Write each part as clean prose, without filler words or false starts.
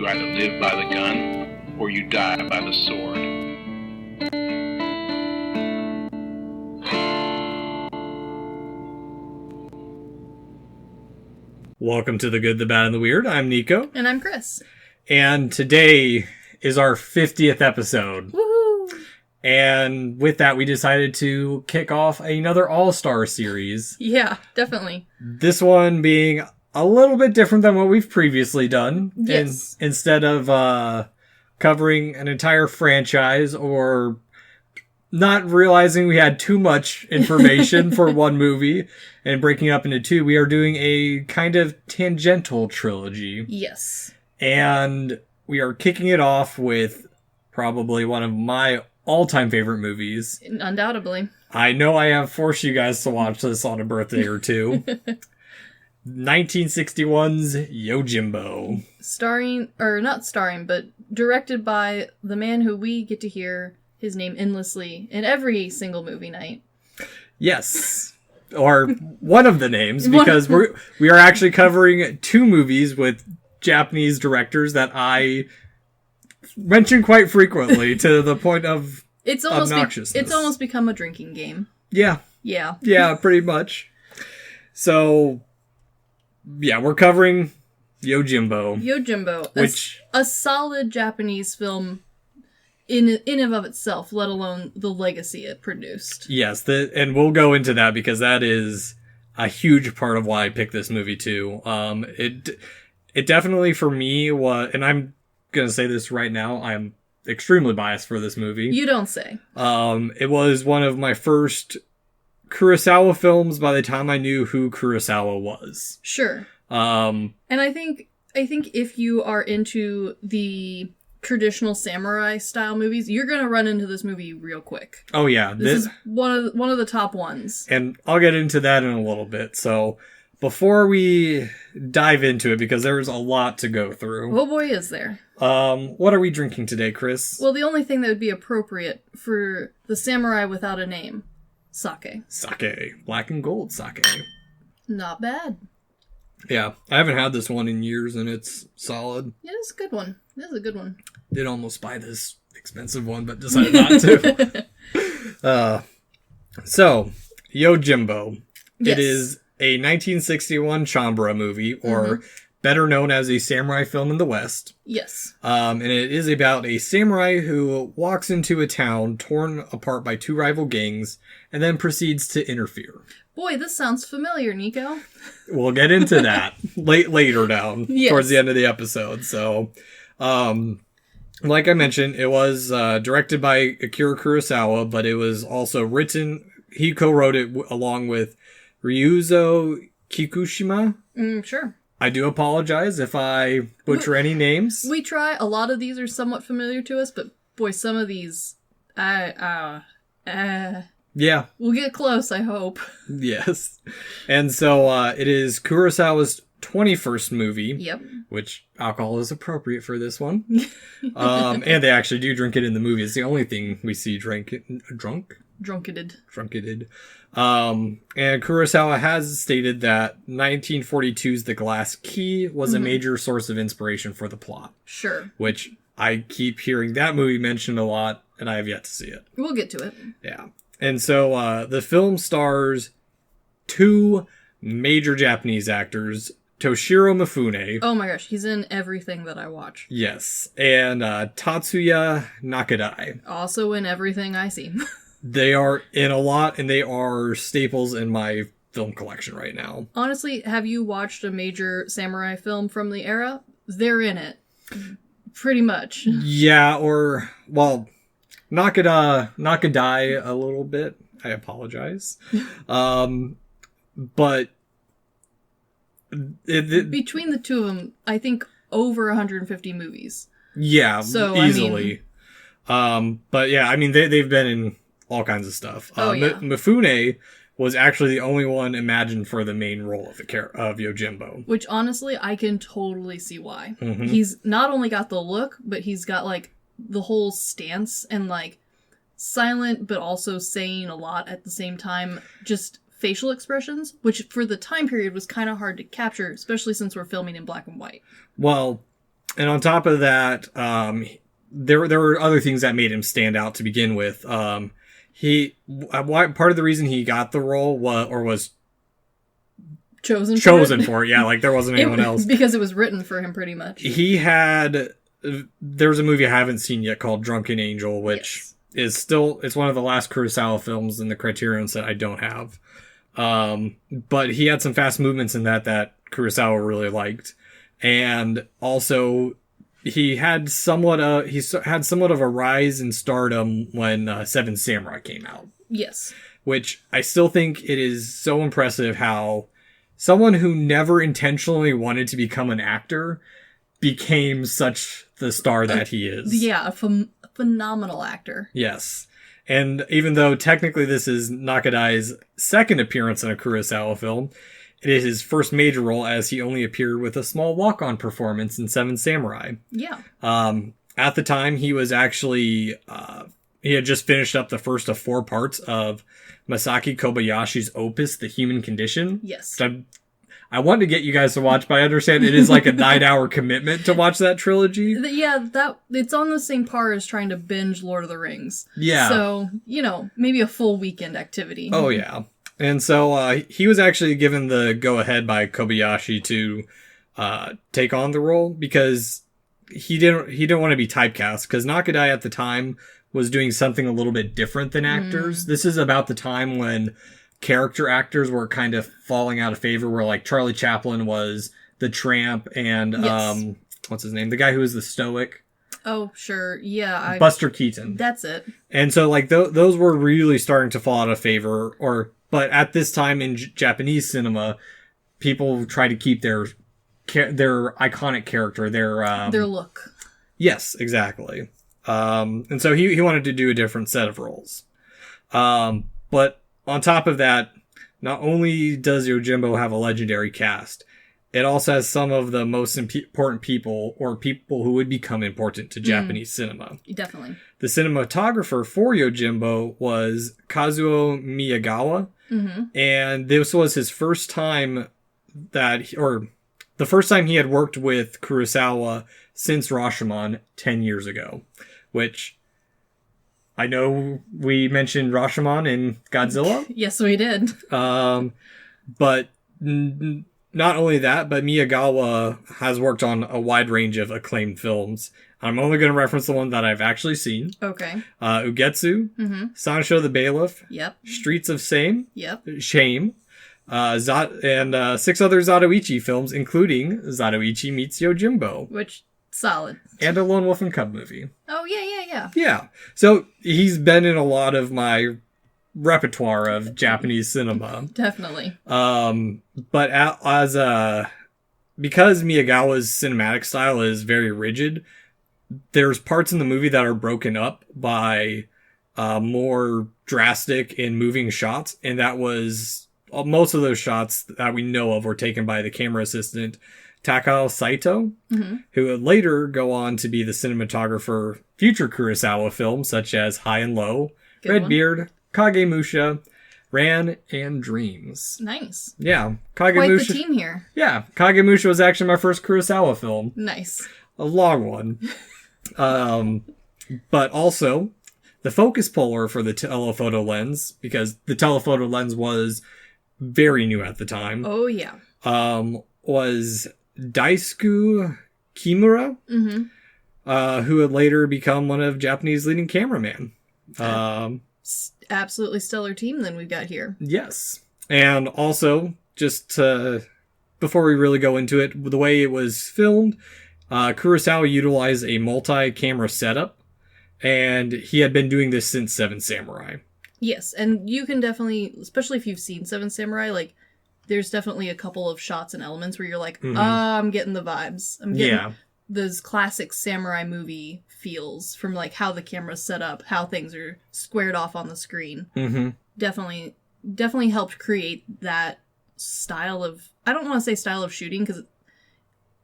either live by the gun or you die by the sword. Welcome to The Good, the Bad, and the Weird. I'm Nico. And I'm Chris. And today is our 50th episode. Woohoo! And with that, we decided to kick off another All-Star series. Yeah, definitely. This one being a little bit different than what we've previously done. Yes. Instead of covering an entire franchise or not realizing we had too much information for one movie and breaking it up into two, we are doing a kind of tangential trilogy. Yes. And we are kicking it off with probably one of my all-time favorite movies. Undoubtedly. I know I have forced you guys to watch this on a birthday or two. 1961's Yojimbo. But directed by the man who we get to hear his name endlessly in every single movie night. Yes. Or one of the names, because we are actually covering two movies with Japanese directors that I mention quite frequently to the point of obnoxiousness. It's almost become a drinking game. Yeah. Yeah. Yeah, pretty much. So, yeah, we're covering Yojimbo. Yojimbo. Which a solid Japanese film in and of itself, let alone the legacy it produced. Yes, and we'll go into that because that is a huge part of why I picked this movie too. It definitely for me was, and I'm gonna say this right now, I'm extremely biased for this movie. You don't say. It was one of my first Kurosawa films by the time I knew who Kurosawa was. Sure. And I think if you are into the traditional samurai style movies, you're gonna run into this movie real quick. Oh yeah, this is one of the top ones, and I'll get into that in a little bit. So before we dive into it, because there's a lot to go through. Oh boy, is there! What are we drinking today, Chris? Well, the only thing that would be appropriate for the samurai without a name, sake. Sake, black and gold sake. Not bad. Yeah, I haven't had this one in years, and it's solid. Yeah, it's a good one. It's a good one. Did almost buy this expensive one, but decided not to. So, Yojimbo. Yes. It is a 1961 Chambara movie, or better known as a samurai film in the West. Yes. And it is about a samurai who walks into a town torn apart by two rival gangs, and then proceeds to interfere. Boy, this sounds familiar, Nico. We'll get into that later down, yes, towards the end of the episode. So, like I mentioned, it was directed by Akira Kurosawa, but it was also written, he co-wrote it along with Ryuzo Kikushima. Sure. I do apologize if I butcher any names. We try. A lot of these are somewhat familiar to us, but boy, some of these, yeah. We'll get close, I hope. Yes. And so it is Kurosawa's 21st movie. Yep. Which alcohol is appropriate for this one. And they actually do drink it in the movie. It's the only thing we see drunketed. And Kurosawa has stated that 1942's The Glass Key was a major source of inspiration for the plot. Sure. Which I keep hearing that movie mentioned a lot, and I have yet to see it. We'll get to it. Yeah. And so the film stars two major Japanese actors, Toshiro Mifune. Oh my gosh, he's in everything that I watch. Yes. And Tatsuya Nakadai. Also in everything I see. They are in a lot, and they are staples in my film collection right now. Honestly, have you watched a major samurai film from the era? They're in it. Pretty much. Yeah, or, well, Nakadai a little bit. I apologize. But between the two of them, I think over 150 movies. Yeah, so, easily. But yeah, I mean, they've been in all kinds of stuff. Yeah. Mifune was actually the only one imagined for the main role of Yojimbo. Which, honestly, I can totally see why. He's not only got the look, but he's got, like, the whole stance and, like, silent but also saying a lot at the same time. Just facial expressions, which for the time period was kind of hard to capture, especially since we're filming in black and white. Well, And on top of that, there were other things that made him stand out to begin with. Part of the reason he got the role was chosen for it. Yeah, like there wasn't anyone else. Because it was written for him pretty much. There's a movie I haven't seen yet called Drunken Angel, which it's one of the last Kurosawa films in the Criterion set I don't have. But he had some fast movements in that Kurosawa really liked. And also he had somewhat of a rise in stardom when Seven Samurai came out. Yes. Which I still think it is so impressive how someone who never intentionally wanted to become an actor became such the star that he is. Yeah, a phenomenal actor. Yes. And even though technically this is Nakadai's second appearance in a Kurosawa film, it is his first major role as he only appeared with a small walk-on performance in Seven Samurai. Yeah. At the time, he was actually... he had just finished up the first of 4 parts of Masaki Kobayashi's opus, The Human Condition. Yes. I want to get you guys to watch, but I understand it is like a 9-hour commitment to watch that trilogy. Yeah, it's on the same par as trying to binge Lord of the Rings. Yeah. So, maybe a full weekend activity. Oh, yeah. And so he was actually given the go-ahead by Kobayashi to take on the role because he didn't want to be typecast, because Nakadai at the time was doing something a little bit different than actors. This is about the time when character actors were kind of falling out of favor, where like Charlie Chaplin was the Tramp and what's his name? The guy who was the Stoic. Oh, sure. Yeah. Buster Keaton. That's it. And so like those were really starting to fall out of favor, but at this time in Japanese cinema, people try to keep their iconic character, their look. Yes, exactly. And so he wanted to do a different set of roles. But on top of that, not only does Yojimbo have a legendary cast, it also has some of the most important people, or people who would become important to Japanese cinema. Definitely. The cinematographer for Yojimbo was Kazuo Miyagawa, and this was his first time the first time he had worked with Kurosawa since Rashomon 10 years ago, which... I know we mentioned Rashomon in Godzilla. Yes, we did. But not only that, but Miyagawa has worked on a wide range of acclaimed films. I'm only going to reference the one that I've actually seen. Okay. Ugetsu, Sancho the Bailiff, Streets of Shame, and 6 other Zatoichi films, including Zatoichi Meets Yojimbo. Which... solid. And a Lone Wolf and Cub movie. Oh, yeah. Yeah. So he's been in a lot of my repertoire of Japanese cinema. Definitely. But because Miyagawa's cinematic style is very rigid, there's parts in the movie that are broken up by more drastic and moving shots. And that was... most of those shots that we know of were taken by the camera assistant Takao Saito, who would later go on to be the cinematographer for future Kurosawa films such as High and Low, Redbeard, Kagemusha, Ran, and Dreams. Nice. Yeah. Quite the team here. Yeah. Kagemusha was actually my first Kurosawa film. Nice. A long one. But also, the focus puller for the telephoto lens, because the telephoto lens was very new at the time. Oh, yeah. Was Daisuke Kimura, who would later become one of Japanese leading cameraman. Absolutely stellar team then we've got here. Yes. And also, before we really go into it, the way it was filmed, Kurosawa utilized a multi-camera setup, and he had been doing this since Seven Samurai. Yes, and you can definitely, especially if you've seen Seven Samurai, like, there's definitely a couple of shots and elements where you're like, I'm getting the vibes. I'm getting those classic samurai movie feels from like how the camera's set up, how things are squared off on the screen. Definitely helped create that style of, I don't want to say style of shooting because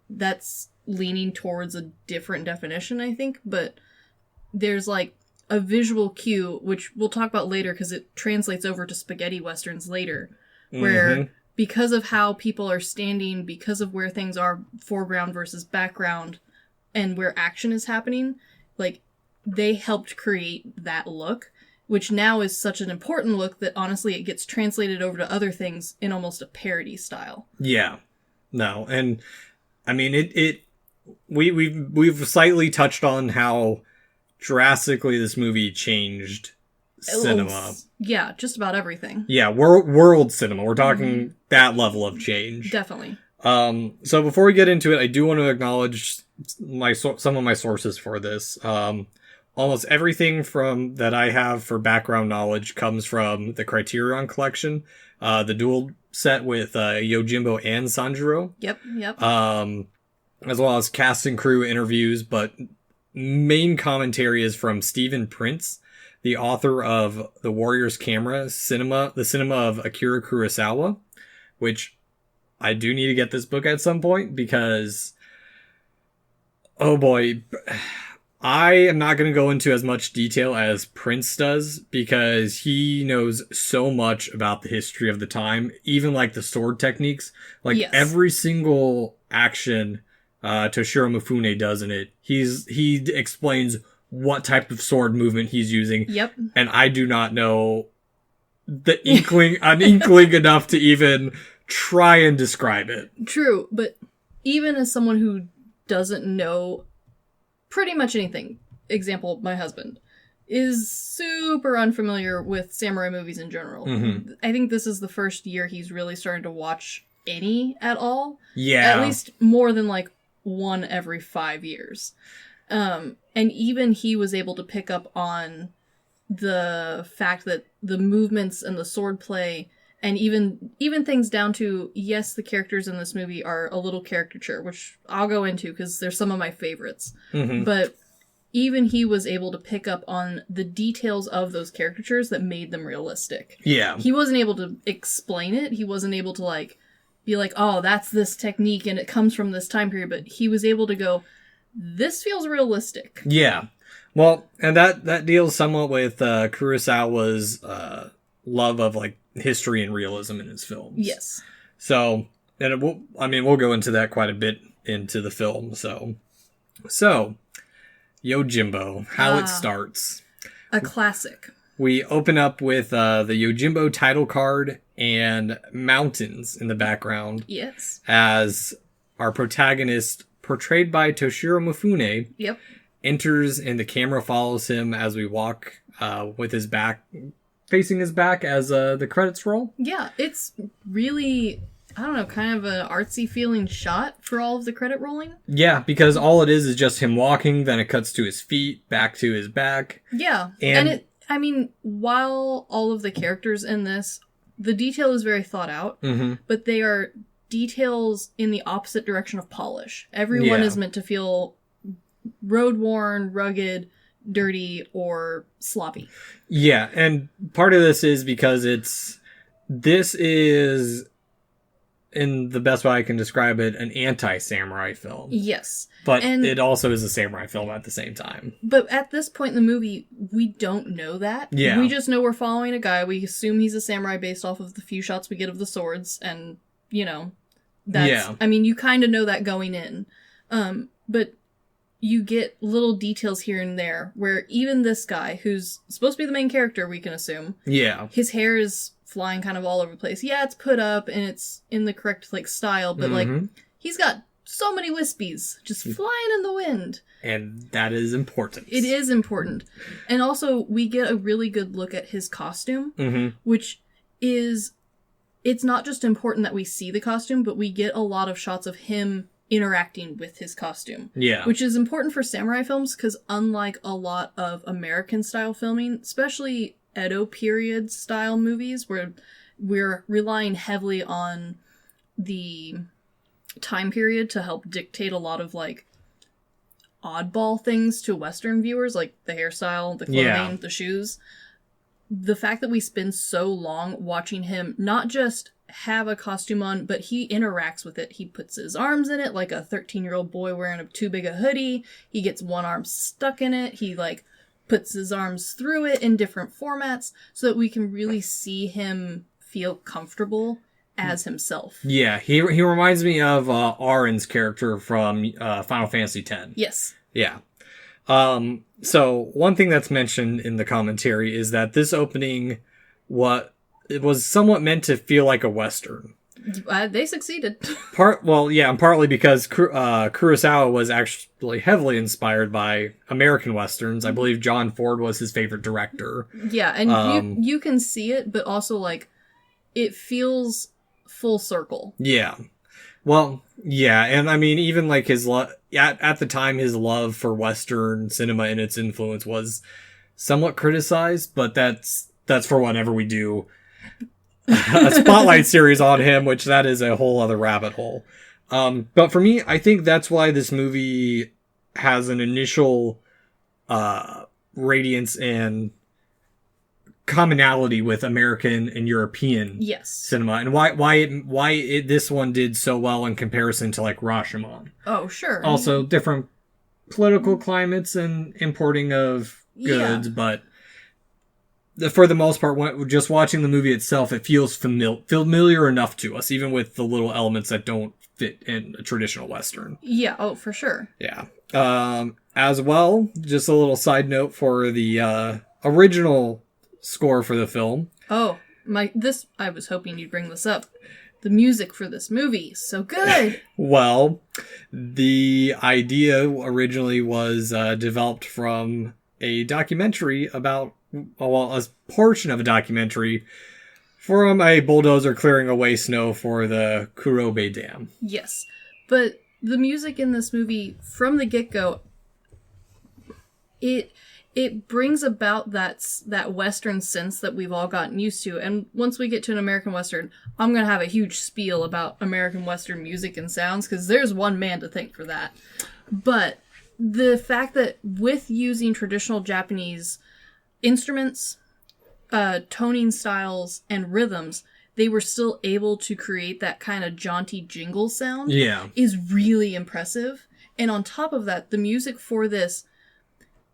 that's leaning towards a different definition, I think, but there's like a visual cue, which we'll talk about later because it translates over to spaghetti westerns later, where because of how people are standing, because of where things are foreground versus background, and where action is happening, like, they helped create that look, which now is such an important look that honestly it gets translated over to other things in almost a parody style. Yeah. No, and I mean we've slightly touched on how drastically this movie changed cinema. Yeah, just about everything. Yeah, world cinema. We're talking that level of change. Definitely. So before we get into it, I do want to acknowledge some of my sources for this. Almost everything from that I have for background knowledge comes from the Criterion Collection, the dual set with Yojimbo and Sanjuro. Yep. As well as cast and crew interviews, but main commentary is from Stephen Prince, the author of The Warrior's Camera, the cinema of Akira Kurosawa, which I do need to get this book at some point because, oh boy, I am not going to go into as much detail as Prince does because he knows so much about the history of the time, even like the sword techniques. Like every single action Toshiro Mifune does in it, he explains what type of sword movement he's using. Yep. And I do not know an inkling enough to even try and describe it. True, but even as someone who doesn't know pretty much anything, example, my husband, is super unfamiliar with samurai movies in general. Mm-hmm. I think this is the first year he's really started to watch any at all. Yeah. At least more than like one every 5 years. And even he was able to pick up on the fact that the movements and the swordplay and even things down to, yes, the characters in this movie are a little caricature, which I'll go into because they're some of my favorites. Mm-hmm. But even he was able to pick up on the details of those caricatures that made them realistic. Yeah. He wasn't able to explain it. He wasn't able to, like, be like, oh, that's this technique and it comes from this time period. But he was able to go, this feels realistic. Yeah. Well, and that deals somewhat with Kurosawa's love of, like, history and realism in his films. Yes. So, and we'll go into that quite a bit into the film. So Yojimbo, how it starts. A classic. We open up with the Yojimbo title card and mountains in the background. Yes. As our protagonist, portrayed by Toshiro Mifune, yep, enters and the camera follows him as we walk with his back, facing his back as the credits roll. Yeah, it's really, I don't know, kind of an artsy feeling shot for all of the credit rolling. Yeah, because all it is just him walking, then it cuts to his feet, back to his back. Yeah, and it, I mean, while all of the characters in this, the detail is very thought out, mm-hmm, but they are details in the opposite direction of polish. Everyone is meant to feel road-worn, rugged, dirty, or sloppy. Yeah, and part of this is because this is, in the best way I can describe it, an anti-samurai film. Yes. But it also is a samurai film at the same time. But at this point in the movie, we don't know that. Yeah. We just know we're following a guy. We assume he's a samurai based off of the few shots we get of the swords, and, you know, that's, I mean, you kind of know that going in. But you get little details here and there where even this guy, who's supposed to be the main character, we can assume. Yeah. His hair is flying kind of all over the place. Yeah, it's put up and it's in the correct, like, style, but, mm-hmm, like, he's got so many wispies just flying in the wind. And that is important. It is important. And also, we get a really good look at his costume, mm-hmm, which is, it's not just important that we see the costume, but we get a lot of shots of him interacting with his costume. Yeah. Which is important for samurai films because unlike a lot of American style filming, especially Edo period style movies where we're relying heavily on the time period to help dictate a lot of like oddball things to Western viewers, like the hairstyle, the clothing, the shoes. The fact that we spend so long watching him not just have a costume on, but he interacts with it. He puts his arms in it like a 13-year-old boy wearing a too big a hoodie. He gets one arm stuck in it. He like puts his arms through it in different formats so that we can really see him feel comfortable as himself. Yeah, he reminds me of Aaron's character from Final Fantasy X. Yes. Yeah. So one thing that's mentioned in the commentary is that this opening, it was somewhat meant to feel like a Western. They succeeded. Partly because Kurosawa was actually heavily inspired by American Westerns. I believe John Ford was his favorite director. Yeah, and you can see it, but also, like, it feels full circle. Yeah. Well, yeah, and I mean, even like his at the time, his love for Western cinema and its influence was somewhat criticized, but that's for whenever we do a spotlight series on him, which that is a whole other rabbit hole. But for me, I think that's why this movie has an initial radiance and commonality with American and European cinema, and why this one did so well in comparison to like Rashomon. Oh, sure. Also, different political climates and importing of goods, but for the most part, just watching the movie itself, it feels familiar enough to us, even with the little elements that don't fit in a traditional Western. Yeah, oh, for sure. Yeah. As well, just a little side note for the original score for the film. Oh, I was hoping you'd bring this up. The music for this movie, so good! Well, the idea originally was developed from a documentary about, a portion of a documentary from a bulldozer clearing away snow for the Kurobe Dam. Yes, but the music in this movie, from the get-go, it brings about that Western sense that we've all gotten used to. And once we get to an American Western, I'm going to have a huge spiel about American Western music and sounds, because there's one man to thank for that. But the fact that with using traditional Japanese instruments, toning styles, and rhythms, they were still able to create that kind of jaunty jingle sound is really impressive. And on top of that, the music for this,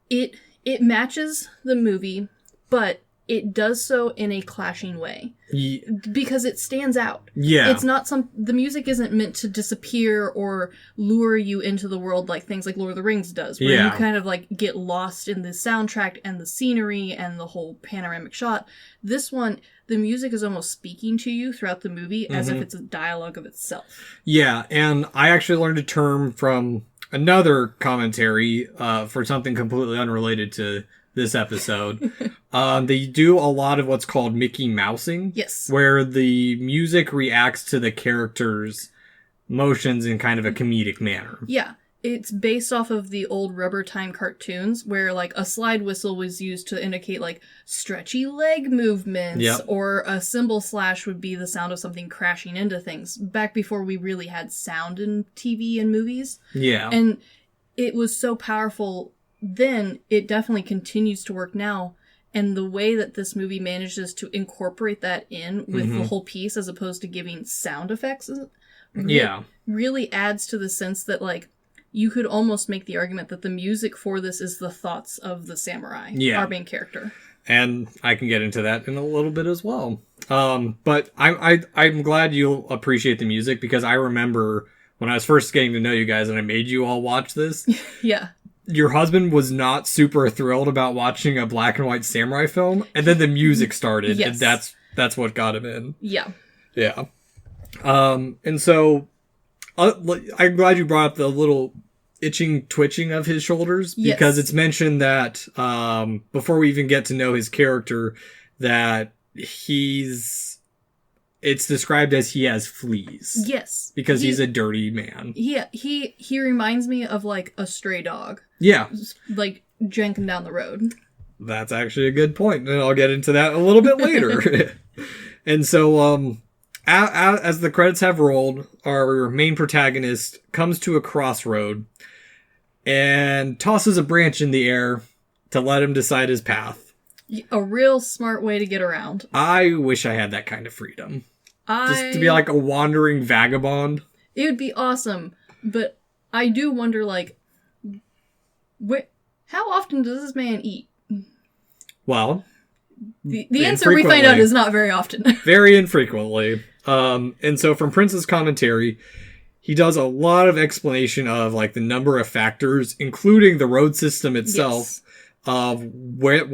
it matches the movie, but it does so in a clashing way. Because it stands out. Yeah. It's not the music isn't meant to disappear or lure you into the world like things like Lord of the Rings does, where you kind of like get lost in the soundtrack and the scenery and the whole panoramic shot. This one, the music is almost speaking to you throughout the movie as if it's a dialogue of itself. Yeah, and I actually learned a term from another commentary for something completely unrelated to this episode. They do a lot of what's called Mickey Mousing. Yes. Where the music reacts to the characters' motions in kind of a comedic manner. Yeah. It's based off of the old Rubber Time cartoons where like a slide whistle was used to indicate like stretchy leg movements, or a cymbal slash would be the sound of something crashing into things back before we really had sound in TV and movies. Yeah. And it was so powerful then, it definitely continues to work now. And the way that this movie manages to incorporate that in with the whole piece as opposed to giving sound effects really adds to the sense that like you could almost make the argument that the music for this is the thoughts of the samurai, our main character. And I can get into that in a little bit as well. But I'm glad you'll appreciate the music, because I remember when I was first getting to know you guys and I made you all watch this. Your husband was not super thrilled about watching a black and white samurai film, and then the music started, and that's what got him in. Yeah. And so I'm glad you brought up the little twitching of his shoulders, because it's mentioned that before we even get to know his character, that it's described as he has fleas. Yes. Because he's a dirty man. Yeah, he reminds me of like a stray dog. Yeah. Like janking down the road. That's actually a good point, and I'll get into that a little bit later. And so as the credits have rolled, our main protagonist comes to a crossroad and tosses a branch in the air to let him decide his path. A real smart way to get around. I wish I had that kind of freedom. Just to be like a wandering vagabond. It would be awesome, but I do wonder, like, how often does this man eat? Well, the answer we find out is not very often. Very infrequently. And so from Prince's commentary, he does a lot of explanation of like the number of factors, including the road system itself, of what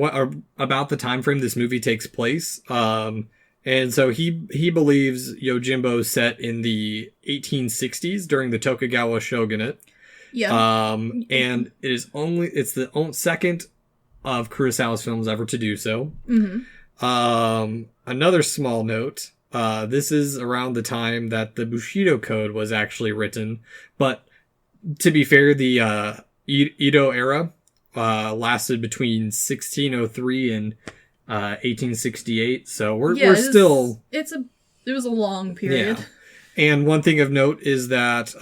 about the time frame this movie takes place. And so he believes Yojimbo is set in the 1860s during the Tokugawa shogunate. Yeah. And it's the second of Kurosawa's films ever to do so. Mm-hmm. Another small note. This is around the time that the Bushido Code was actually written. But to be fair, the Edo era lasted between 1603 and 1868. So we're still... It was a long period. Yeah. And one thing of note is that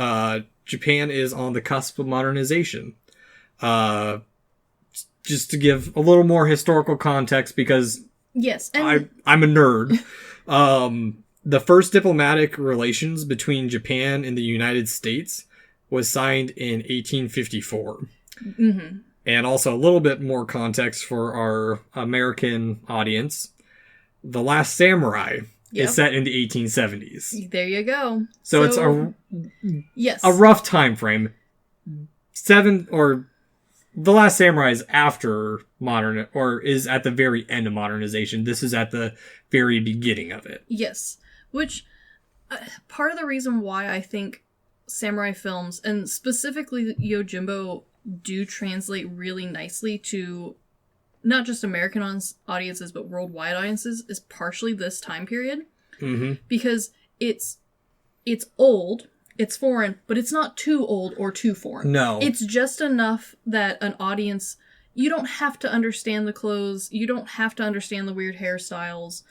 Japan is on the cusp of modernization. Just to give a little more historical context, because yes, and I'm a nerd. The first diplomatic relations between Japan and the United States was signed in 1854. Mm-hmm. And also a little bit more context for our American audience. The Last Samurai is set in the 1870s. There you go. So it's a rough time frame. The Last Samurai is after modern, or is at the very end of modernization. This is at the very beginning of it. Yes. Which, part of the reason why I think samurai films, and specifically Yojimbo, do translate really nicely to not just American audiences, but worldwide audiences, is partially this time period. Mm-hmm. Because it's old, it's foreign, but it's not too old or too foreign. No. It's just enough that an audience, you don't have to understand the clothes, you don't have to understand the weird hairstyles,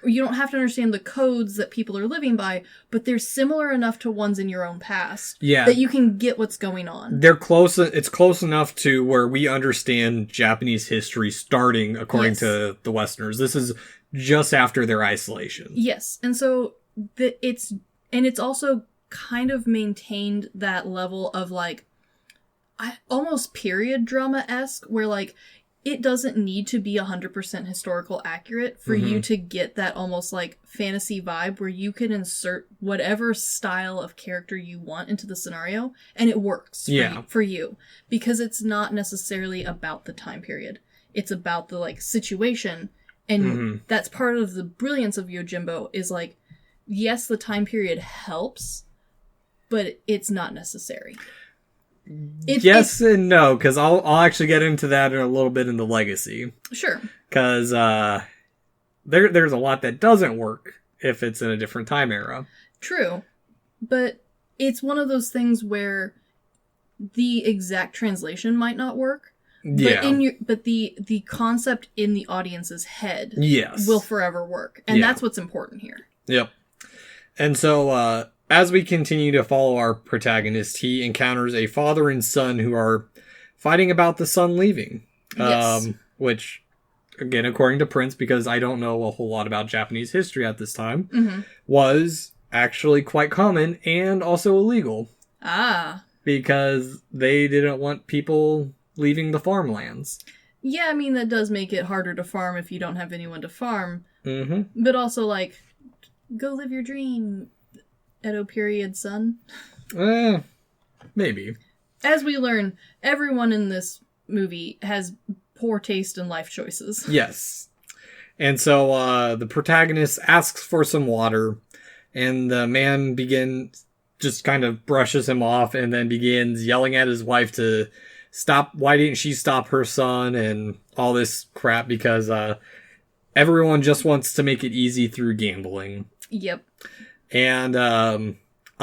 you don't have to understand the codes that people are living by, but they're similar enough to ones in your own past that you can get what's going on. They're close. It's close enough to where we understand Japanese history starting according to the Westerners. This is just after their isolation. Yes. And so it's also kind of maintained that level of like almost period drama-esque, where like it doesn't need to be 100% historical accurate for you to get that almost like fantasy vibe where you can insert whatever style of character you want into the scenario and it works for you, because it's not necessarily about the time period. It's about the like situation, and that's part of the brilliance of Yojimbo is like, yes, the time period helps, but it's not necessary. Yes and no, because I'll actually get into that in a little bit in the legacy. Sure. Because there's a lot that doesn't work if it's in a different time era. True. But it's one of those things where the exact translation might not work. Yeah. But the concept in the audience's head will forever work. And that's what's important here. Yep. And so as we continue to follow our protagonist, he encounters a father and son who are fighting about the son leaving. Yes. Which, again, according to Prince, because I don't know a whole lot about Japanese history at this time, was actually quite common and also illegal. Ah. Because they didn't want people leaving the farmlands. Yeah, I mean, that does make it harder to farm if you don't have anyone to farm. Mm-hmm. But also, like, go live your dream, Edo period, son. Maybe. As we learn, everyone in this movie has poor taste in life choices. Yes. And so the protagonist asks for some water, and the man just kind of brushes him off and then begins yelling at his wife to stop. Why didn't she stop her son and all this crap, because everyone just wants to make it easy through gambling. Yep. And a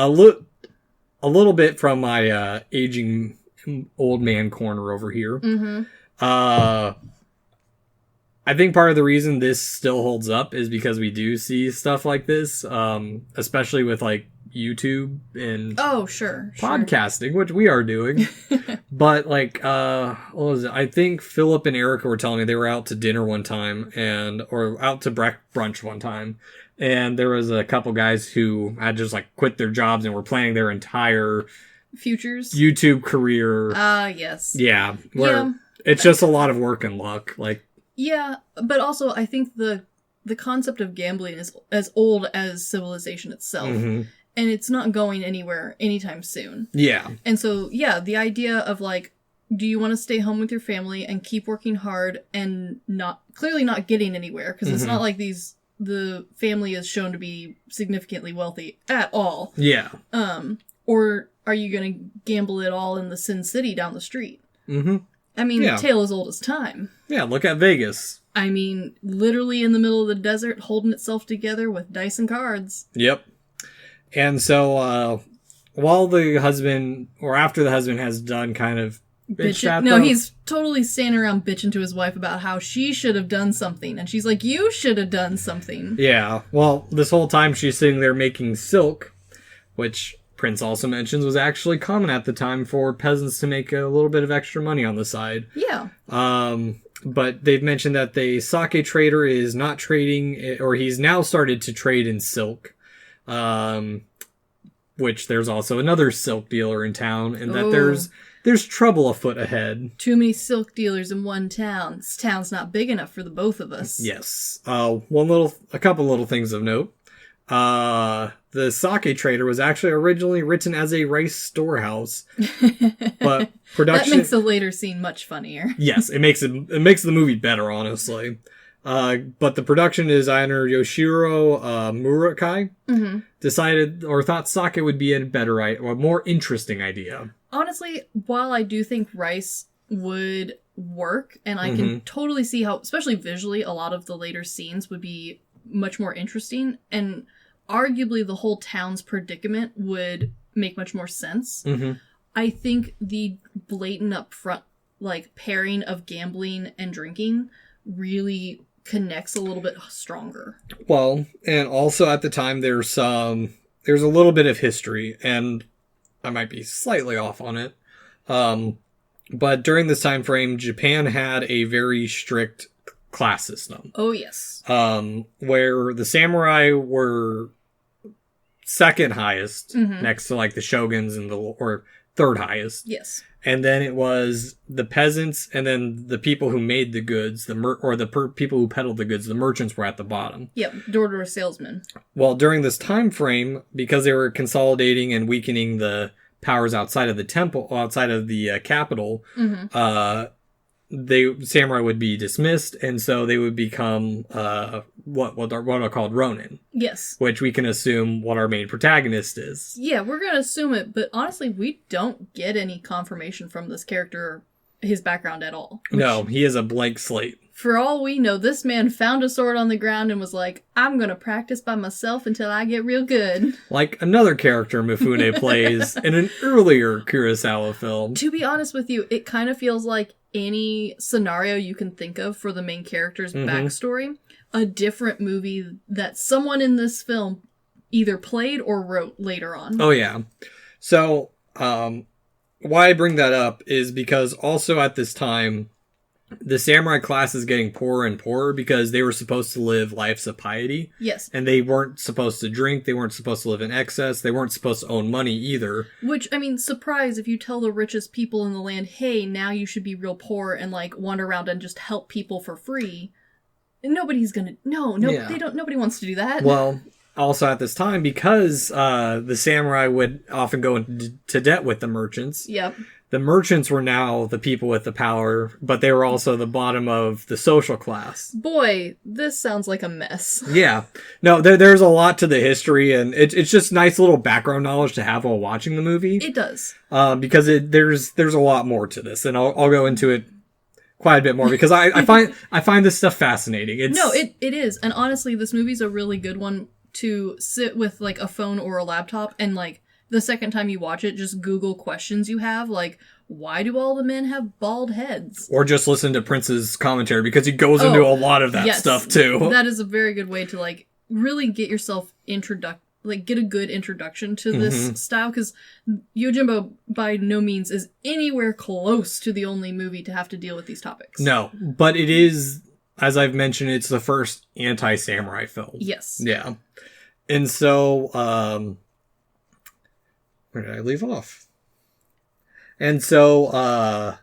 little bit from my aging old man corner over here. I think part of the reason this still holds up is because we do see stuff like this, especially with like YouTube and podcasting, which we are doing. But like, what was it? I think Philip and Erica were telling me they were out to dinner one time or out to brunch one time. And there was a couple guys who had just like quit their jobs and were planning their entire futures YouTube career. Yes. Yeah. Where it's just a lot of work and luck. Like, yeah, but also I think the the concept of gambling is as old as civilization itself. Mm-hmm. And it's not going anywhere anytime soon. Yeah. And so, yeah, the idea of, like, do you want to stay home with your family and keep working hard and clearly not getting anywhere? Because it's not like the family is shown to be significantly wealthy at all. Yeah. Or are you going to gamble it all in the Sin City down the street? Mm-hmm. I mean, the tale as old as time. Yeah, look at Vegas. I mean, literally in the middle of the desert, holding itself together with dice and cards. Yep. And so, while the husband, or after the husband has done kind of he's totally standing around bitching to his wife about how she should have done something. And she's like, you should have done something. Yeah. Well, this whole time she's sitting there making silk, which Prince also mentions was actually common at the time for peasants to make a little bit of extra money on the side. Yeah. But they've mentioned that the sake trader is not trading, or he's now started to trade in silk. Which there's also another silk dealer in town, and that there's trouble afoot ahead. Too many silk dealers in one town. This town's not big enough for the both of us. Yes. A couple little things of note. The sake trader was actually originally written as a rice storehouse, but production that makes the later scene much funnier. Yes, it makes the movie better, honestly. But the production designer Yoshiro Murakami decided or thought sake would be a better or a more interesting idea. Honestly, while I do think rice would work, and I can totally see how, especially visually, a lot of the later scenes would be much more interesting, and arguably the whole town's predicament would make much more sense. I think the blatant upfront, like, pairing of gambling and drinking really connects a little bit stronger. Well, and also at the time there's a little bit of history, and I might be slightly off on it. But during this time frame, Japan had a very strict class system. Oh, yes. Where the samurai were second highest, next to, like, the shoguns or third highest. Yes. And then it was the peasants, and then the people who made the goods, people who peddled the goods, the merchants were at the bottom. Yep, door-to-door salesmen. Well, during this time frame, because they were consolidating and weakening the powers outside of the temple, outside of the capital, samurai would be dismissed, and so they would become what are called ronin. Yes. Which we can assume what our main protagonist is. Yeah, we're gonna assume it, but honestly, we don't get any confirmation from this character, his background at all. No, he is a blank slate. For all we know, this man found a sword on the ground and was like, I'm gonna practice by myself until I get real good. Like another character Mifune plays in an earlier Kurosawa film. To be honest with you, it kind of feels like any scenario you can think of for the main character's backstory, a different movie that someone in this film either played or wrote later on. Oh, yeah. So, why I bring that up is because also at this time, the samurai class is getting poorer and poorer because they were supposed to live lives of piety. Yes. And they weren't supposed to drink. They weren't supposed to live in excess. They weren't supposed to own money either. Which, I mean, surprise if you tell the richest people in the land, hey, now you should be real poor and, like, wander around and just help people for free. Nobody's gonna... Nobody wants to do that. Well, also at this time, because the samurai would often go into debt with the merchants. Yep. The merchants were now the people with the power, but they were also the bottom of the social class. Boy, this sounds like a mess. Yeah. No, there's a lot to the history, and it's just nice little background knowledge to have while watching the movie. It does. Because there's a lot more to this, and I'll go into it quite a bit more, because I find this stuff fascinating. It is. And honestly, this movie's a really good one to sit with, like, a phone or a laptop and, like, the second time you watch it, just Google questions you have, like, why do all the men have bald heads? Or just listen to Prince's commentary, because he goes into a lot of that stuff, too. That is a very good way to, like, really get yourself get a good introduction to this style, because Yojimbo by no means is anywhere close to the only movie to have to deal with these topics. No, but it is, as I've mentioned, it's the first anti-samurai film. Yes. Yeah. And so, where did I leave off? And so,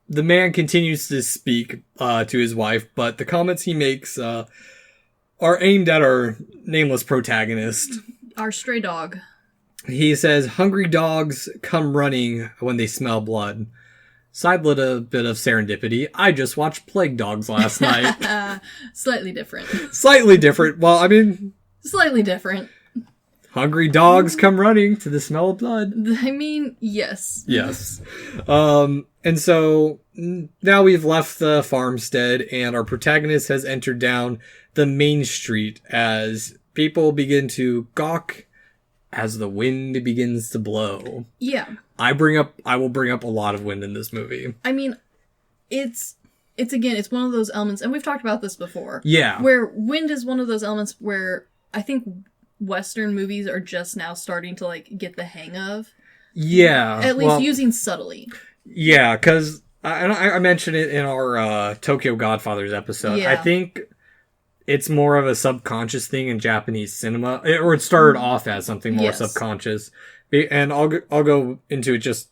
the man continues to speak to his wife, but the comments he makes are aimed at our nameless protagonist. Our stray dog. He says, hungry dogs come running when they smell blood. Side little bit of serendipity. I just watched Plague Dogs last night. Slightly different. Slightly different. Well, I mean... Slightly different. Hungry dogs come running to the smell of blood. I mean, yes. Yes. And so now we've left the farmstead and our protagonist has entered down the main street as people begin to gawk as the wind begins to blow. Yeah. I will bring up a lot of wind in this movie. I mean, it's one of those elements, and we've talked about this before. Yeah. Where wind is one of those elements where I think Western movies are just now starting to, like, get the hang of. Yeah. At least using subtly. Yeah, because I mentioned it in our Tokyo Godfathers episode. Yeah. I think it's more of a subconscious thing in Japanese cinema, or it started off as something more subconscious. And I'll go into it just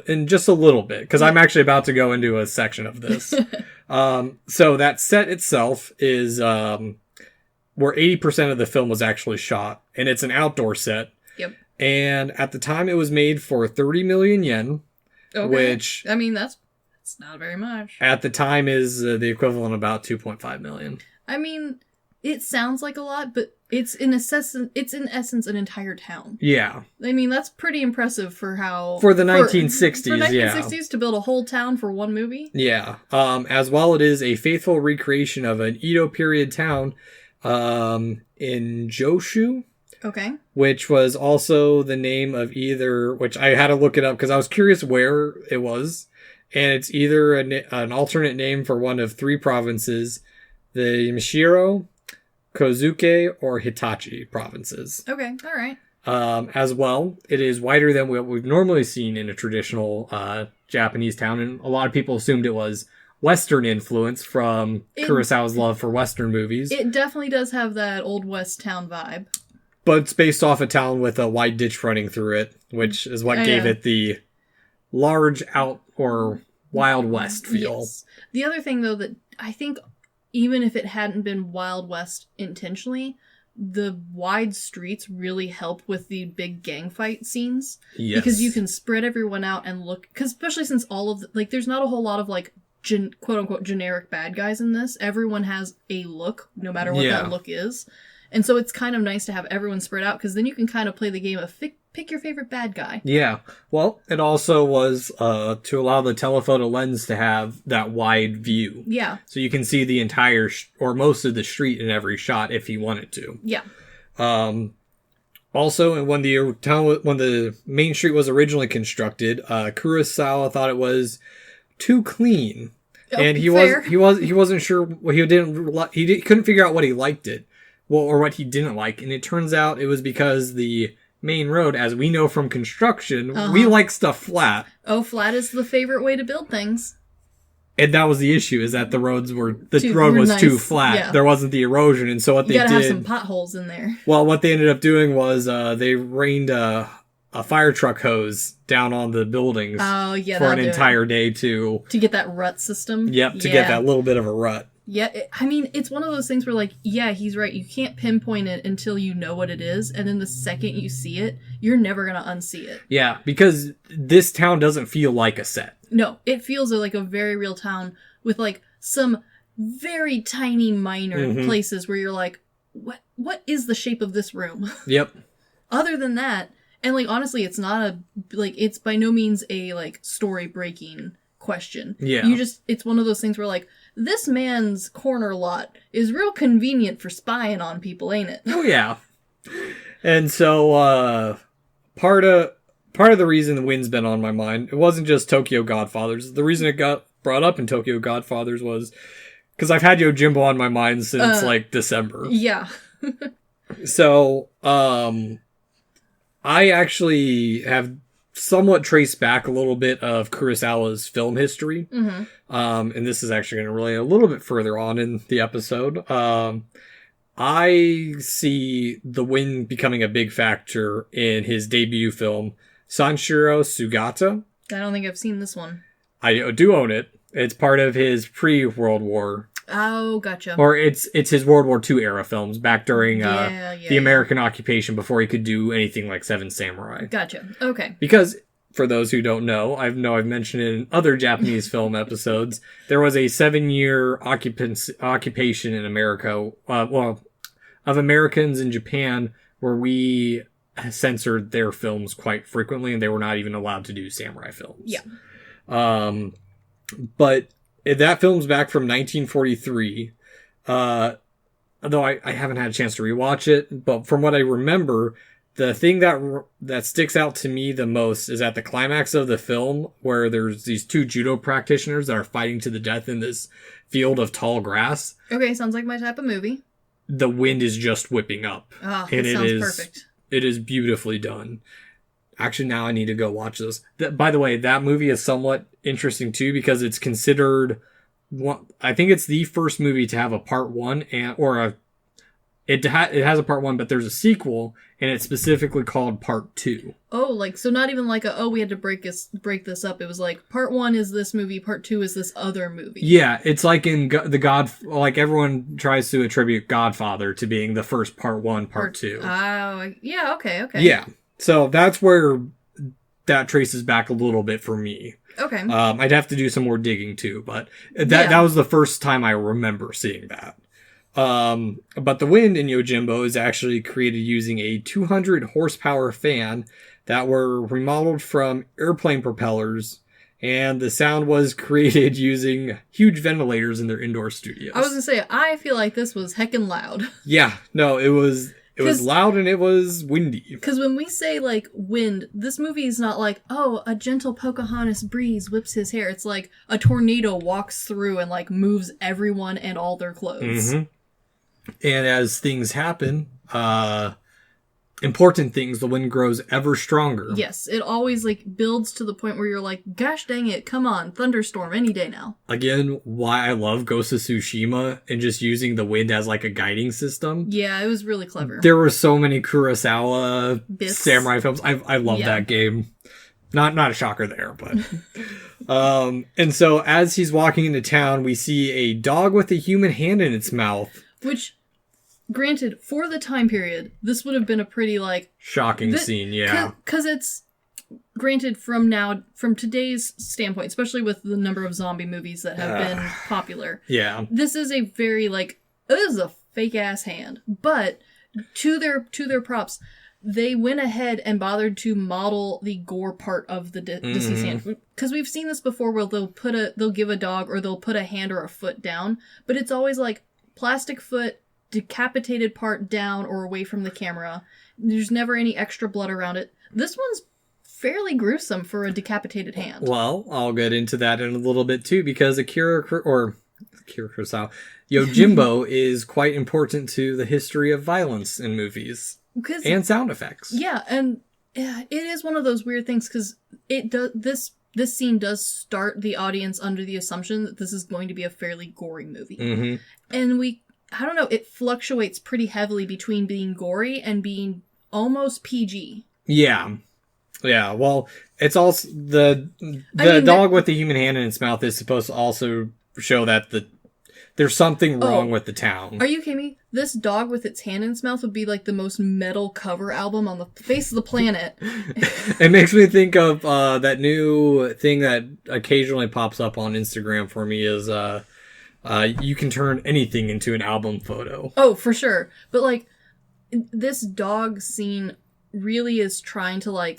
in just a little bit, because I'm actually about to go into a section of this. So that set itself is where 80% of the film was actually shot, and it's an outdoor set. Yep. And at the time, it was made for 30 million yen, which I mean that's not very much. At the time is the equivalent of about 2.5 million. I mean, it sounds like a lot, but it's in essence an entire town. Yeah. I mean, that's pretty impressive for the 1960s, for 1960s to build a whole town for one movie. Yeah. As well, it is a faithful recreation of an Edo period town in Joshu. Okay. Which was also the name of which I had to look it up because I was curious where it was. And it's either an alternate name for one of three provinces, the Mishiro, Kozuke, or Hitachi provinces. Okay, all right. As well, it is wider than what we've normally seen in a traditional Japanese town, and a lot of people assumed it was Western influence from Kurosawa's love for Western movies. It definitely does have that Old West town vibe. But it's based off a town with a wide ditch running through it, which is what gave it the large out or Wild West feel. Yes. The other thing, though, that I think even if it hadn't been Wild West intentionally, the wide streets really help with the big gang fight scenes. Yes. Because you can spread everyone out and look... Because especially since all of... there's not a whole lot of, quote-unquote generic bad guys in this. Everyone has a look, no matter what that look is. And so it's kind of nice to have everyone spread out, because then you can kind of play the game of pick your favorite bad guy. Yeah. Well, it also was to allow the telephoto lens to have that wide view. Yeah. So you can see the entire, or most of the street in every shot if you wanted to. Yeah. Also, when the main street was originally constructed, Kurosawa thought it was too clean. And he wasn't sure, he couldn't figure out what he liked it. Well, or what he didn't like. And it turns out it was because the main road, as we know from construction, we like stuff flat. Oh, flat is the favorite way to build things. And that was the issue, is that the road was nice. Too flat. Yeah. There wasn't the erosion. And so what they did... You gotta have some potholes in there. Well, what they ended up doing was they rained a fire truck hose down on the buildings for an entire day to get that rut system. Yep, to get that little bit of a rut. Yeah, I mean, it's one of those things where, he's right. You can't pinpoint it until you know what it is, and then the second you see it, you're never going to unsee it. Yeah, because this town doesn't feel like a set. No, it feels like a very real town with, some very tiny minor places where you're like, what is the shape of this room? Yep. Other than that, and, honestly, it's not it's by no means a, story-breaking question. Yeah. It's one of those things where, this man's corner lot is real convenient for spying on people, ain't it? Oh, yeah. And so, part of the reason the wind's been on my mind, it wasn't just Tokyo Godfathers. The reason it got brought up in Tokyo Godfathers was because I've had Yojimbo on my mind since, December. Yeah. So, I actually have somewhat traced back a little bit of Kurosawa's film history. Mm-hmm. And this is actually going to relate a little bit further on in the episode. I see the wind becoming a big factor in his debut film, Sanshiro Sugata. I don't think I've seen this one. I do own it. It's part of his pre-World War Oh, gotcha. Or it's his World War II era films back during the American occupation before he could do anything like Seven Samurai. Gotcha. Okay. Because, for those who don't know, I've mentioned it in other Japanese film episodes, there was a 7-year occupation in America, of Americans in Japan, where we censored their films quite frequently, and they were not even allowed to do samurai films. Yeah. But that film's back from 1943. Though I haven't had a chance to rewatch it, but from what I remember, the thing that sticks out to me the most is at the climax of the film, where there's these 2 judo practitioners that are fighting to the death in this field of tall grass. Okay, sounds like my type of movie. The wind is just whipping up. Oh, and it sounds perfect. It is beautifully done. Actually, now I need to go watch this. By the way, that movie is somewhat interesting too, because it's considered I think it's the first movie to have a part 1 it has a part 1, but there's a sequel, and it's specifically called part 2. Oh, so not even we had to break this up. It was like part 1 is this movie, part 2 is this other movie. Yeah, it's like in everyone tries to attribute Godfather to being the first part 1, part 2. Oh, yeah, okay. Yeah, so that's where that traces back a little bit for me. Okay. I'd have to do some more digging too, but that was the first time I remember seeing that. But the wind in Yojimbo is actually created using a 200 horsepower fan that were remodeled from airplane propellers, and the sound was created using huge ventilators in their indoor studios. I was gonna say, I feel like this was heckin' loud. Yeah, no, it was loud and it was windy. Because when we say, wind, this movie is not a gentle Pocahontas breeze whips his hair. It's like a tornado walks through and, moves everyone and all their clothes. Mm-hmm. And as things happen, important things, the wind grows ever stronger. Yes, it always, builds to the point where you're like, gosh dang it, come on, thunderstorm any day now. Again, why I love Ghost of Tsushima and just using the wind as, a guiding system. Yeah, it was really clever. There were so many Kurosawa samurai films. I love that game. Not a shocker there, but... and so, as he's walking into town, we see a dog with a human hand in its mouth. Which, granted, for the time period, this would have been a pretty, shocking scene, yeah. Because it's, granted, from today's standpoint, especially with the number of zombie movies that have been popular. Yeah. This is a very, this is a fake-ass hand. But, to their props, they went ahead and bothered to model the gore part of the deceased hand. Because we've seen this before where they'll give a dog or they'll put a hand or a foot down, but it's always plastic foot, decapitated part down or away from the camera. There's never any extra blood around it. This one's fairly gruesome for a decapitated hand. Well, I'll get into that in a little bit too, because Akira Kurosawa, Yojimbo is quite important to the history of violence in movies and sound effects. Yeah, and it is one of those weird things because this scene does start the audience under the assumption that this is going to be a fairly gory movie. Mm-hmm. And I don't know, it fluctuates pretty heavily between being gory and being almost PG. Yeah. Yeah, well, it's also the dog with the human hand in its mouth is supposed to also show that there's something wrong with the town. Are you kidding me? This dog with its hand in its mouth would be the most metal cover album on the face of the planet. It makes me think of that new thing that occasionally pops up on Instagram for me is you can turn anything into an album photo. Oh, for sure. But this dog scene really is trying to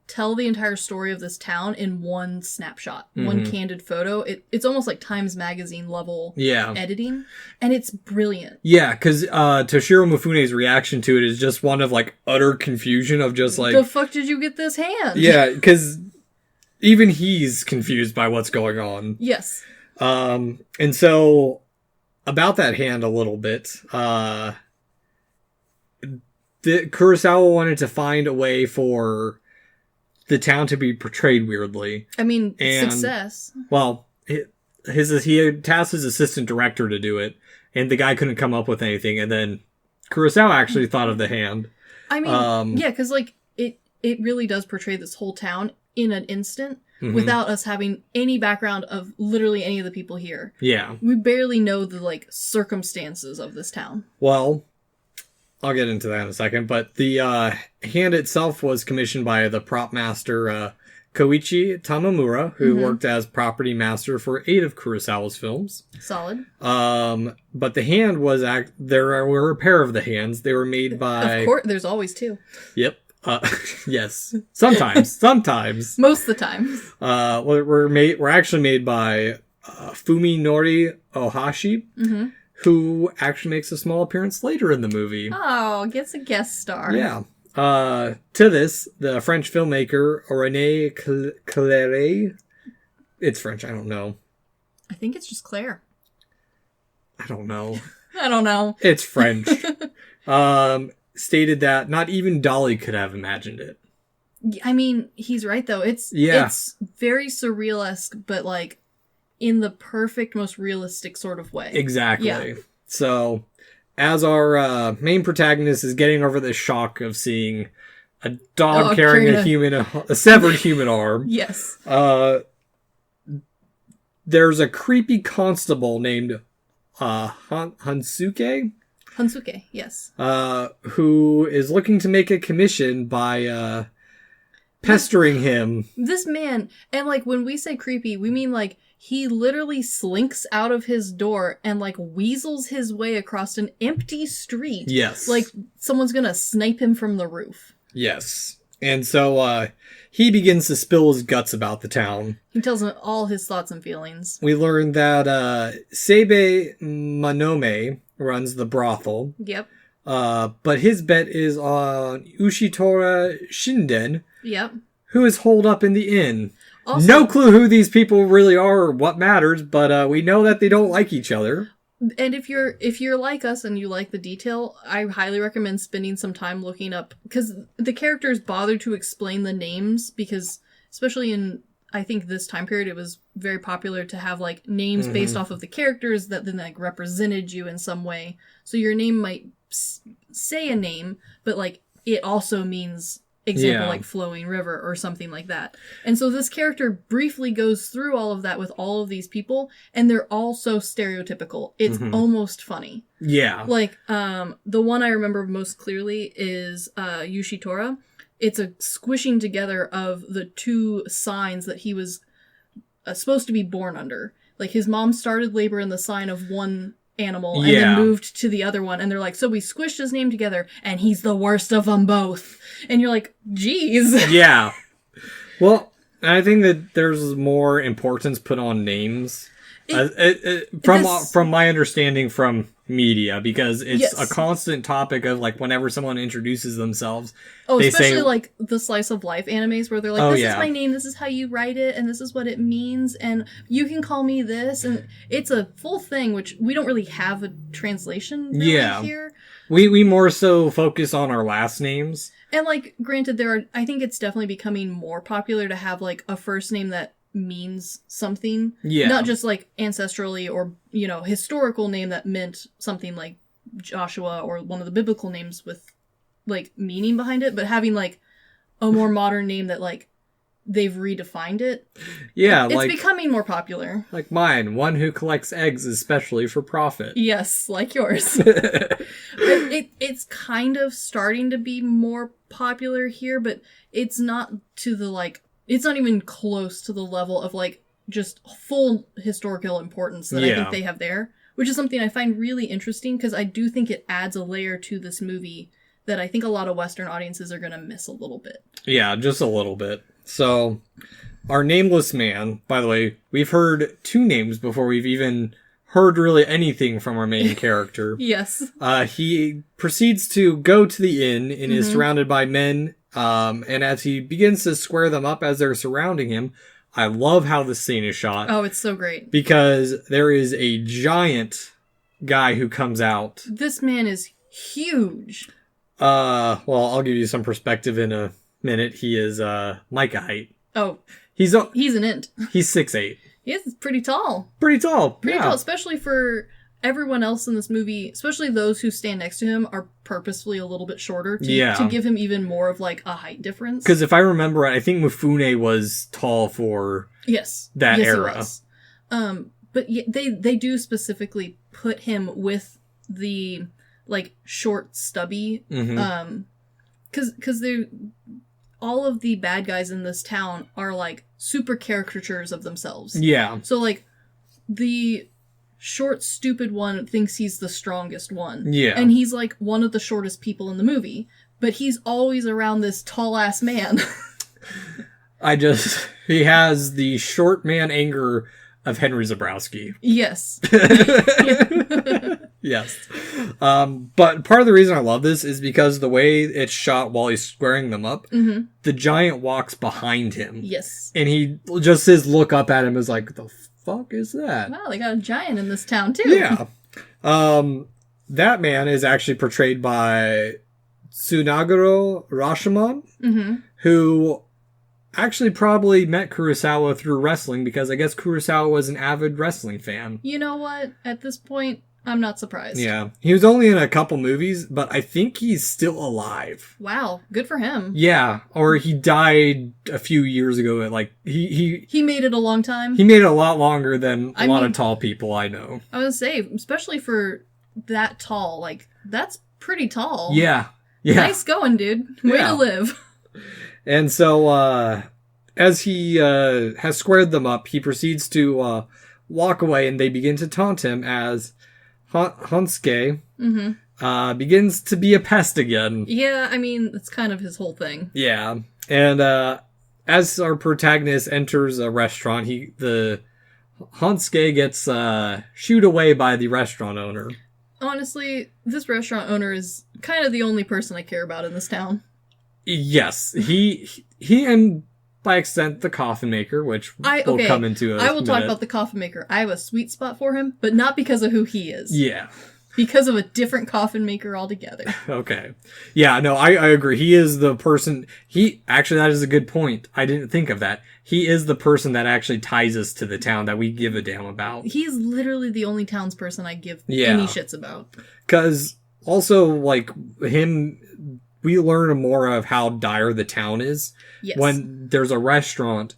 tell the entire story of this town in one snapshot, one candid photo. It's almost like Times Magazine level editing, and it's brilliant. Yeah, because Toshiro Mifune's reaction to it is just one of utter confusion of just the fuck did you get this hand? Yeah, because even he's confused by what's going on. Yes. And so about that hand a little bit, Kurosawa wanted to find a way for the town to be portrayed weirdly. I mean, success. Well, he had tasked his assistant director to do it, and the guy couldn't come up with anything, and then Kurosawa actually thought of the hand. I mean, yeah, because, it really does portray this whole town in an instant. without us having any background of literally any of the people here. Yeah. We barely know the, like, circumstances of this town. Well, I'll get into that in a second, but the hand itself was commissioned by the prop master Koichi Tamamura, who worked as property master for 8 of Kurosawa's films. Solid. But the hand was there were a pair of the hands. They were made by... Of course, there's always 2. Yep. Yes. Sometimes. Most of the time. We're actually made by Fuminori Ohashi, who actually makes a small appearance later in the movie. Oh, gets a guest star. Yeah. To this, the French filmmaker René Claire, it's French, I don't know. I think it's just Claire. I don't know. I don't know. It's French. Stated that not even Dolly could have imagined it. I mean, he's right, though. It's very surreal-esque, but, like, in the perfect, most realistic sort of way. Exactly. Yeah. So, as our main protagonist is getting over the shock of seeing a dog carrying a severed human arm. Yes. There's a creepy constable named Hansuke. Hansuke, yes. Who is looking to make a commission by pestering him. This man, and like when we say creepy, we mean like he literally slinks out of his door and like weasels his way across an empty street. Yes. Like someone's gonna snipe him from the roof. Yes. And so he begins to spill his guts about the town. He tells him all his thoughts and feelings. We learn that Seibe Manome runs the brothel. Yep. But his bet is on Ushitora Shinden. Yep. Who is holed up in the inn. Also, no clue who these people really are or what matters, but we know that they don't like each other. And if you're like us and you like the detail, I highly recommend spending some time looking up, because the characters bother to explain the names, because especially in, I think, this time period, it was very popular to have like names based off of the characters that then like represented you in some way. So your name might say a name, but like it also means, example, like flowing river or something like that. And so this character briefly goes through all of that with all of these people, and they're all so stereotypical. It's almost funny. Yeah. Like, the one I remember most clearly is Yoshitora. It's a squishing together of the 2 signs that he was supposed to be born under. Like, his mom started labor in the sign of one animal and then moved to the other one, and they're like, so we squished his name together and he's the worst of them both. And you're like, geez. Yeah. Well, I think that there's more importance put on names from my understanding from media, because it's a constant topic of like whenever someone introduces themselves. Oh, they especially say, like the slice of life animes where they're like, this is my name, this is how you write it, and this is what it means, and you can call me this, and it's a full thing, which we don't really have a translation really here. We more so focus on our last names. And like, granted, I think it's definitely becoming more popular to have like a first name that means something. Yeah. Not just like ancestrally or, you know, historical name that meant something like Joshua or one of the biblical names with like meaning behind it, but having like a more modern name that like they've redefined it. Yeah. It's becoming more popular. Like mine, one who collects eggs especially for profit. Yes, like yours. It's kind of starting to be more popular here, but it's not to the like, it's not even close to the level of like just full historical importance that I think they have there, which is something I find really interesting, because I do think it adds a layer to this movie that I think a lot of Western audiences are going to miss a little bit. Yeah, just a little bit. So, our nameless man, by the way, we've heard 2 names before we've even heard really anything from our main character. Yes. He proceeds to go to the inn and is surrounded by men. And as he begins to square them up as they're surrounding him, I love how the scene is shot. Oh, it's so great. Because there is a giant guy who comes out. This man is huge. Well, I'll give you some perspective in a minute. He is, Micah height. Oh. He's an int. He's 6'8". He is pretty tall. Pretty tall, especially for everyone else in this movie, especially those who stand next to him, are purposefully a little bit shorter to give him even more of like a height difference. Because if I remember right, I think Mifune was tall for that era. He was. But they do specifically put him with the like short, stubby, because they're all of the bad guys in this town are like super caricatures of themselves. Yeah. So like the short, stupid one thinks he's the strongest one. Yeah. And he's like one of the shortest people in the movie, but he's always around this tall ass man. He has the short man anger of Henry Zabrowski. Yes. Yes. But part of the reason I love this is because the way it's shot while he's squaring them up, the giant walks behind him. Yes. And his look up at him is like, the fuck is that? Wow, they got a giant in this town too. Yeah. That man is actually portrayed by Tsunaguro Rashomon, who actually probably met Kurosawa through wrestling, because I guess Kurosawa was an avid wrestling fan. You know what? At this point, I'm not surprised. Yeah. He was only in a couple movies, but I think he's still alive. Wow. Good for him. Yeah. Or he died a few years ago. Like, he made it a long time. He made it a lot longer than a lot of tall people I know. I would say, especially for that tall, like, that's pretty tall. Yeah. Yeah. Nice going, dude. Way to live. And so, as he has squared them up, he proceeds to walk away, and they begin to taunt him as Hansuke begins to be a pest again. Yeah, I mean, that's kind of his whole thing. Yeah. And as our protagonist enters a restaurant, the Hansuke gets shooed away by the restaurant owner. Honestly, this restaurant owner is kind of the only person I care about in this town. Yes, he and by extent the coffin maker, which we'll come into. I will talk about the coffin maker. I have a sweet spot for him, but not because of who he is. Yeah, because of a different coffin maker altogether. Okay, yeah, no, I agree. He is the person. That is a good point. I didn't think of that. He is the person that actually ties us to the town that we give a damn about. He's literally the only townsperson I give any shits about. Because also, like him. We learn more of how dire the town is when there's a restaurant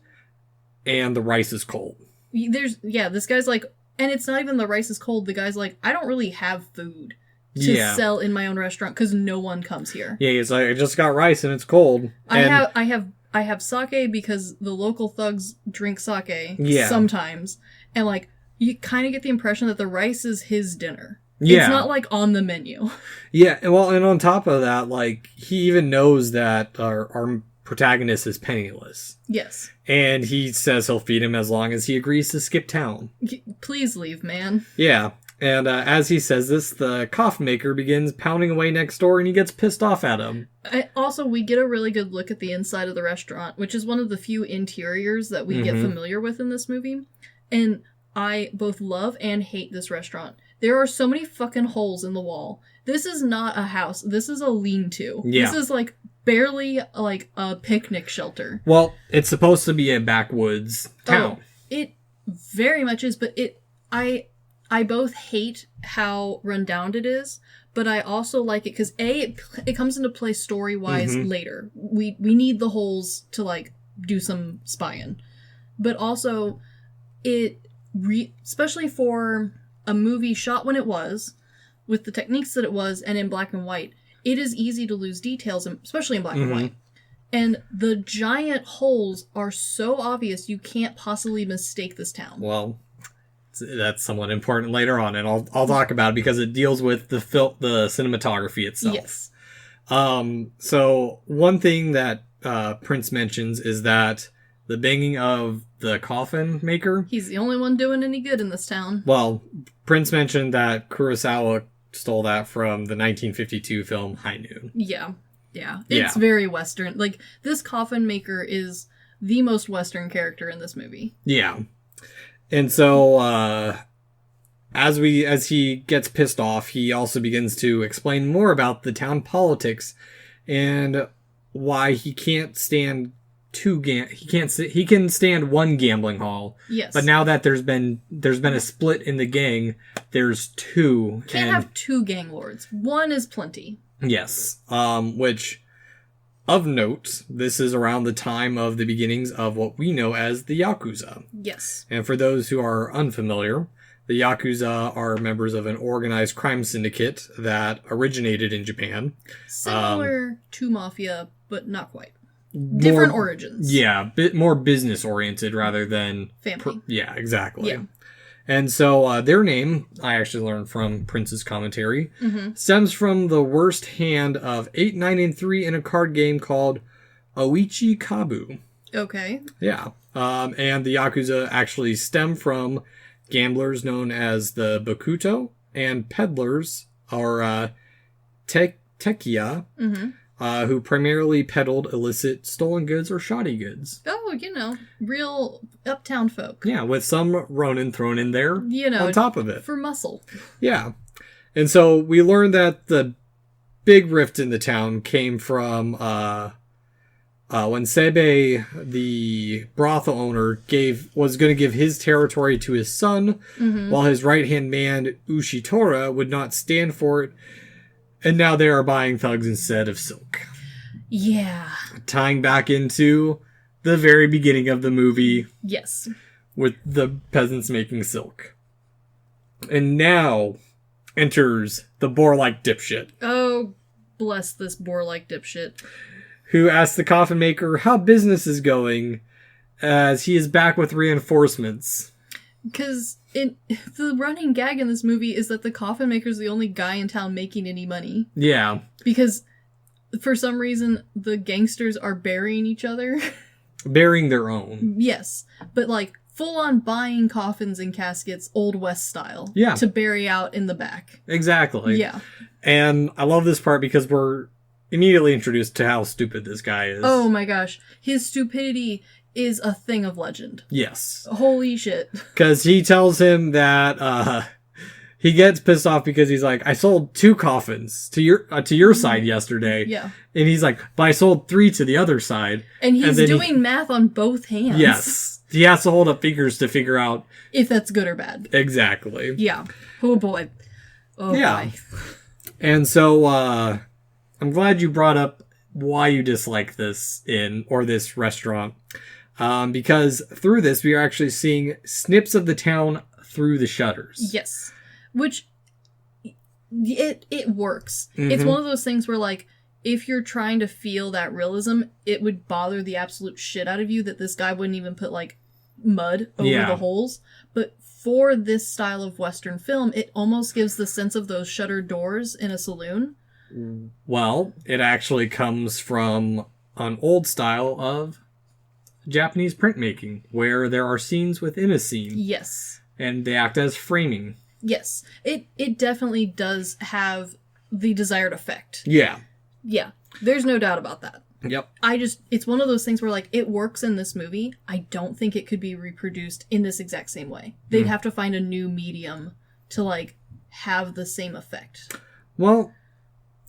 and the rice is cold. This guy's like, and it's not even the rice is cold. The guy's like, I don't really have food to sell in my own restaurant because no one comes here. Yeah, he's like, I just got rice and it's cold. I have sake because the local thugs drink sake sometimes, and like you kind of get the impression that the rice is his dinner. Yeah. It's not, like, on the menu. Yeah, well, and on top of that, like, he even knows that our protagonist is penniless. Yes. And he says he'll feed him as long as he agrees to skip town. Please leave, man. Yeah, and as he says this, the coffin maker begins pounding away next door, and he gets pissed off at him. Also, we get a really good look at the inside of the restaurant, which is one of the few interiors that we get familiar with in this movie. And I both love and hate this restaurant. There are so many fucking holes in the wall. This is not a house. This is a lean-to. Yeah. This is, like, barely, like, a picnic shelter. Well, it's supposed to be a backwoods town. It very much is, but I both hate how run down it is, but I also like it because, it comes into play story-wise later. We need the holes to, like, do some spying. But also, especially for a movie shot when it was, with the techniques that it was, and in black and white, it is easy to lose details, especially in black and white. And the giant holes are so obvious you can't possibly mistake this town. Well, that's somewhat important later on, and I'll talk about it because it deals with the cinematography itself. Yes. So one thing that Prince mentions is that the banging of the coffin maker. He's the only one doing any good in this town. Well, Prince mentioned that Kurosawa stole that from the 1952 film High Noon. Yeah. It's very Western. Like, this coffin maker is the most Western character in this movie. Yeah. And so, as he gets pissed off, he also begins to explain more about the town politics and why he can't stand he can stand one gambling hall. Yes. But now that there's been a split in the gang, there's two. Can't have two gang lords. One is plenty. Yes. Which, of note, this is around the time of the beginnings of what we know as the Yakuza. Yes. And for those who are unfamiliar, the Yakuza are members of an organized crime syndicate that originated in Japan. Similar to Mafia, but not quite. Different origins. Yeah, a bit more business-oriented rather than... Family. Yeah, exactly. Yeah. And so their name, I actually learned from Prince's commentary, stems from the worst hand of 8, 9, and 3 in a card game called Oichi Kabu. Okay. Yeah. And the Yakuza actually stem from gamblers known as the Bakuto and peddlers, or Tekiya, who primarily peddled illicit stolen goods or shoddy goods. Oh, real uptown folk. Yeah, with some Ronin thrown in there on top of it. For muscle. Yeah. And so we learned that the big rift in the town came from when Sebe, the brothel owner, was going to give his territory to his son, while his right-hand man, Ushitora, would not stand for it. And now they are buying thugs instead of silk. Yeah. Tying back into the very beginning of the movie. Yes. With the peasants making silk. And now enters the boar-like dipshit. Oh, bless this boar-like dipshit. Who asks the coffin maker how business is going as he is back with reinforcements. Because the running gag in this movie is that the coffin maker's the only guy in town making any money. Yeah. Because for some reason, the gangsters are burying each other. Burying their own. Yes. But full on buying coffins and caskets Old West style. Yeah. To bury out in the back. Exactly. Yeah. And I love this part because we're immediately introduced to how stupid this guy is. Oh my gosh. His stupidity is a thing of legend. Yes. Holy shit. Because he tells him that he gets pissed off because he's like, I sold 2 coffins to your side yesterday. Yeah. And he's like, but I sold 3 to the other side. And he's doing math on both hands. Yes. He has to hold up fingers to figure out if that's good or bad. Exactly. Yeah. Oh boy. Oh yeah. Boy. And so I'm glad you brought up why you dislike this this restaurant. Because through this, we are actually seeing snips of the town through the shutters. Yes. Which, it works. It's one of those things where, if you're trying to feel that realism, it would bother the absolute shit out of you that this guy wouldn't even put, mud over the holes. But for this style of Western film, it almost gives the sense of those shuttered doors in a saloon. Well, it actually comes from an old style of Japanese printmaking, where there are scenes within a scene. Yes. And they act as framing. Yes. It definitely does have the desired effect. Yeah. Yeah. There's no doubt about that. Yep. It's one of those things where, it works in this movie. I don't think it could be reproduced in this exact same way. They'd have to find a new medium to, have the same effect. Well,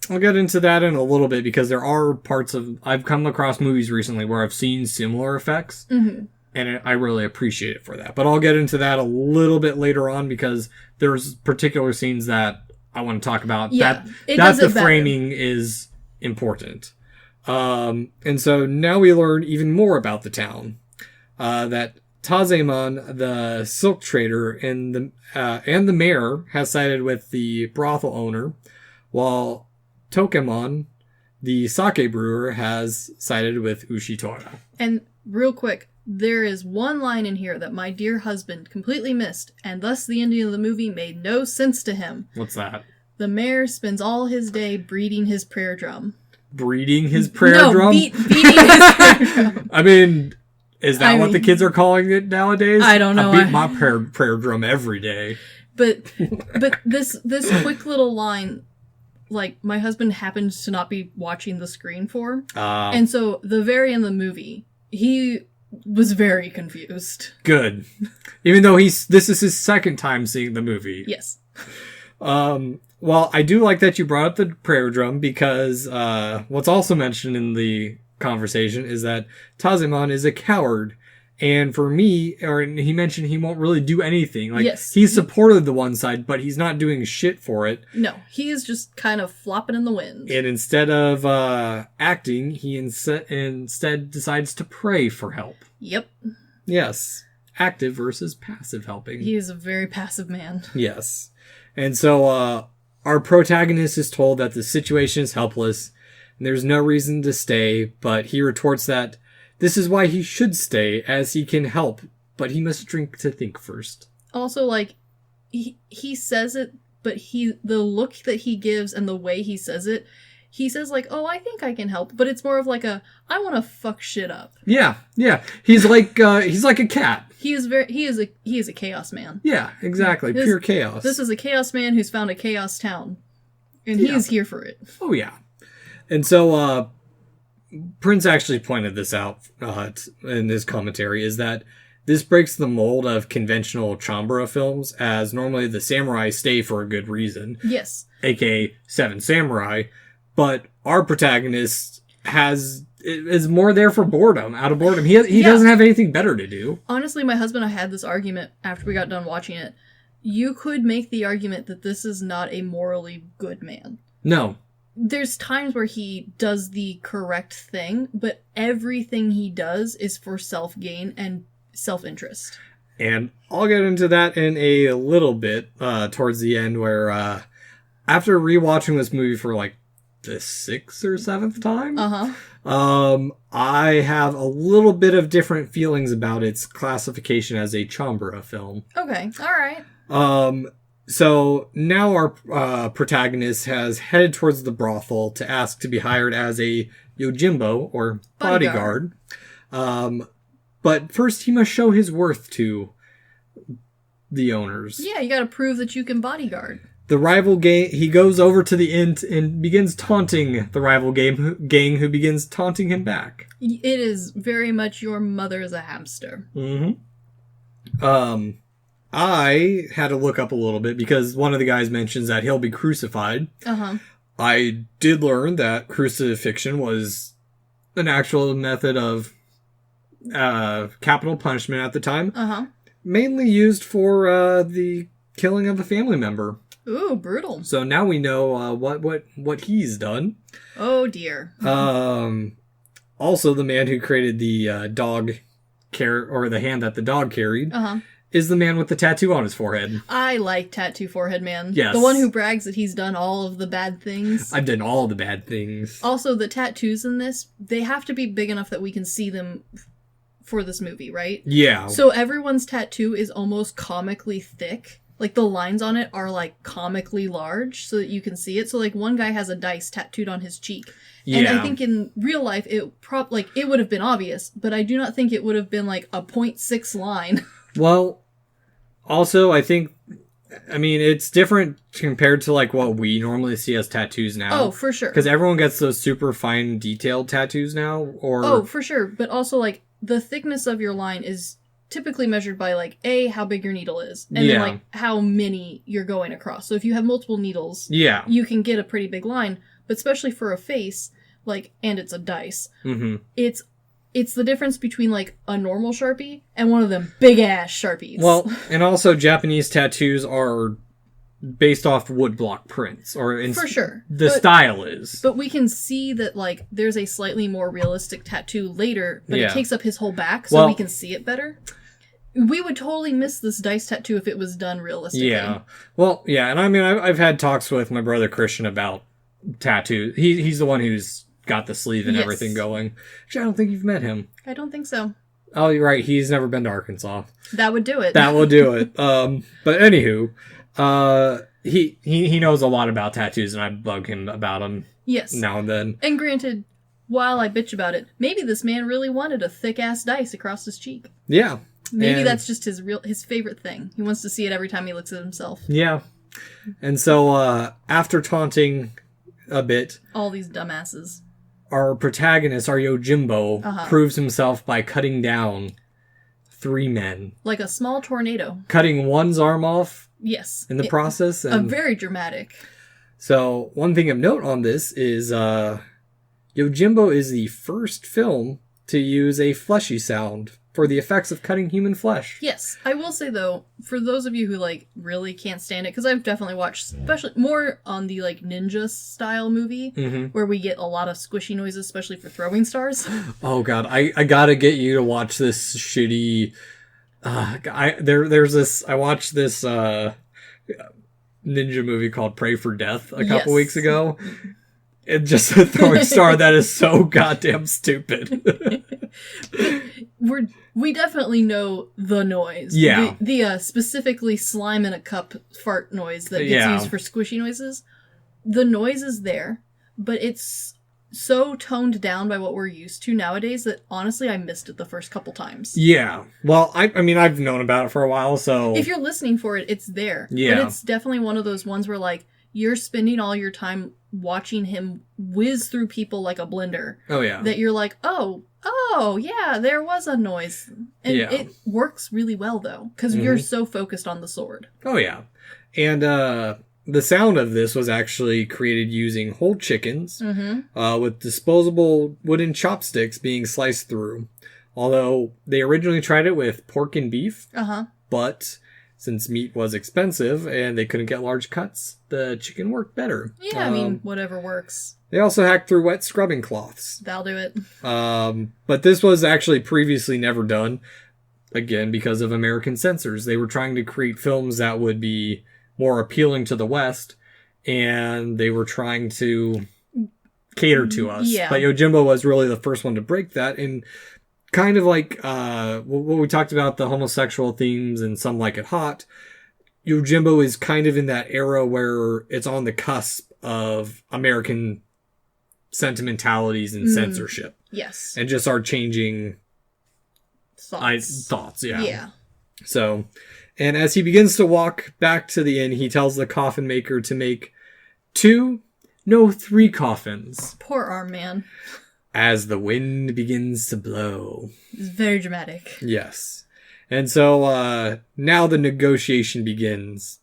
I'll get into that in a little bit because there are parts of... I've come across movies recently where I've seen similar effects, and I really appreciate it for that. But I'll get into that a little bit later on because there's particular scenes that I want to talk about. Yeah, that the framing is important. And so now we learn even more about the town. That Tazemon, the silk trader, and the mayor has sided with the brothel owner, while Tokemon, the sake brewer, has sided with Ushitora. And real quick, there is one line in here that my dear husband completely missed, and thus the ending of the movie made no sense to him. What's that? The mayor spends all his day breeding his prayer drum. Breeding his prayer drum? Beating his prayer drum. I mean, is that what the kids are calling it nowadays? I don't know. I beat my prayer drum every day. But this quick little line... my husband happens to not be watching the screen for. And so, the very end of the movie, he was very confused. Good. Even though this is his second time seeing the movie. Yes. Well, I do like that you brought up the prayer drum because what's also mentioned in the conversation is that Tazemon is a coward. And for me, or he mentioned he won't really do anything. Like, yes. He's supported the one side, but he's not doing shit for it. No, he is just kind of flopping in the wind. And instead of acting, he instead decides to pray for help. Yep. Yes. Active versus passive helping. He is a very passive man. Yes. And so our protagonist is told that the situation is helpless and there's no reason to stay, but he retorts that this is why he should stay, as he can help, but he must drink to think first. Also, like, he says it, but the look that he gives and the way he says it, he says, like, oh, I think I can help, but it's more of like I want to fuck shit up. Yeah. He's like a cat. He is a chaos man. Yeah, exactly. Pure chaos. This is a chaos man who's found a chaos town. And he is here for it. Oh, yeah. And so, Prince actually pointed this out in his commentary, is that this breaks the mold of conventional chambara films, as normally the samurai stay for a good reason. Yes. AKA Seven Samurai. But our protagonist is more there for boredom, out of boredom. He doesn't have anything better to do. Honestly, my husband and I had this argument after we got done watching it. You could make the argument that this is not a morally good man. No. There's times where he does the correct thing, but everything he does is for self-gain and self-interest. And I'll get into that in a little bit towards the end, where after rewatching this movie for like the 6th or 7th time, I have a little bit of different feelings about its classification as a chambara film. Okay, all right. So now our protagonist has headed towards the brothel to ask to be hired as a Yojimbo, or bodyguard. But first he must show his worth to the owners. Yeah, you gotta prove that you can bodyguard. The rival gang, he goes over to the inn and begins taunting the rival gang who begins taunting him back. It is very much your mother is a hamster. Mm-hmm. I had to look up a little bit because one of the guys mentions that he'll be crucified. I did learn that crucifixion was an actual method of capital punishment at the time. Mainly used for the killing of a family member. Ooh, brutal. So now we know what he's done. Oh dear. Also, the man who created the the hand that the dog carried is the man with the tattoo on his forehead. I like Tattoo Forehead Man. Yes. The one who brags that he's done all of the bad things. I've done all the bad things. Also, the tattoos in this, they have to be big enough that we can see them for this movie, right? Yeah. So everyone's tattoo is almost comically thick. Like, the lines on it are, like, comically large so that you can see it. So, like, one guy has a dice tattooed on his cheek. Yeah. And I think in real life, it would have been obvious, but I do not think it would have been, like, a 0.6 line. Well, also, I mean, it's different compared to, like, what we normally see as tattoos now. Oh, for sure. Because everyone gets those super fine detailed tattoos now, Oh, for sure. But also, like, the thickness of your line is typically measured by, like, how big your needle is. And then, like, how many you're going across. So if you have multiple needles, you can get a pretty big line. But especially for a face, like, and it's a dice, it's the difference between, like, a normal Sharpie and one of them big-ass Sharpies. Well, and also Japanese tattoos are based off woodblock prints. For sure. The style is. But we can see that, like, there's a slightly more realistic tattoo later, but it takes up his whole back, so we can see it better. We would totally miss this dice tattoo if it was done realistically. Yeah. Well, yeah, and I mean, I've had talks with my brother Christian about tattoos. He's the one who's got the sleeve and everything going. Actually, I don't think you've met him. I don't think so. Oh, you're right. He's never been to Arkansas. That would do it. That will do it. But anywho, he knows a lot about tattoos, and I bug him about them. Yes. Now and then. And granted, while I bitch about it, maybe this man really wanted a thick-ass dice across his cheek. Yeah. Maybe that's just his favorite thing. He wants to see it every time he looks at himself. Yeah. And so, after taunting a bit... all these dumbasses. Our protagonist, our Yojimbo, proves himself by cutting down 3 men. Like a small tornado. Cutting one's arm off. Yes. In the process. And very dramatic. So, one thing of note on this is, Yojimbo is the first film to use a fleshy sound for the effects of cutting human flesh. Yes. I will say, though, for those of you who, like, really can't stand it, because I've definitely watched, especially more on the, like, ninja style movie, where we get a lot of squishy noises, especially for throwing stars. Oh, God. I gotta get you to watch this shitty... I watched this ninja movie called Pray for Death a couple weeks ago. It's just a throwing star that is so goddamn stupid. We definitely know the noise. Yeah. The specifically slime in a cup fart noise that gets used for squishy noises. The noise is there, but it's so toned down by what we're used to nowadays that honestly I missed it the first couple times. Yeah. Well, I mean, I've known about it for a while, so... If you're listening for it, it's there. Yeah. But it's definitely one of those ones where, like, you're spending all your time watching him whiz through people like a blender. Oh, yeah. That you're like, oh, yeah, there was a noise. And it works really well, though, because you're so focused on the sword. Oh, yeah. And the sound of this was actually created using whole chickens with disposable wooden chopsticks being sliced through. Although they originally tried it with pork and beef, but since meat was expensive and they couldn't get large cuts, the chicken worked better. Yeah, I mean, whatever works. They also hacked through wet scrubbing cloths. That'll do it. But this was actually previously never done, again, because of American censors. They were trying to create films that would be more appealing to the West, and they were trying to cater to us. Yeah. But Yojimbo was really the first one to break that, and kind of like what we talked about, the homosexual themes and Some Like It Hot, Yojimbo is kind of in that era where it's on the cusp of American sentimentalities and censorship. Yes. And just our changing thoughts. Yeah. So, and as he begins to walk back to the inn, he tells the coffin maker to make 3 coffins. Poor arm man. As the wind begins to blow. It's very dramatic. Yes. And so now the negotiation begins,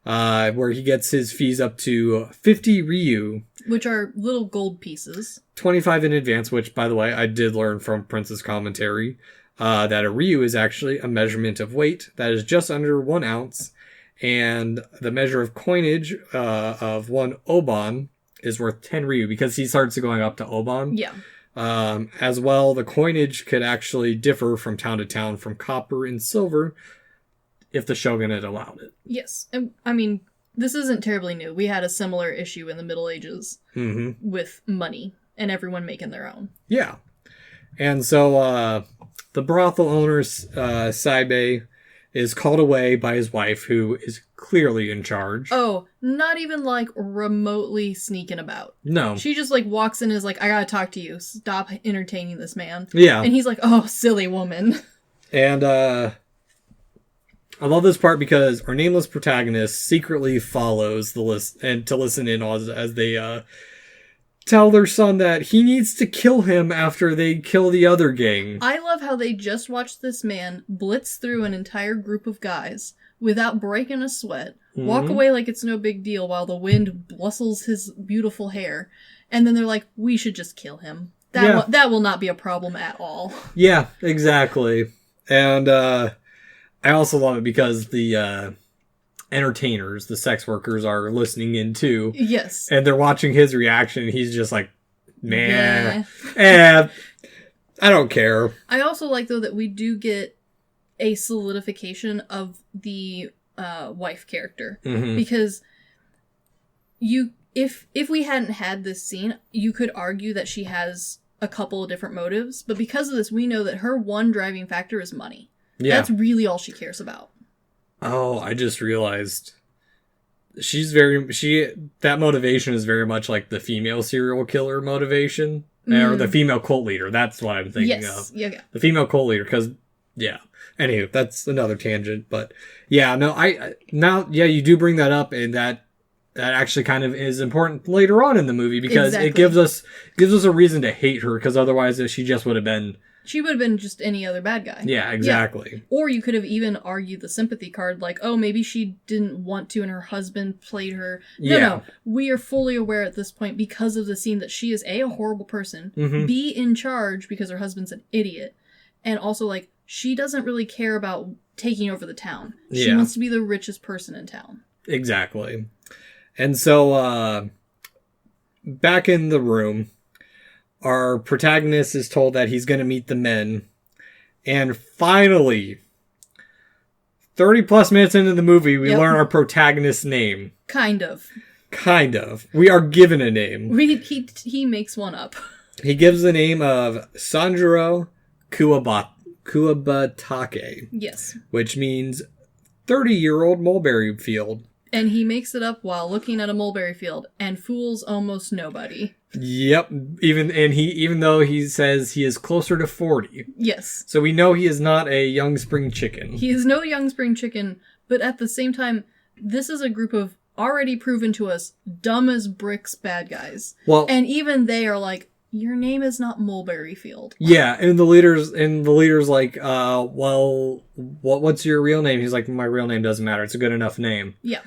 where he gets his fees up to 50 ryu. Which are little gold pieces. 25 in advance, which, by the way, I did learn from Prince's commentary, that a ryu is actually a measurement of weight that is just under 1 ounce, and the measure of coinage of 1 oban is worth 10 ryu, because he starts going up to oban. Yeah. As well, the coinage could actually differ from town to town, from copper and silver, if the shogunate allowed it. Yes. And, I mean, this isn't terribly new. We had a similar issue in the Middle Ages with money and everyone making their own. Yeah. And so the brothel owner, Saibe, is called away by his wife, who is clearly in charge. Oh, not even, like, remotely sneaking about. No. She just, like, walks in and is like, I gotta talk to you. Stop entertaining this man. Yeah. And he's like, oh, silly woman. And I love this part because our nameless protagonist secretly follows the list and to listen in as they tell their son that he needs to kill him after they kill the other gang. I love how they just watched this man blitz through an entire group of guys without breaking a sweat, walk away like it's no big deal while the wind blustles his beautiful hair, and then they're like, we should just kill him. That will not be a problem at all. Yeah, exactly. And I also love it because the entertainers, the sex workers, are listening in too. Yes. And they're watching his reaction, and he's just like, man, I don't care. I also like, though, that we do get a solidification of the wife character. Because if we hadn't had this scene, you could argue that she has a couple of different motives. But because of this, we know that her one driving factor is money. Yeah. That's really all she cares about. Oh, I just realized that motivation is very much like the female serial killer motivation, or the female cult leader. That's what I'm thinking of. Yeah. The female cult leader, because, yeah. Anyway, that's another tangent, but yeah, no, you do bring that up, and that actually kind of is important later on in the movie, because it gives us a reason to hate her, because otherwise she just would have been She would have been just any other bad guy. Yeah, exactly. Yeah. Or you could have even argued the sympathy card, like, oh, maybe she didn't want to and her husband played her. No. We are fully aware at this point, because of the scene, that she is A, a horrible person, B, in charge because her husband's an idiot, and also, like, she doesn't really care about taking over the town. She wants to be the richest person in town. Exactly. And so, back in the room, our protagonist is told that he's going to meet the men. And finally, 30 plus minutes into the movie, we learn our protagonist's name. Kind of. We are given a name. He makes one up. He gives the name of Sanjuro Kuwabatake. Yes. Which means 30-year-old mulberry field. And he makes it up while looking at a mulberry field and fools almost nobody. Yep. Even though he says he is closer to 40. Yes. So we know he is not a young spring chicken. He is no young spring chicken, but at the same time, this is a group of already proven to us dumb as bricks bad guys. Well, and even they are like, your name is not Mulberry Field. Yeah, and the leader's like, well, what's your real name? He's like, my real name doesn't matter. It's a good enough name. Yeah.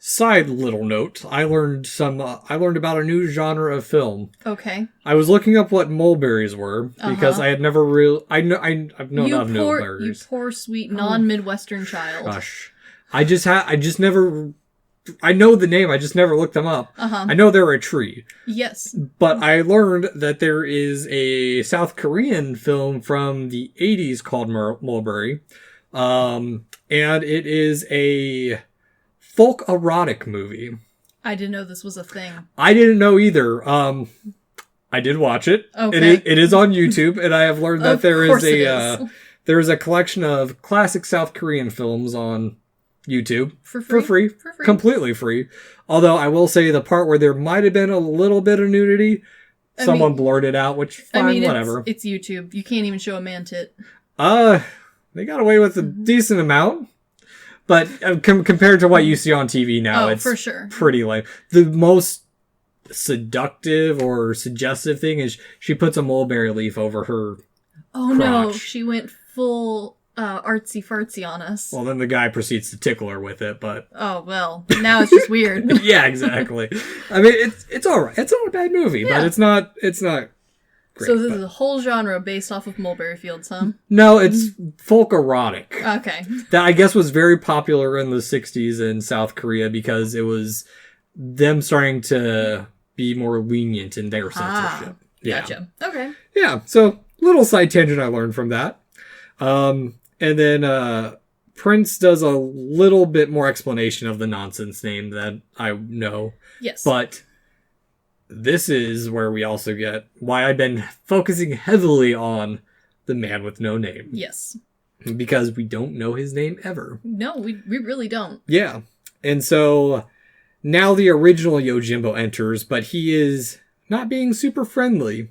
Side little note, I learned about a new genre of film. Okay. I was looking up what mulberries were because I had never I've known of mulberries. You poor sweet non-Midwestern child. Gosh. I know the name, I just never looked them up. I know they're a tree. Yes. But I learned that there is a South Korean film from the 80s called Mulberry. And it is a folk erotic movie. I didn't know this was a thing. I didn't know either. I did watch it. Okay. It is on YouTube, and I have learned that there is a collection of classic South Korean films on YouTube for free. Completely free. Although I will say the part where there might have been a little bit of nudity, someone blurted out, which fine, whatever. It's YouTube. You can't even show a man tit. They got away with a decent amount, but compared to what you see on TV now, it's for sure pretty lame. The most seductive or suggestive thing is she puts a mulberry leaf over her. Oh crotch. No, she went full artsy fartsy on us. Well, then the guy proceeds to tickle her with it, but oh well, now it's just weird. Yeah, exactly. I mean, it's all right. It's not a bad movie, but it's not great. So this is a whole genre based off of Mulberry Fields, huh? No, it's folk erotic. Okay. That I guess was very popular in the 60s in South Korea because it was them starting to be more lenient in their censorship. Yeah. Gotcha. Okay. Yeah. So little side tangent I learned from that. And then Prince does a little bit more explanation of the nonsense name that I know. Yes. But this is where we also get why I've been focusing heavily on the man with no name. Yes. Because we don't know his name ever. No, we really don't. Yeah. And so now the original Yojimbo enters, but he is not being super friendly,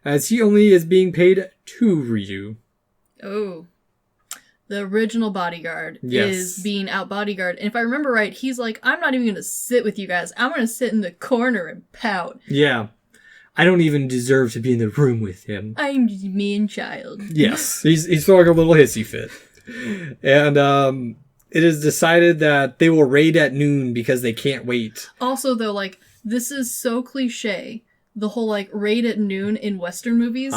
as he only is being paid 2 Ryu. Oh. The original bodyguard is being out bodyguard. And if I remember right, he's like, I'm not even going to sit with you guys. I'm going to sit in the corner and pout. Yeah. I don't even deserve to be in the room with him. I'm just a mean child. Yes. He's throwing a little hissy fit. And it is decided that they will raid at noon because they can't wait. Also, though, like, this is so cliche. The whole, like, raid at noon in Western movies.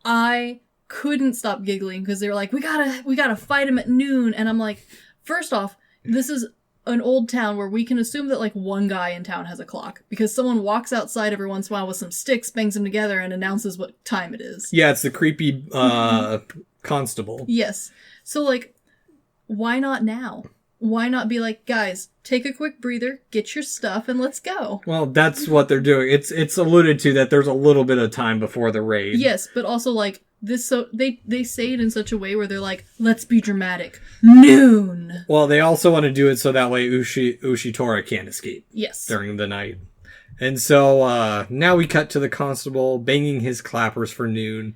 I couldn't stop giggling because they were like, we gotta fight him at noon. And I'm like, first off, this is an old town where we can assume that like one guy in town has a clock because someone walks outside every once in a while with some sticks, bangs them together, and announces what time it is. Yeah, it's the creepy constable. Yes. So like, why not now? Why not be like, guys, take a quick breather, get your stuff, and let's go. Well, that's what they're doing. It's alluded to that there's a little bit of time before the raid. Yes, but also like this, so they say it in such a way where they're like, let's be dramatic. Noon. Well, they also want to do it so that way Ushitora can't escape. Yes. During the night. And so now we cut to the constable banging his clappers for noon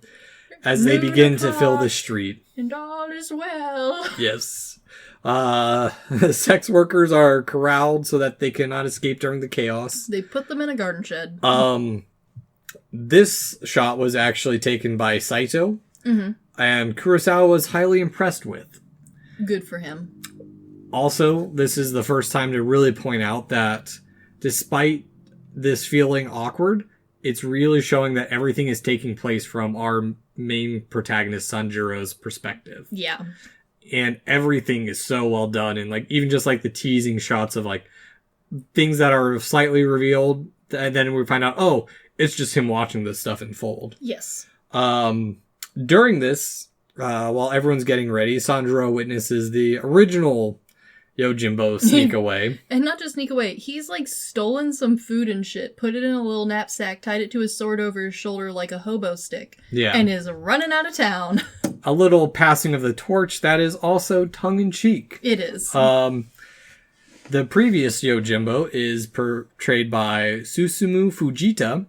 as they begin to fill the street. And all is well. Yes. Sex workers are corralled so that they cannot escape during the chaos. They put them in a garden shed. This shot was actually taken by Saito, and Kurosawa was highly impressed with. Good for him. Also, this is the first time to really point out that despite this feeling awkward, it's really showing that everything is taking place from our main protagonist Sanjuro's perspective. Yeah. And everything is so well done, and like even just like the teasing shots of like things that are slightly revealed, and then we find out, oh, it's just him watching this stuff unfold. Yes. During this, while everyone's getting ready, Sanjuro witnesses the original Yojimbo sneak away. And not just sneak away, he's like stolen some food and shit, put it in a little knapsack, tied it to his sword over his shoulder like a hobo stick, and is running out of town. A little passing of the torch that is also tongue-in-cheek. It is. The previous Yojimbo is portrayed by Susumu Fujita,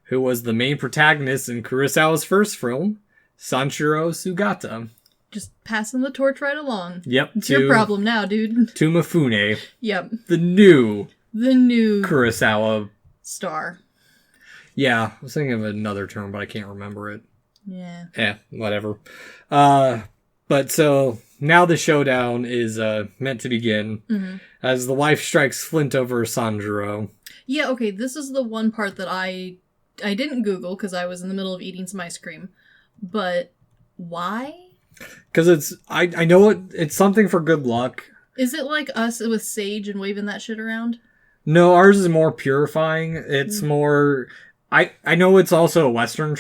who was the main protagonist in Kurosawa's first film, Sanshiro Sugata. Just passing the torch right along. Yep. It's your problem now, dude. To Mifune. Yep. The new Kurosawa star. Yeah, I was thinking of another term, but I can't remember it. Yeah. Whatever. But so now the showdown is meant to begin as the wife strikes flint over Sanjuro. Yeah, okay, this is the one part that I didn't Google because I was in the middle of eating some ice cream. But why? Because I know it's something for good luck. Is it like us with sage and waving that shit around? No, ours is more purifying. It's more... I know it's also a Western,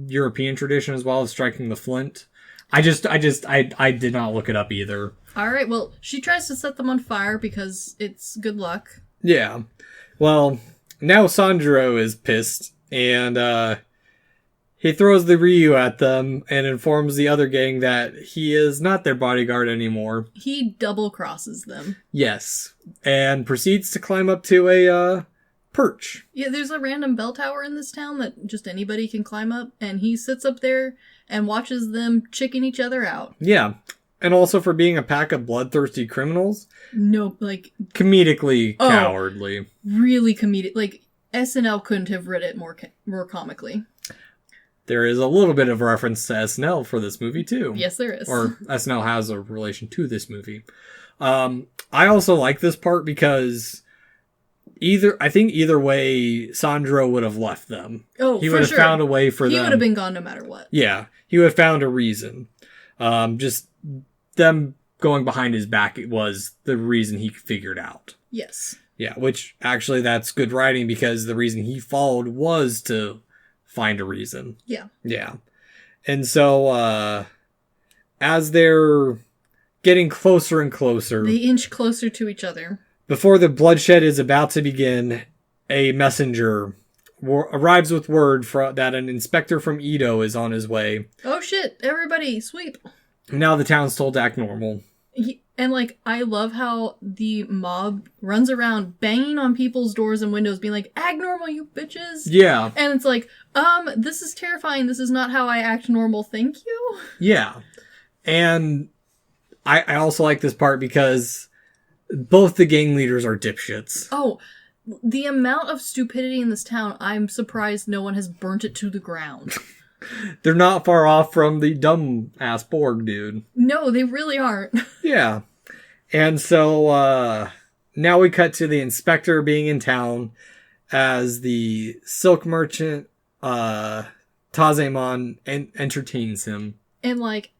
European tradition as well as striking the flint. I did not look it up either. Alright, well, she tries to set them on fire because it's good luck. Yeah. Well, now Sanjuro is pissed, and he throws the Ryu at them and informs the other gang that he is not their bodyguard anymore. He double crosses them. Yes. And proceeds to climb up to a perch. Yeah, there's a random bell tower in this town that just anybody can climb up, and he sits up there and watches them chicking each other out. Yeah. And also for being a pack of bloodthirsty criminals. No, like... Comedically cowardly. Really comedic. Like, SNL couldn't have written it more comically. There is a little bit of reference to SNL for this movie, too. Yes, there is. Or SNL has a relation to this movie. I also like this part because... I think either way, Sanjuro would have left them. Oh, he would have found a way for them. He would have been gone no matter what. Yeah, he would have found a reason. Just them going behind his back was the reason he figured out. Yes. Yeah, which actually that's good writing because the reason he followed was to find a reason. Yeah. Yeah. And so, as they're getting closer and closer... They inch closer to each other. Before the bloodshed is about to begin, a messenger arrives with word that an inspector from Edo is on his way. Oh shit, everybody, sweep. Now the town's told to act normal. And like, I love how the mob runs around banging on people's doors and windows being like, act normal, you bitches. Yeah. And it's like, this is terrifying. This is not how I act normal, thank you. Yeah. And I also like this part because... both the gang leaders are dipshits. Oh, the amount of stupidity in this town, I'm surprised no one has burnt it to the ground. They're not far off from the dumb-ass Borg dude. No, they really aren't. Yeah. And so, now we cut to the inspector being in town as the silk merchant, Tazemon entertains him. And, like,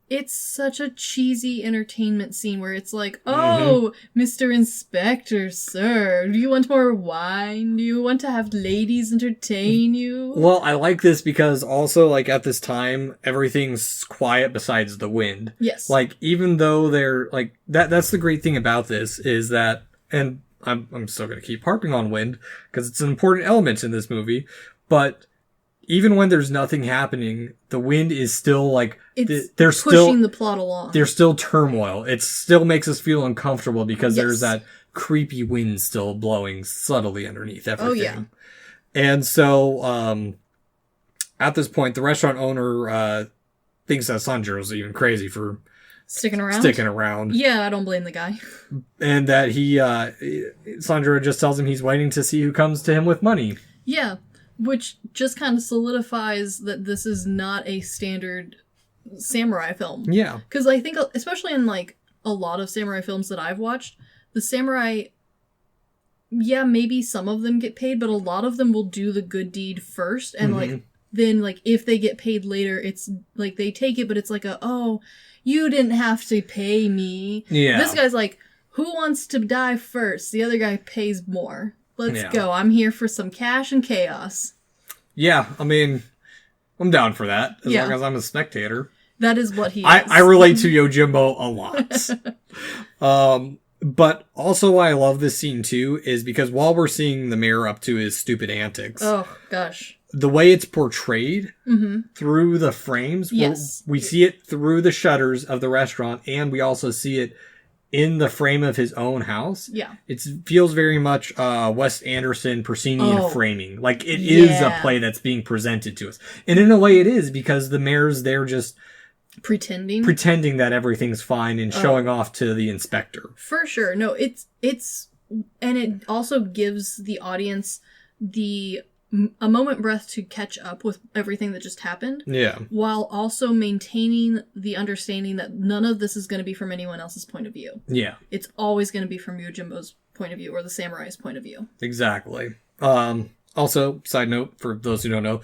it's such a cheesy entertainment scene where it's like, oh, Mr. Inspector, sir, do you want more wine? Do you want to have ladies entertain you? Well, I like this because also, like, at this time, everything's quiet besides the wind. Yes. Like, even though they're, like, that's the great thing about this is that, and I'm still going to keep harping on wind because it's an important element in this movie, but even when there's nothing happening, the wind is still like they're pushing the plot along. There's still turmoil. It still makes us feel uncomfortable because there's that creepy wind still blowing subtly underneath everything. Oh yeah. And so at this point, the restaurant owner thinks that Sanjuro's even crazy for sticking around. Yeah, I don't blame the guy. And that Sanjuro just tells him he's waiting to see who comes to him with money. Yeah. Which just kind of solidifies that this is not a standard samurai film. Yeah. Because I think, especially in, like, a lot of samurai films that I've watched, the samurai, yeah, maybe some of them get paid, but a lot of them will do the good deed first, and, like, then, like, if they get paid later, it's, like, they take it, but it's like oh, you didn't have to pay me. Yeah. This guy's like, who wants to die first? The other guy pays more. Let's go. I'm here for some cash and chaos. Yeah, I mean, I'm down for that, as long as I'm a spectator. That is what he is. I relate to Yojimbo a lot. But also why I love this scene, too, is because while we're seeing the mayor up to his stupid antics... Oh, gosh. The way it's portrayed through the frames, we see it through the shutters of the restaurant, and we also see it in the frame of his own house. Yeah. It feels very much Wes Anderson, Persinian framing. Like, it is a play that's being presented to us. And in a way it is, because the mayor's there just... Pretending that everything's fine and showing off to the inspector. For sure. No, it's... And it also gives the audience a moment breath to catch up with everything that just happened. Yeah. While also maintaining the understanding that none of this is going to be from anyone else's point of view. Yeah. It's always going to be from Yojimbo's point of view or the samurai's point of view. Exactly. Also, side note, for those who don't know,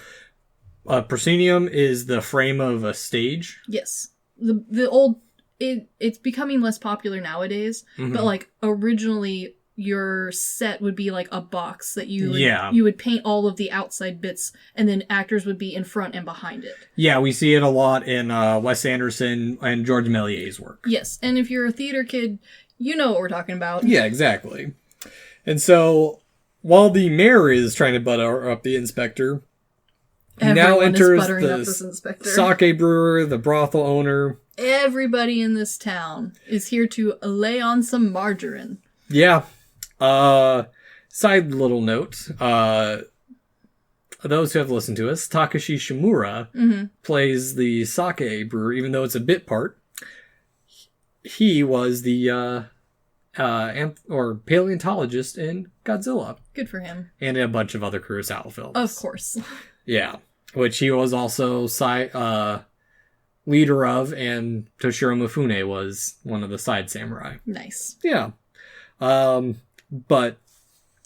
proscenium is the frame of a stage. Yes. The old... It's becoming less popular nowadays, but, like, originally... your set would be like a box that you would paint all of the outside bits, and then actors would be in front and behind it. Yeah, we see it a lot in Wes Anderson and George Méliès's work. Yes, and if you're a theater kid, you know what we're talking about. Yeah, exactly. And so, while the mayor is trying to butter up the inspector, now enters the sake brewer, the brothel owner. Everybody in this town is here to lay on some margarine. Yeah. Side little note, those who have listened to us, Takashi Shimura plays the sake brewer, even though it's a bit part. He was the, paleontologist in Godzilla. Good for him. And in a bunch of other Kurosawa films. Of course. Yeah. Which he was also, leader of, and Toshiro Mifune was one of the side samurai. Nice. Yeah. But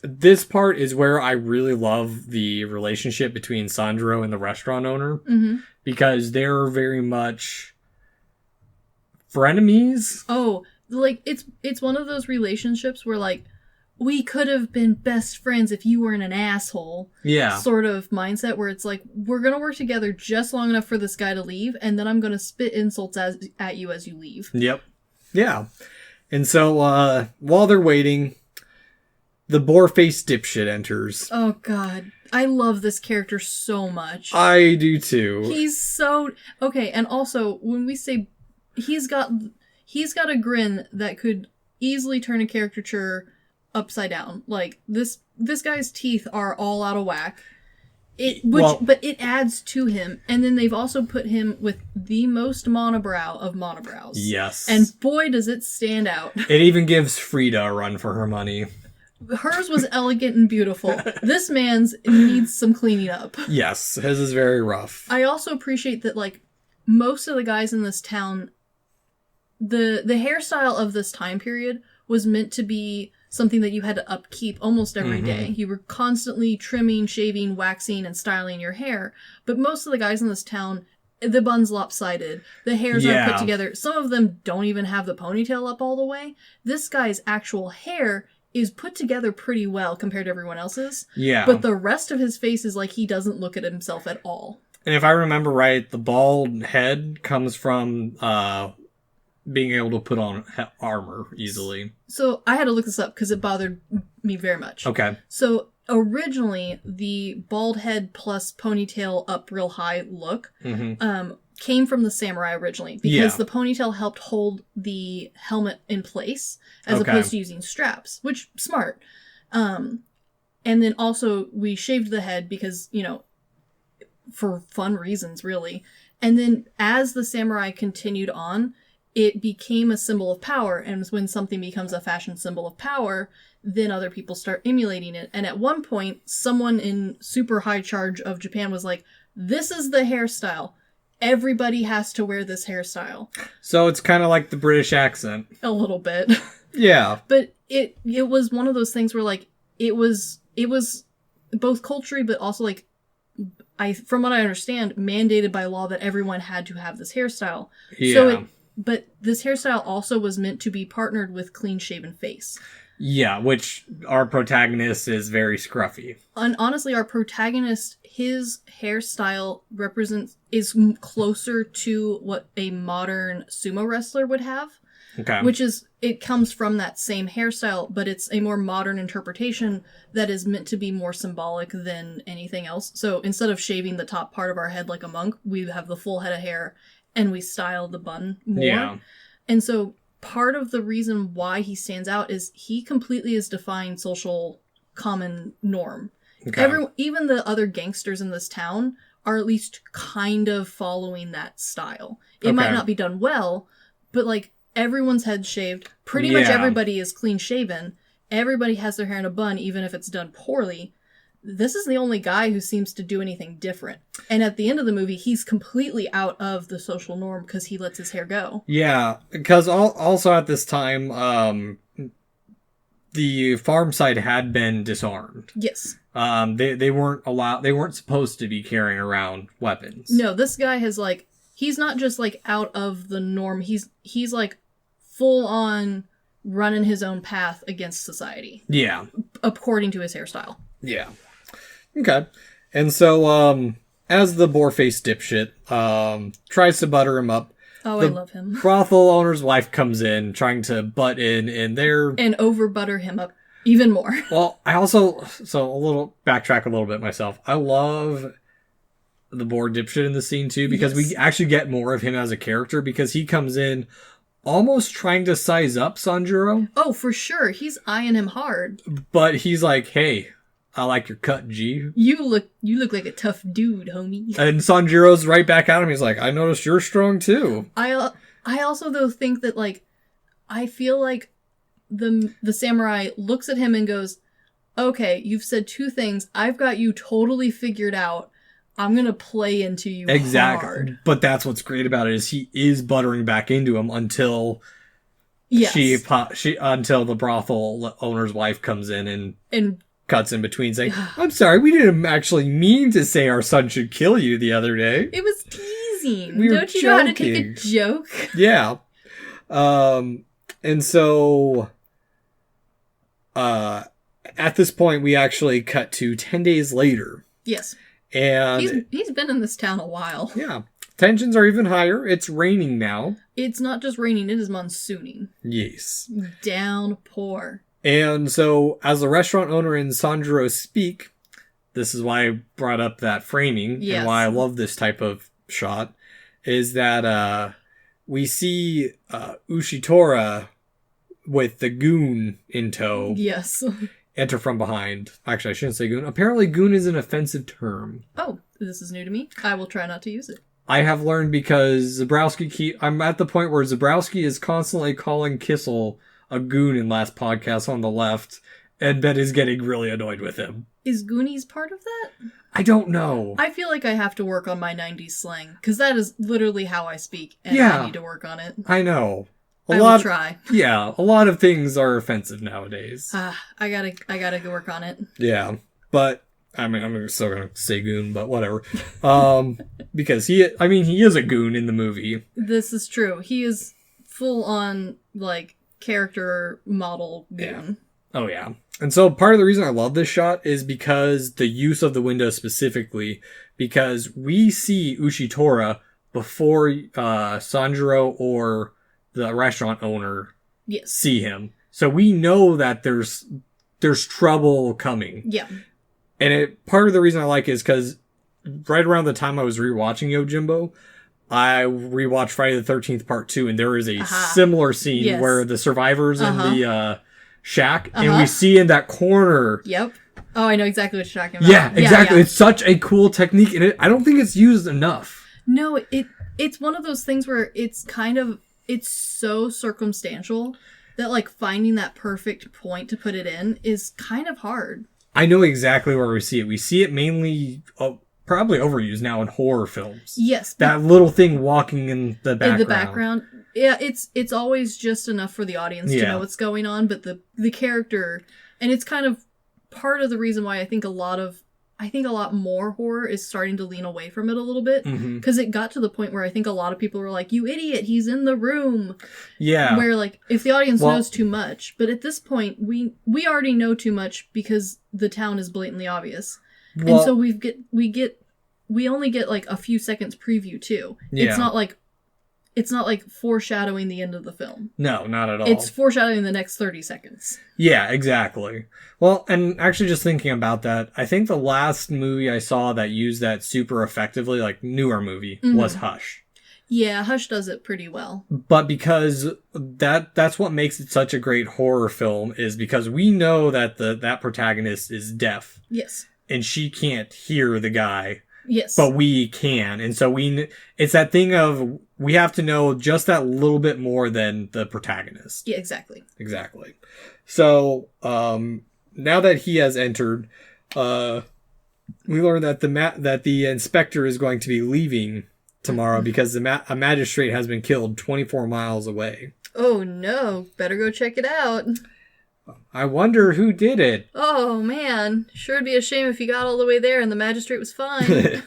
this part is where I really love the relationship between Sandro and the restaurant owner. Because they're very much frenemies. Oh, like, it's one of those relationships where, like, we could have been best friends if you weren't an asshole. Yeah. Sort of mindset where it's like, we're going to work together just long enough for this guy to leave, and then I'm going to spit insults at you as you leave. Yep. Yeah. And so, while they're waiting, the boar-faced dipshit enters. Oh, God. I love this character so much. I do, too. He's so... Okay, and also, when we say... He's got a grin that could easily turn a caricature upside down. Like, this guy's teeth are all out of whack. But it adds to him. And then they've also put him with the most monobrow of monobrows. Yes. And boy, does it stand out. It even gives Frida a run for her money. Hers was elegant and beautiful. This man's needs some cleaning up. Yes, his is very rough. I also appreciate that, like, most of the guys in this town, the hairstyle of this time period was meant to be something that you had to upkeep almost every day. You were constantly trimming, shaving, waxing, and styling your hair. But most of the guys in this town, the bun's lopsided. The hairs aren't put together. Some of them don't even have the ponytail up all the way. This guy's actual hair is put together pretty well compared to everyone else's. Yeah. But the rest of his face is like he doesn't look at himself at all. And if I remember right, the bald head comes from being able to put on armor easily. So I had to look this up because it bothered me very much. Okay. So originally, the bald head plus ponytail up real high look came from the samurai originally because the ponytail helped hold the helmet in place as opposed to using straps, which smart. And then also we shaved the head because, you know, for fun reasons, really. And then as the samurai continued on, it became a symbol of power. And when something becomes a fashion symbol of power, then other people start emulating it. And at one point, someone in super high charge of Japan was like, this is the hairstyle. Everybody has to wear this hairstyle. So it's kind of like the British accent. A little bit. Yeah. But it was one of those things where, like, it was both culturally, but also, like, from what I understand, mandated by law that everyone had to have this hairstyle. Yeah. But this hairstyle also was meant to be partnered with clean-shaven face. Yeah, which our protagonist is very scruffy. And honestly, our protagonist, his hairstyle is closer to what a modern sumo wrestler would have. Okay. Which is, it comes from that same hairstyle, but it's a more modern interpretation that is meant to be more symbolic than anything else. So instead of shaving the top part of our head like a monk, we have the full head of hair and we style the bun more. Yeah. And so part of the reason why he stands out is he completely is defying social common norm. Okay. Even the other gangsters in this town are at least kind of following that style. It might not be done well, but like everyone's head shaved. Pretty much everybody is clean shaven. Everybody has their hair in a bun, even if it's done poorly. This is the only guy who seems to do anything different. And at the end of the movie, he's completely out of the social norm because he lets his hair go. Yeah, because also at this time, the farm side had been disarmed. Yes. They weren't supposed to be carrying around weapons. No, this guy has like, he's not just like out of the norm. He's like full on running his own path against society. Yeah. According to his hairstyle. Yeah. Okay. And so, as the boar-faced dipshit, tries to butter him up. Oh, I love him. Brothel owner's wife comes in, trying to butt in, and over-butter him up even more. Well, backtrack a little bit myself. I love the boar dipshit in the scene, too, because we actually get more of him as a character, because he comes in almost trying to size up Sanjuro. Oh, for sure. He's eyeing him hard. But he's like, hey, I like your cut, G. You look like a tough dude, homie. And Sanjuro's right back at him. He's like, I noticed you're strong too. I also though think that like, I feel like the samurai looks at him and goes, okay, you've said two things. I've got you totally figured out. I'm going to play into you hard. But that's what's great about it is he is buttering back into him until until the brothel owner's wife comes in and cuts in between saying, I'm sorry, we didn't actually mean to say our son should kill you the other day. It was teasing. Don't you know how to take a joke? Yeah. And so at this point we actually cut to 10 days later. Yes. And he's been in this town a while. Yeah. Tensions are even higher. It's raining now. It's not just raining, it is monsooning. Yes. Downpour. And so, as the restaurant owner and Sanjuro speak, this is why I brought up that framing and why I love this type of shot, is that we see Ushitora with the goon in tow. Yes. Enter from behind. Actually, I shouldn't say goon. Apparently, goon is an offensive term. Oh, this is new to me. I will try not to use it. I have learned because I'm at the point where Zabrowski is constantly calling Kissel a goon in last podcast on the left, and Ben is getting really annoyed with him. Is Goonies part of that? I don't know. I feel like I have to work on my 90s slang, because that is literally how I speak, and I need to work on it. I know. I will try. Yeah, a lot of things are offensive nowadays. I gotta go work on it. Yeah, but I mean, I'm still gonna say goon, but whatever. Because he is a goon in the movie. This is true. He is full on, like, character model goon. Yeah. Oh, yeah. And so part of the reason I love this shot is because the use of the window specifically, because we see Ushitora before Sanjuro or the restaurant owner see him. So we know that there's trouble coming. Yeah. And part of the reason I like it is because right around the time I was rewatching Yojimbo, I rewatched Friday the 13th Part 2, and there is a similar scene where the survivors in the shack, and we see in that corner. Yep. Oh, I know exactly what you're talking about. Yeah, exactly. Yeah. It's such a cool technique, and I don't think it's used enough. No, it's one of those things where it's kind of it's so circumstantial that, like, finding that perfect point to put it in is kind of hard. I know exactly where we see it. We see it mainly, probably overused now in horror films. Yes. That little thing walking in the background. In the background. Yeah, it's always just enough for the audience to know what's going on, but the character, and it's kind of part of the reason why I think a lot more horror is starting to lean away from it a little bit, because it got to the point where I think a lot of people were like, "You idiot, he's in the room." Yeah. Where, like, if the audience knows too much, but at this point we already know too much because the town is blatantly obvious, and so we only get like a few seconds preview too. Yeah. It's not like foreshadowing the end of the film. No, not at all. It's foreshadowing the next 30 seconds. Yeah, exactly. Well, and actually just thinking about that, I think the last movie I saw that used that super effectively, like newer movie, was Hush. Yeah, Hush does it pretty well. But because that's what makes it such a great horror film, is because we know that that protagonist is deaf. Yes. And she can't hear the guy. Yes. But we can. And so it's that thing of, we have to know just that little bit more than the protagonist. Yeah, exactly. Exactly. So, now that he has entered, we learn that the inspector is going to be leaving tomorrow because a magistrate has been killed 24 miles away. Oh no, better go check it out. I wonder who did it. Oh man, sure would be a shame if he got all the way there and the magistrate was fine.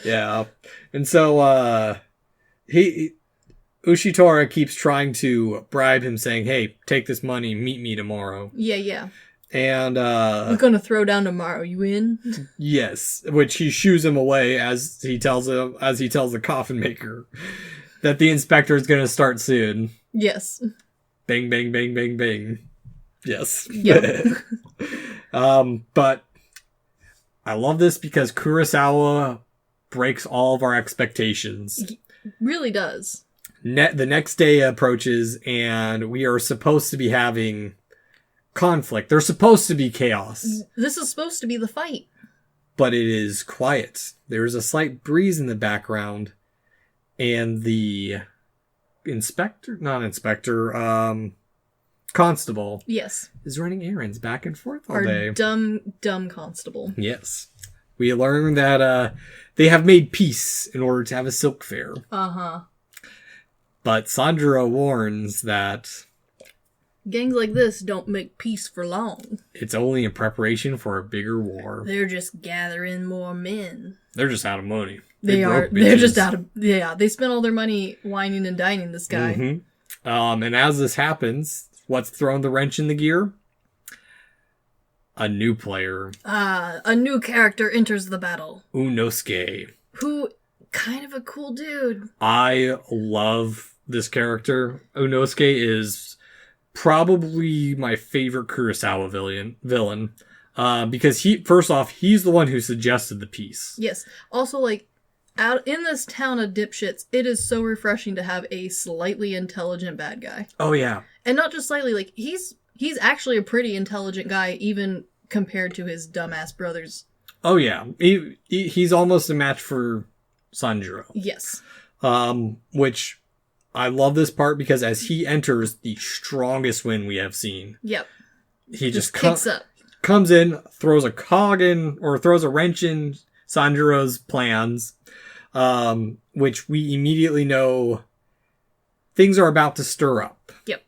Yeah. And so, Ushitora keeps trying to bribe him, saying, "Hey, take this money, meet me tomorrow." Yeah. And, we're gonna throw down tomorrow, you in? Yes, which he shoos him away as he tells the coffin maker that the inspector is gonna start soon. Yes. Bang, bang, bang, bang, bang. Yes. Yep. But I love this because Kurosawa breaks all of our expectations. He really does. The next day approaches and we are supposed to be having conflict. There's supposed to be chaos. This is supposed to be the fight. But it is quiet. There's a slight breeze in the background and the constable. Yes. Is running errands back and forth all day. Our dumb constable. Yes. We learn that they have made peace in order to have a silk fair. Uh-huh. But Sandra warns that gangs like this don't make peace for long. It's only in preparation for a bigger war. They're just gathering more men. They're just out of money. They're just out of... Yeah, they spent all their money whining and dining this guy. Mm-hmm. And as this happens, what's thrown the wrench in the gear? A new player. A new character enters the battle. Unosuke. Who... kind of a cool dude. I love this character. Unosuke is probably my favorite Kurosawa villain. Because he's the one who suggested the piece. Yes. Also, like, out in this town of dipshits, it is so refreshing to have a slightly intelligent bad guy. Oh, yeah. And not just slightly, like, he's actually a pretty intelligent guy, even compared to his dumbass brothers. Oh, yeah. He's almost a match for Sanjuro. Yes. Which I love this part because as he enters the strongest wind we have seen. Yep. He just kicks up. Comes in, throws a cog in, or throws a wrench in Sanjuro's plans, which we immediately know things are about to stir up. Yep.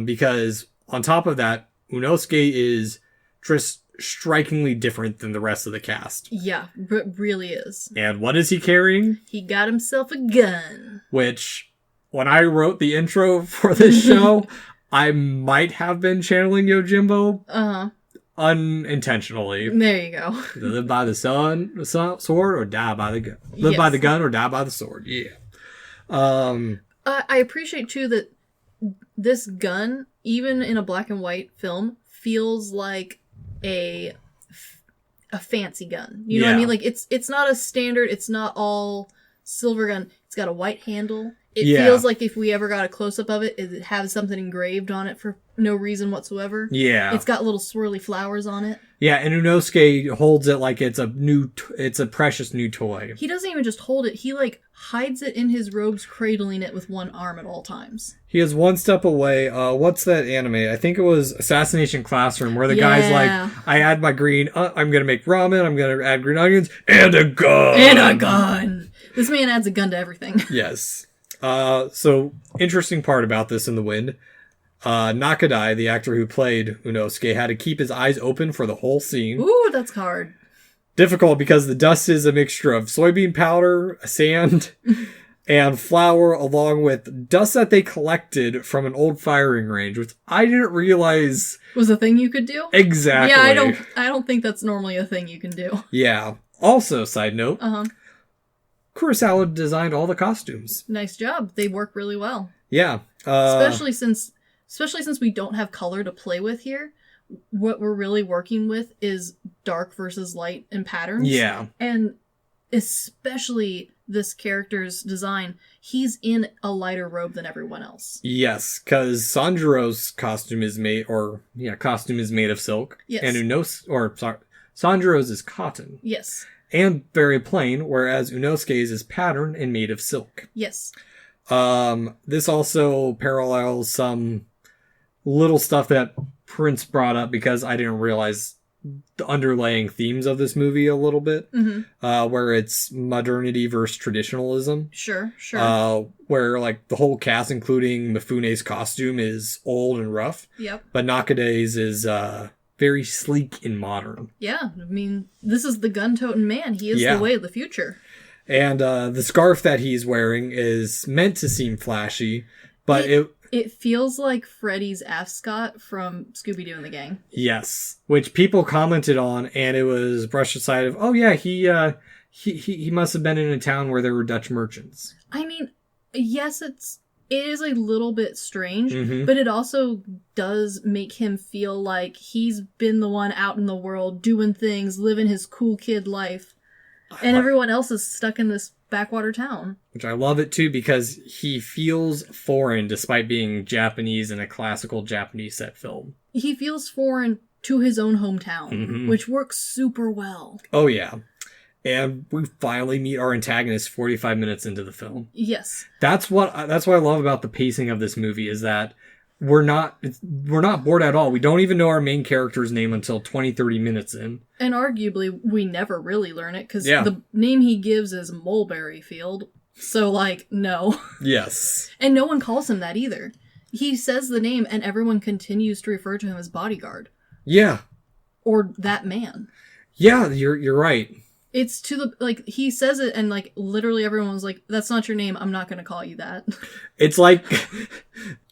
Because on top of that, Unosuke is just strikingly different than the rest of the cast. Yeah, really is. And what is he carrying? He got himself a gun. Which, when I wrote the intro for this show, I might have been channeling Yojimbo. Uh-huh. Unintentionally. There you go. Live by the sword or die by the gun. Live by the gun or die by the sword. Yeah. I appreciate too that this gun, even in a black and white film, feels like a fancy gun. You know what I mean? Like it's not a standard. It's not all silver gun. It's got a white handle. It Yeah. feels like if we ever got a close-up of it, it'd have something engraved on it for no reason whatsoever. Yeah. It's got little swirly flowers on it. Yeah, and Unosuke holds it like it's a precious new toy. He doesn't even just hold it. He, like, hides it in his robes, cradling it with one arm at all times. He is one step away. What's that anime? I think it was Assassination Classroom, where the guy's like, I add my green, I'm going to make ramen, I'm going to add green onions, and a gun! And a gun! This man adds a gun to everything. Yes. So, interesting part about this in the wind. Nakadai, the actor who played Unosuke, had to keep his eyes open for the whole scene. Ooh, that's hard. Difficult because the dust is a mixture of soybean powder, sand, and flour, along with dust that they collected from an old firing range, which I didn't realize was a thing you could do. Exactly. Yeah, I don't think that's normally a thing you can do. Yeah. Also, side note, Uh-huh. Kurosawa designed all the costumes. Nice job. They work really well. Yeah. Especially since we don't have color to play with here. What we're really working with is dark versus light and patterns. Yeah. And especially this character's design, he's in a lighter robe than everyone else. Yes, because Sanjiro's costume is made of silk. Yes. And Sanjiro's is cotton. Yes. And very plain, whereas Unosuke's is patterned and made of silk. Yes. This also parallels some little stuff that Prince brought up because I didn't realize the underlying themes of this movie a little bit, where it's modernity versus traditionalism. Sure. Where like the whole cast, including Mifune's costume, is old and rough. Yep. But Nakadai's is very sleek and modern. Yeah, I mean, this is the gun-toting man. He is the way of the future. And the scarf that he's wearing is meant to seem flashy, but it feels like Freddy's ascot from Scooby-Doo and the Gang. Yes, which people commented on, and it was brushed aside of, oh yeah, he must have been in a town where there were Dutch merchants. I mean, yes, it is a little bit strange, but it also does make him feel like he's been the one out in the world doing things, living his cool kid life, and everyone else is stuck in this backwater town. Which I love it too, because he feels foreign despite being Japanese in a classical Japanese set film. He feels foreign to his own hometown, which works super well. Oh yeah. And we finally meet our antagonist 45 minutes into the film. Yes. That's what I love about the pacing of this movie, is that we're not bored at all. We don't even know our main character's name until 20-30 minutes in. And arguably, we never really learn it, because the name he gives is Mulberry Field. So, like, no. Yes. And no one calls him that either. He says the name, and everyone continues to refer to him as Bodyguard. Yeah. Or that man. Yeah, you're right. It's to the, like, he says it, and, like, literally everyone was like, that's not your name, I'm not gonna call you that. It's like,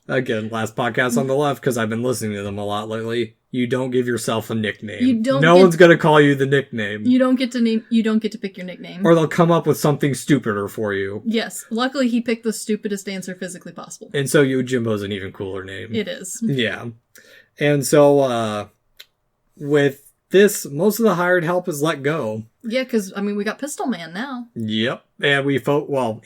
again, last podcast on the left, because I've been listening to them a lot lately, you don't give yourself a nickname. No one's gonna call you the nickname. You don't get to pick your nickname. Or they'll come up with something stupider for you. Yes. Luckily, he picked the stupidest answer physically possible. And so Yojimbo's an even cooler name. It is. Yeah. And so, with this, most of the hired help is let go. Yeah, because, I mean, we got Pistol Man now. Yep. And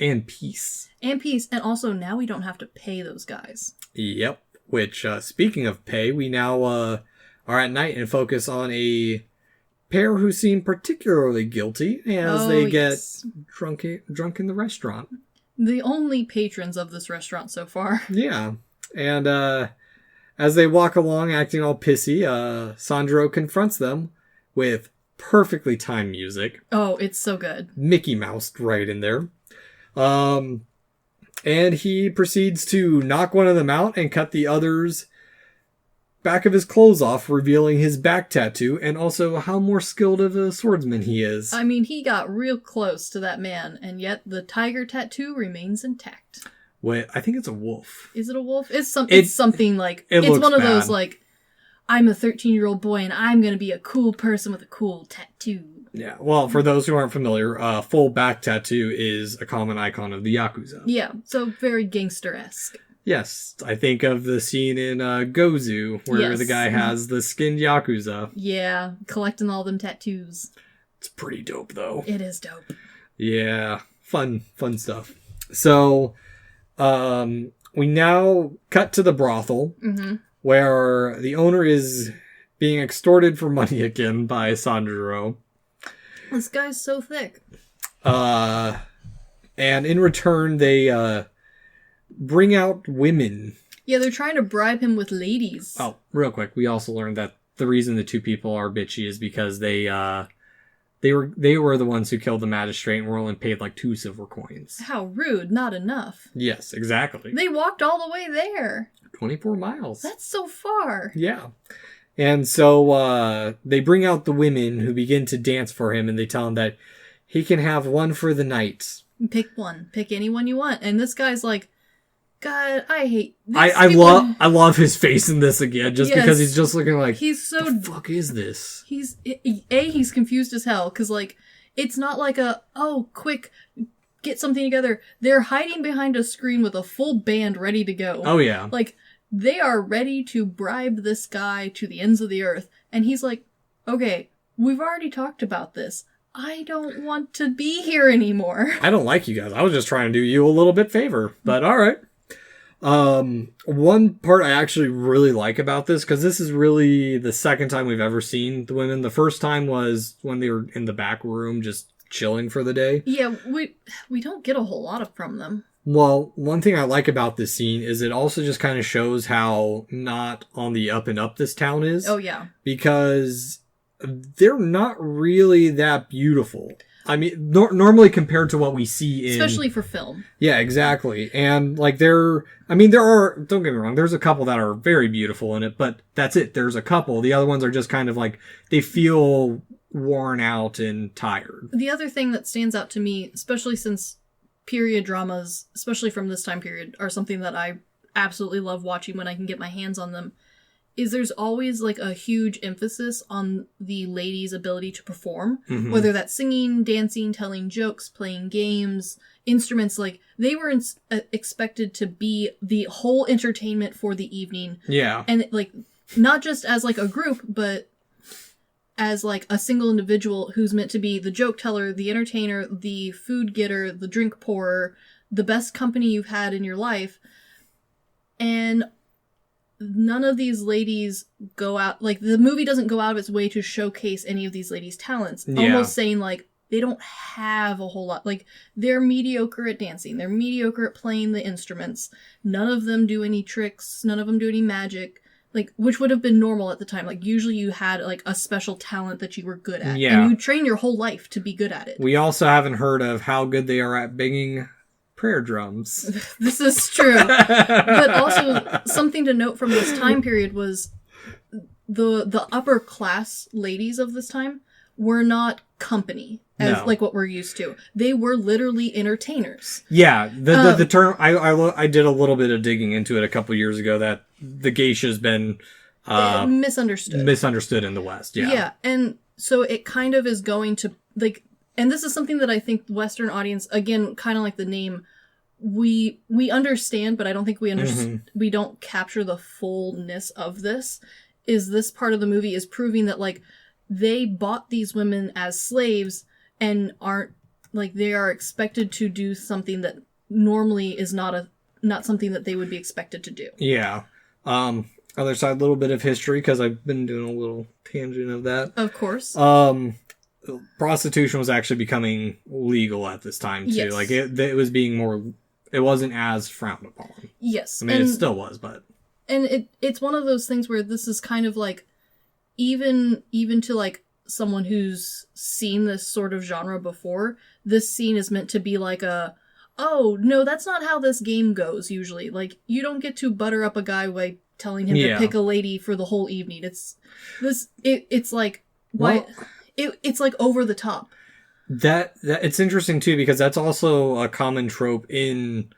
and Peace. And Peace. And also, now we don't have to pay those guys. Yep. Which, speaking of pay, we now are at night and focus on a pair who seem particularly guilty as they get drunk in the restaurant. The only patrons of this restaurant so far. Yeah. And as they walk along acting all pissy, Sanjiro confronts them with perfectly timed music. Oh, it's so good. Mickey Mouse right in there. And he proceeds to knock one of them out and cut the other's back of his clothes off, revealing his back tattoo and also how more skilled of a swordsman he is. I mean, he got real close to that man, and yet the tiger tattoo remains intact. Wait, I think it's a wolf. Is it a wolf? It's something like... It's one of those, like, I'm a 13-year-old boy and I'm going to be a cool person with a cool tattoo. Yeah, well, for those who aren't familiar, full back tattoo is a common icon of the Yakuza. Yeah, so very gangster-esque. Yes, I think of the scene in Gozu, where the guy has the skinned Yakuza. Yeah, collecting all them tattoos. It's pretty dope, though. It is dope. Yeah, fun stuff. So, We now cut to the brothel, where the owner is being extorted for money again by Sanjuro. This guy's so thick. And in return, they bring out women. Yeah, they're trying to bribe him with ladies. Oh, real quick, we also learned that the reason the two people are bitchy is because they were the ones who killed the magistrate and were only paid like 2 silver coins. How rude, not enough. Yes, exactly. They walked all the way there. 24 miles. That's so far. Yeah. And so they bring out the women who begin to dance for him, and they tell him that he can have one for the night. Pick one. Pick anyone you want. And this guy's like, God, I hate this. I love his face in this again, just because he's just looking like, he's so, the fuck is this? He's confused as hell, because, like, it's not like quick, get something together. They're hiding behind a screen with a full band ready to go. Oh, yeah. Like, they are ready to bribe this guy to the ends of the earth. And he's like, okay, we've already talked about this. I don't want to be here anymore. I don't like you guys. I was just trying to do you a little bit favor, but all right. One part I actually really like about this, because this is really the second time we've ever seen the women. The first time was when they were in the back room just chilling for the day. Yeah, we don't get a whole lot from them. Well, one thing I like about this scene is it also just kind of shows how not on the up and up this town is. Oh, yeah. Because they're not really that beautiful. I mean, normally compared to what we see in... Especially for film. Yeah, exactly. And, like, there are... Don't get me wrong, there's a couple that are very beautiful in it, but that's it. There's a couple. The other ones are just kind of like, they feel worn out and tired. The other thing that stands out to me, especially since period dramas, especially from this time period, are something that I absolutely love watching when I can get my hands on them, is there's always, like, a huge emphasis on the lady's ability to perform. Mm-hmm. Whether that's singing, dancing, telling jokes, playing games, instruments. Like, they were expected to be the whole entertainment for the evening. Yeah. And, like, not just as, like, a group, but as, like, a single individual who's meant to be the joke teller, the entertainer, the food getter, the drink pourer, the best company you've had in your life. And none of these ladies go out, like, the movie doesn't go out of its way to showcase any of these ladies' talents. Yeah. Almost saying, like, they don't have a whole lot. Like, they're mediocre at dancing. They're mediocre at playing the instruments. None of them do any tricks. None of them do any magic. Like, which would have been normal at the time. Like, usually you had, like, a special talent that you were good at. Yeah. And you train your whole life to be good at it. We also haven't heard of how good they are at banging prayer drums. This is true. But also, something to note from this time period was the upper class ladies of this time were not company, as like what we're used to. They were literally entertainers. Yeah, the term, I did a little bit of digging into it a couple years ago, that the geisha's been misunderstood in the West. Yeah. Yeah, and so it kind of is going to, like, and this is something that I think the Western audience, again, kind of like the name, we understand, but I don't think we we don't capture the fullness of this. Is this part of the movie is proving that, like, they bought these women as slaves and aren't, like, they are expected to do something that normally is not something that they would be expected to do. Yeah. Other side, a little bit of history, because I've been doing a little tangent of that. Of course. Prostitution was actually becoming legal at this time, too. Yes. Like, it was being more... It wasn't as frowned upon. Yes. I mean, it still was, but... And it's one of those things where this is kind of, like, even to, like, someone who's seen this sort of genre before, this scene is meant to be like oh, no, that's not how this game goes, usually. Like, you don't get to butter up a guy by telling him to pick a lady for the whole evening. It's like... why? Well, it's like over the top. That it's interesting too, because that's also a common trope in,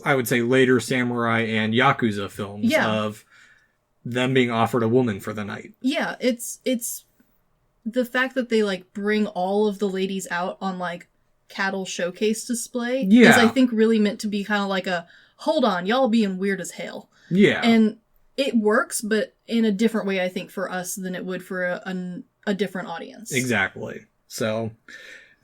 I would say, later samurai and yakuza films of them being offered a woman for the night. Yeah, it's the fact that they, like, bring all of the ladies out on, like, cattle showcase display is, I think, really meant to be kind of like a, hold on, y'all being weird as hell. Yeah. And it works, but in a different way, I think, for us than it would for a different audience. Exactly. So,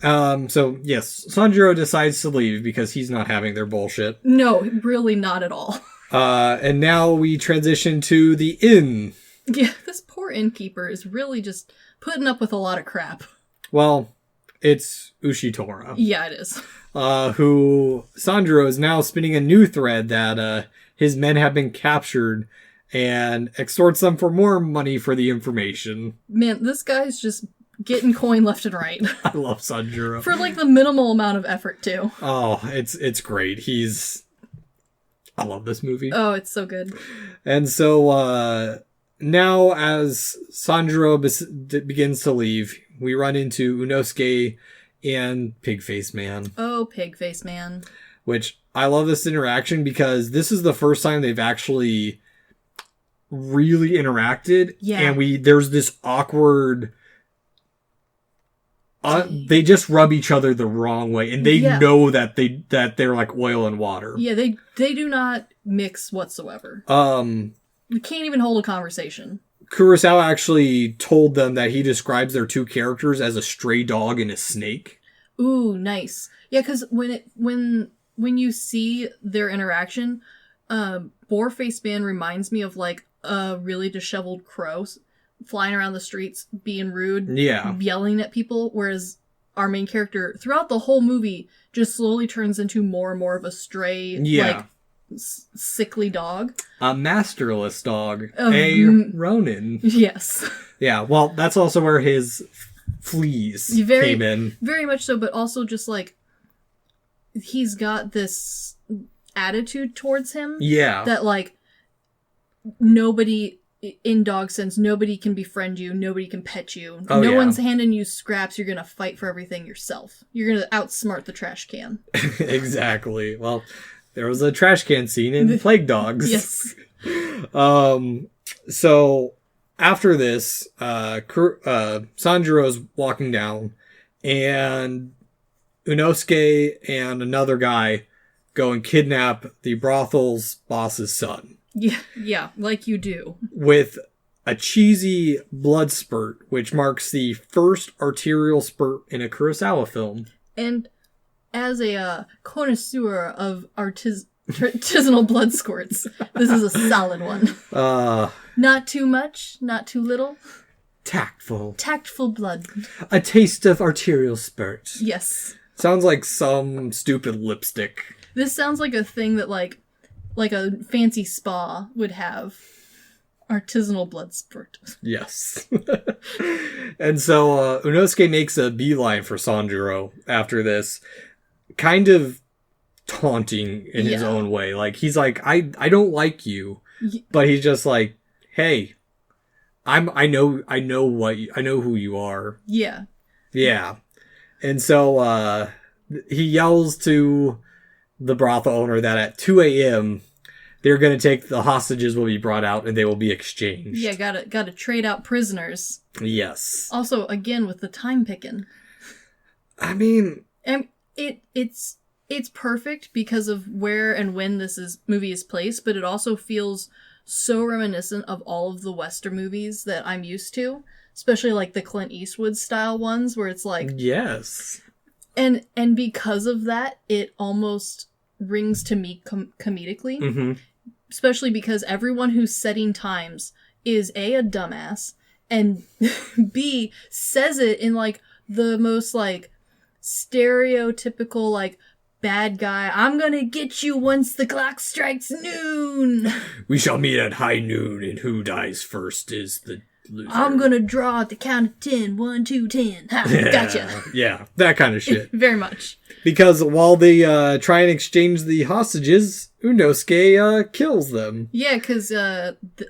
So, yes, Sanjuro decides to leave because he's not having their bullshit. No, really not at all. And now we transition to the inn. Yeah, this poor innkeeper is really just putting up with a lot of crap. Well, it's Ushitora. Yeah, it is. Who Sanjuro is now spinning a new thread that his men have been captured and extorts them for more money for the information. Man, this guy's just getting coin left and right. I love Sanjuro. For like the minimal amount of effort too. Oh, it's great. I love this movie. Oh, it's so good. And so now as Sanjuro begins to leave, we run into Unosuke and Pigface Man. Oh, Pigface Man. Which I love this interaction because this is the first time they've actually really interacted. Yeah. And there's this awkward... they just rub each other the wrong way, and they know that they're like oil and water. Yeah, they do not mix whatsoever. We can't even hold a conversation. Kurosawa actually told them that he describes their two characters as a stray dog and a snake. Ooh, nice. Yeah, because when you see their interaction, Boarface Man reminds me of like a really disheveled crow flying around the streets, being rude, yelling at people, whereas our main character, throughout the whole movie, just slowly turns into more and more of a stray, like, sickly dog. A masterless dog. A Ronin. Yes. Yeah, well, that's also where his fleas came in. Very much so, but also just, like, he's got this attitude towards him. Yeah. That, like, nobody... In dog sense, nobody can befriend you, nobody can pet you. No one's handing you scraps, you're gonna fight for everything yourself. You're gonna outsmart the trash can. Exactly. Well, there was a trash can scene in Plague Dogs. Yes. So, after this, Sanjuro's walking down, and Unosuke and another guy go and kidnap the brothel's boss's son. Yeah, like you do. With a cheesy blood spurt, which marks the first arterial spurt in a Kurosawa film. And as a connoisseur of artisanal blood squirts, this is a solid one. Not too much, not too little. Tactful. Tactful blood. A taste of arterial spurt. Yes. Sounds like some stupid lipstick. This sounds like a thing that like a fancy spa would have. Artisanal blood spurt. Yes. And so Unosuke makes a beeline for Sanjuro after this, kind of taunting in his own way. Like, he's like, I don't like you. But he's just like, hey, I know who you are. Yeah. Yeah. And so he yells to the brothel owner that at 2 a.m. they're going to take the hostages will be brought out and they will be exchanged. Yeah, gotta trade out prisoners. Yes. Also, again, with the time picking. I mean... And it's perfect because of where and when movie is placed, but it also feels so reminiscent of all of the Western movies that I'm used to. Especially like the Clint Eastwood style ones where it's like... Yes. And because of that, it almost rings to me comedically. Mm-hmm. Especially because everyone who's setting times is a dumbass, and B, says it in like the most like stereotypical like bad guy, I'm gonna get you once the clock strikes noon. We shall meet at high noon, and who dies first is the loser. I'm gonna draw at the count of 10. 1, 2, 10. Ha, gotcha. Yeah, that kind of shit. Very much. Because while they try and exchange the hostages, Unosuke kills them. Yeah, because,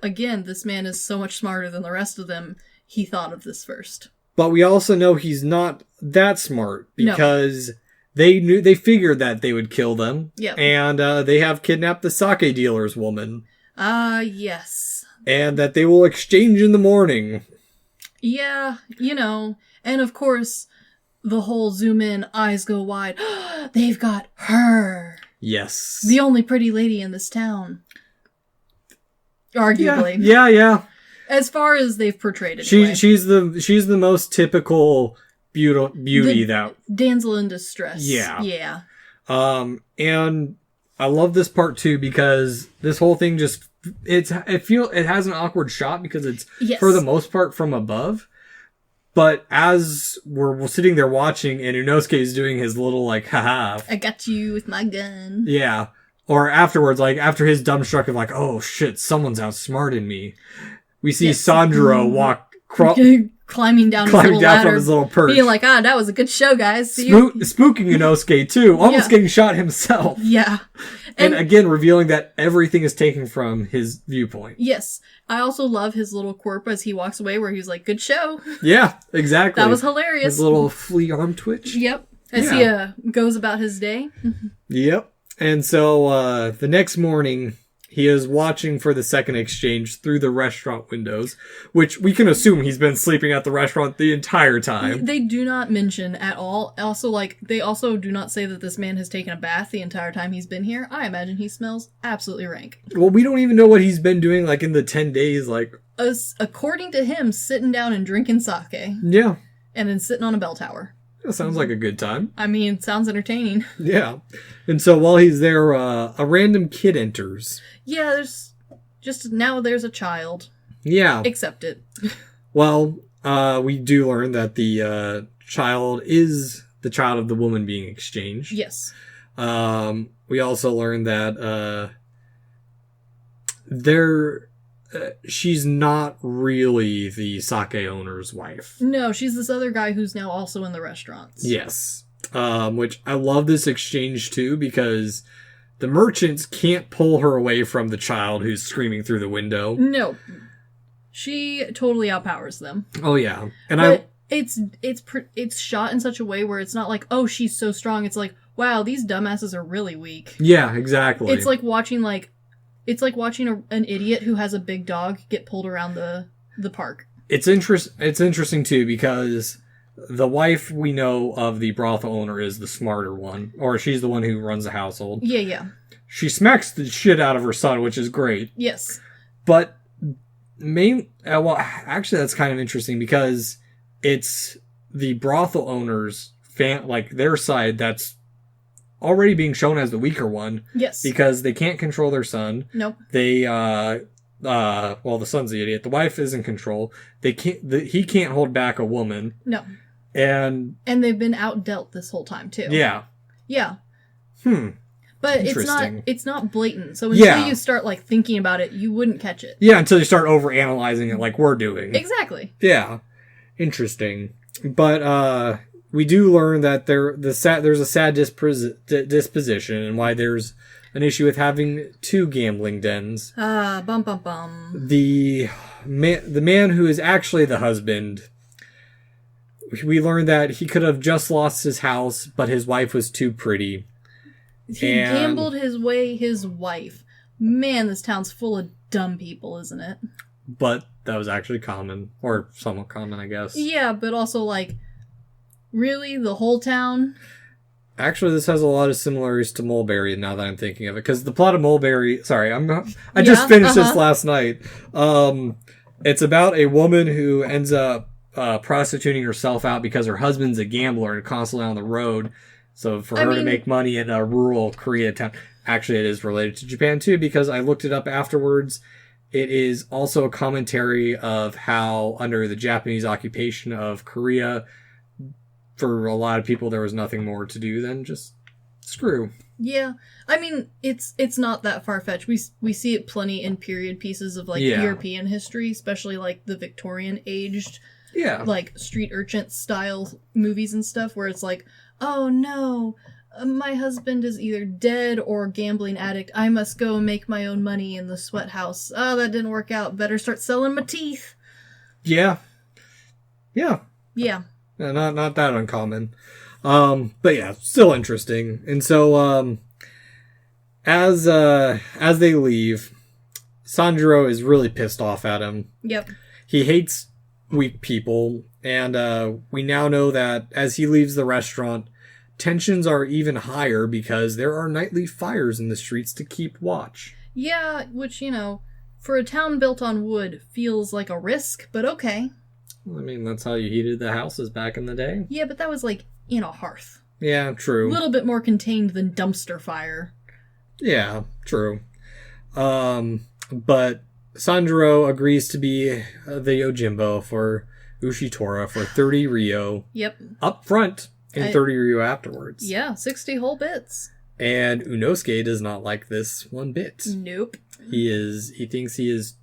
again, this man is so much smarter than the rest of them. He thought of this first. But we also know he's not that smart, because they figured that they would kill them. Yeah. And they have kidnapped the sake dealer's woman. Yes. And that they will exchange in the morning. Yeah, and of course, the whole zoom in, eyes go wide. They've got her. Yes. The only pretty lady in this town. Arguably. Yeah. As far as they've portrayed it. She's the most typical beauty that... Damsel in distress. Yeah. Yeah. And I love this part too because this whole thing just... It has an awkward shot because it's, for the most part, from above. But as we're sitting there watching and Inosuke is doing his little, like, haha. I got you with my gun. Yeah. Or afterwards, like, after his dumbstruck of, like, oh, shit, someone's outsmarted me. We see Sanjuro climbing down his little ladder, from his little perch. Being like, that was a good show, guys. Spooking Inosuke, too. Almost getting shot himself. Yeah. And again, revealing that everything is taken from his viewpoint. Yes. I also love his little quirk as he walks away where he's like, good show. Yeah, exactly. That was hilarious. His little flea arm twitch. Yep. As he goes about his day. Yep. And so the next morning, he is watching for the second exchange through the restaurant windows, which we can assume he's been sleeping at the restaurant the entire time. They do not mention at all. Also, they also do not say that this man has taken a bath the entire time he's been here. I imagine he smells absolutely rank. Well, we don't even know what he's been doing, like, in the 10 days, like... According to him, sitting down and drinking sake. Yeah. And then sitting on a bell tower. That sounds like a good time. I mean, sounds entertaining. Yeah. And so while he's there, a random kid enters. Yeah, there's a child. Yeah. Accept it. Well, we do learn that the child is the child of the woman being exchanged. Yes. We also learn that she's not really the sake owner's wife. No, she's this other guy who's now also in the restaurants. Yes. Which I love this exchange too because the merchants can't pull her away from the child who's screaming through the window. No. She totally outpowers them. Oh yeah. It's shot in such a way where it's not like, oh, she's so strong. It's like, wow, these dumbasses are really weak. Yeah, exactly. It's like watching an idiot who has a big dog get pulled around the park. It's interesting too because the wife we know of the brothel owner is the smarter one, or she's the one who runs the household. Yeah. She smacks the shit out of her son, which is great. Yes. But actually that's kind of interesting because it's the brothel owners their side that's already being shown as the weaker one. Yes. Because they can't control their son. Nope. They, the son's the idiot. The wife is in control. He can't hold back a woman. No. And they've been outdealt this whole time, too. Yeah. Yeah. But it's not blatant. So until you start, thinking about it, you wouldn't catch it. Yeah, until you start overanalyzing it like we're doing. Exactly. Yeah. Interesting. But, we do learn that there's a sad disposition and why there's an issue with having two gambling dens. Bum bum bum. The man who is actually the husband, we learned that he could have just lost his house, but his wife was too pretty. He gambled his wife. Man, this town's full of dumb people, isn't it? But that was actually common, or somewhat common, I guess. Yeah, but also really? The whole town? Actually, this has a lot of similarities to Mulberry now that I'm thinking of it. Because the plot of Mulberry... Sorry, I just finished this last night. It's about a woman who ends up prostituting herself out because her husband's a gambler and constantly on the road. So for her to make money in a rural Korea town... Actually, it is related to Japan too because I looked it up afterwards. It is also a commentary of how under the Japanese occupation of Korea... For a lot of people, there was nothing more to do than just screw. Yeah. I mean, it's not that far-fetched. We see it plenty in period pieces of, European history, especially, the Victorian-aged, street urchin-style movies and stuff, where it's like, oh, no, my husband is either dead or gambling addict. I must go and make my own money in the sweat house. Oh, that didn't work out. Better start selling my teeth. Yeah. Yeah. Yeah. Not that uncommon. But yeah, still interesting. And so, as they leave, Sanjuro is really pissed off at him. Yep. He hates weak people, and we now know that as he leaves the restaurant, tensions are even higher because there are nightly fires in the streets to keep watch. Yeah, which, for a town built on wood feels like a risk, but okay. I mean, that's how you heated the houses back in the day. Yeah, but that was like in a hearth. Yeah, true. A little bit more contained than dumpster fire. Yeah, true. But Sanjuro agrees to be the Yojimbo for Ushitora for 30 Ryo. Yep. Up front and 30 Ryo afterwards. Yeah, 60 whole bits. And Unosuke does not like this one bit. Nope. He thinks he is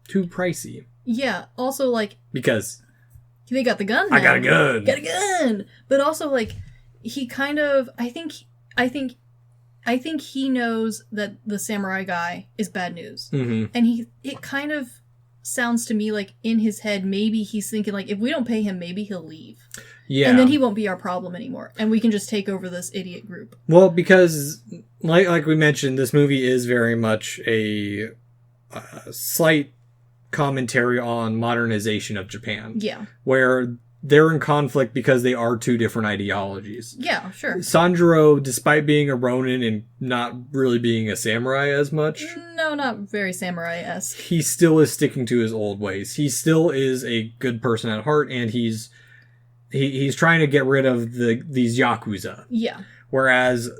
too pricey. Yeah, also like... Because... They got the gun now. I got a gun! Got a gun! But also like, he kind of... I think he knows that the samurai guy is bad news. Mm-hmm. And it kind of sounds to me like in his head, maybe he's thinking like, if we don't pay him, maybe he'll leave. Yeah. And then he won't be our problem anymore. And we can just take over this idiot group. Well, because, like we mentioned, this movie is very much a slight commentary on modernization of Japan. Yeah. Where they're in conflict because they are two different ideologies. Yeah, sure. Sanjuro, despite being a ronin and not really being a samurai as much... No, not very samurai-esque. He still is sticking to his old ways. He still is a good person at heart, and he's trying to get rid of these Yakuza. Yeah. Whereas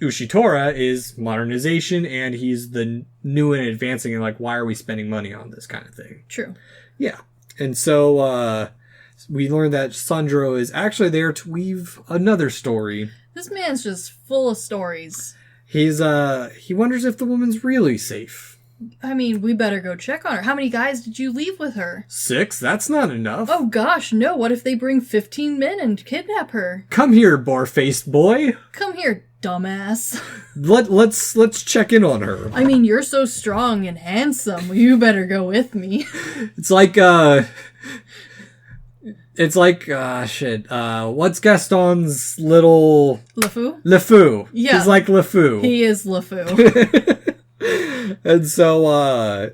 Ushitora is modernization, and he's the new and advancing, and like, why are we spending money on this kind of thing? True. Yeah. And so we learned that Sanjuro is actually there to weave another story. This man's just full of stories. He wonders if the woman's really safe. I mean, we better go check on her. How many guys did you leave with her? 6? That's not enough. Oh gosh, no. What if they bring 15 men and kidnap her? Come here, bar-faced boy. Come here, dumbass. Let's check in on her. I mean, you're so strong and handsome. You better go with me. It's like what's Gaston's little... LeFou. Yeah. He's like LeFou. He is LeFou. And so,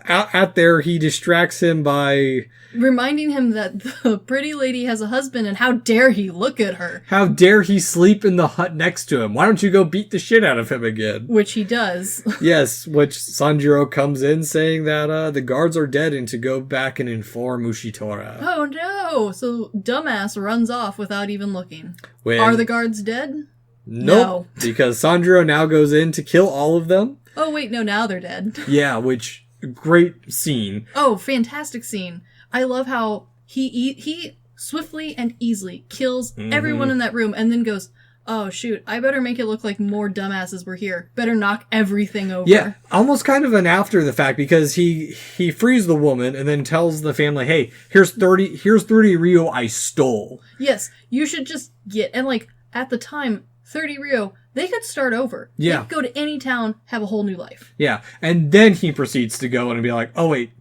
out there, he distracts him by... reminding him that the pretty lady has a husband, and how dare he look at her. How dare he sleep in the hut next to him. Why don't you go beat the shit out of him again? Which he does. Yes, which Sanjuro comes in saying that the guards are dead and to go back and inform Ushitora. Oh no! So dumbass runs off without even looking. When... Are the guards dead? Nope. No. Because Sanjuro now goes in to kill all of them. Oh wait, no, now they're dead. Yeah, which... great scene. Oh, fantastic scene. I love how he swiftly and easily kills everyone in that room and then goes, oh shoot, I better make it look like more dumbasses were here. Better knock everything over. Yeah, almost kind of an after the fact, because he frees the woman and then tells the family, hey, here's 30 Ryo I stole. Yes, you should just get, and like at the time, 30 Ryo, they could start over. Yeah. They could go to any town, have a whole new life. Yeah, and then he proceeds to go and be like, oh wait,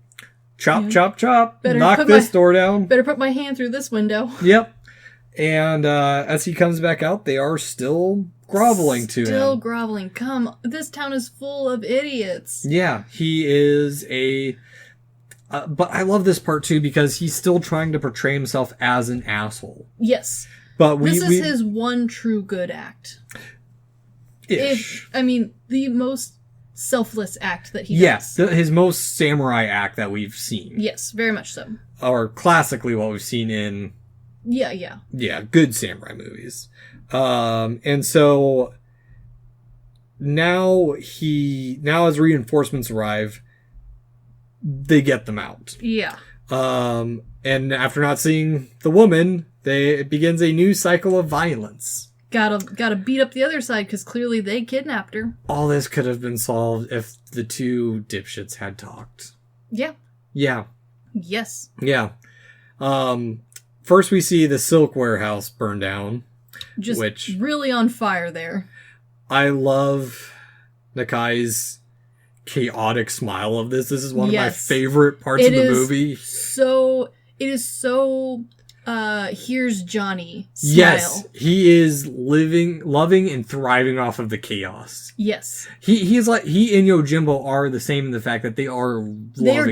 chop, chop, chop, better knock this door down. Better put my hand through this window. Yep. And as he comes back out, they are still groveling to him. Still groveling. Come, this town is full of idiots. Yeah, he is a... but I love this part too, because he's still trying to portray himself as an asshole. Yes. But this is his one true good act. Ish. The most selfless act that he does. Yes, his most samurai act that we've seen. Yes, very much so. Or classically what we've seen in... Yeah, good samurai movies. And so now as reinforcements arrive, they get them out. Yeah. And after not seeing the woman, it begins a new cycle of violence. Gotta beat up the other side, because clearly they kidnapped her. All this could have been solved if the two dipshits had talked. Yeah. Yeah. Yes. Yeah. First we see the silk warehouse burn down. Which really on fire there. I love Nakai's chaotic smile of this. This is one of my favorite parts of the movie. It is so here's Johnny style. Yes, he is loving and thriving off of the chaos. Yes. He and Yojimbo are the same in the fact that they are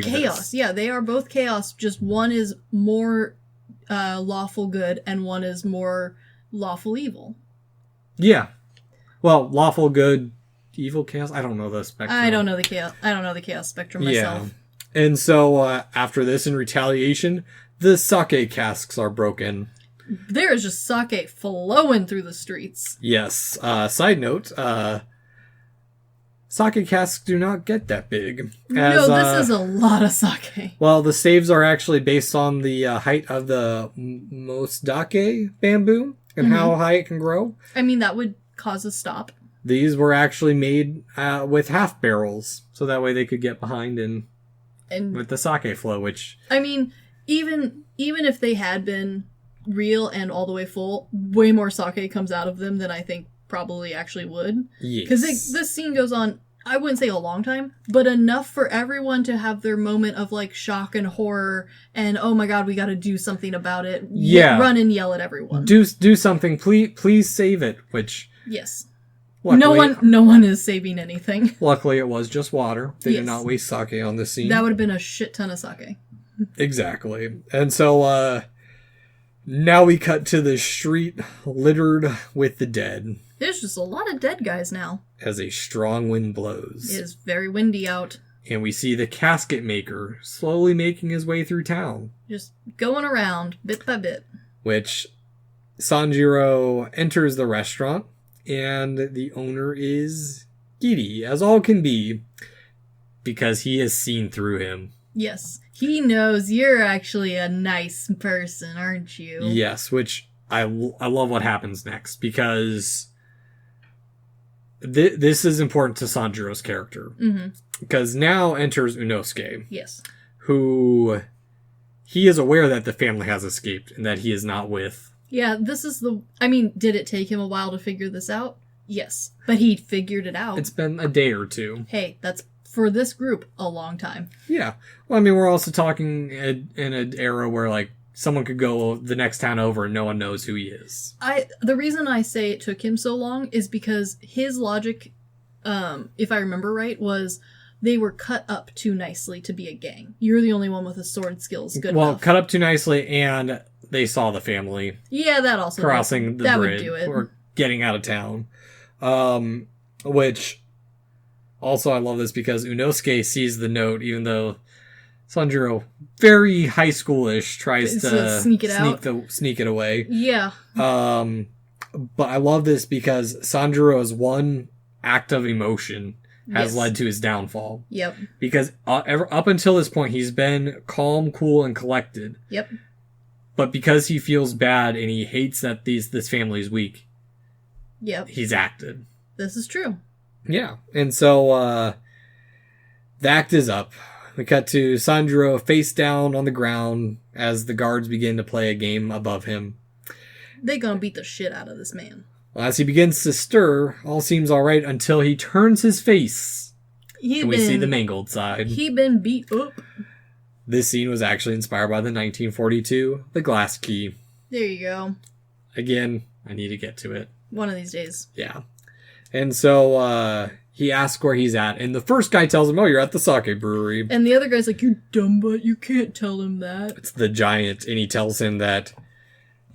chaos. This. Yeah, they are both chaos. Just one is more lawful good and one is more lawful evil. Yeah. Well, lawful good, evil chaos. I don't know the spectrum. I don't know the chaos spectrum myself. And so after this, in retaliation, the sake casks are broken. There is just sake flowing through the streets. Yes. Side note, sake casks do not get that big. No, this is a lot of sake. Well, the staves are actually based on the height of the mosdake bamboo and how high it can grow. I mean, that would cause a stop. These were actually made with half barrels, so that way they could get behind and with the sake flow, which... I mean, even if they had been real and all the way full, way more sake comes out of them than I think probably actually would. Yes. Because this scene goes on, I wouldn't say a long time, but enough for everyone to have their moment of, like, shock and horror and, oh my god, we gotta do something about it. Yeah. Run and yell at everyone. Do something. Please save it, which... Yes. Luckily, no one is saving anything. Luckily, it was just water. They Yes. did not waste sake on this scene. That would have been a shit ton of sake. Exactly. And so, now we cut to the street littered with the dead. There's just a lot of dead guys now. As a strong wind blows. It is very windy out. And we see the casket maker slowly making his way through town. Just going around, bit by bit. Which Sanjiro enters the restaurant, and the owner is giddy, as all can be, because he has seen through him. Yes. He knows you're actually a nice person, aren't you? Yes, which I love what happens next, because this is important to Sanjiro's character. Mm-hmm. Because now enters Unosuke. Yes. Who he is aware that the family has escaped and that he is not with. Yeah, this is I mean, did it take him a while to figure this out? Yes. But he figured it out. It's been a day or two. Hey, that's, for this group, a long time. Yeah. Well, I mean, we're also talking in an era where, like, someone could go the next town over and no one knows who he is. The reason I say it took him so long is because his logic, if I remember right, was they were cut up too nicely to be a gang. You're the only one with the sword skills good enough. Cut up too nicely, and they saw the family. Yeah, that also crossing the that bridge would do it. or getting out of town. Which also I love this because Unosuke sees the note, even though Sanjiro, very high schoolish, tries to sneak it away. Yeah. But I love this because Sanjiro's one act of emotion has led to his downfall. Yep. Because up until this point, he's been calm, cool, and collected. Yep. But because he feels bad and he hates that this family is weak, yep, he's acted. This is true. Yeah. And so the act is up. We cut to Sanjiro face down on the ground as the guards begin to play a game above him. They gonna beat the shit out of this man. Well, as he begins to stir, all seems alright until he turns his face. And we see the mangled side. He been beat up. This scene was actually inspired by the 1942 The Glass Key. There you go. Again, I need to get to it. One of these days. Yeah. And so he asks where he's at, and the first guy tells him, oh, you're at the sake brewery. And the other guy's like, you dumb butt, you can't tell him that. It's the giant, and he tells him that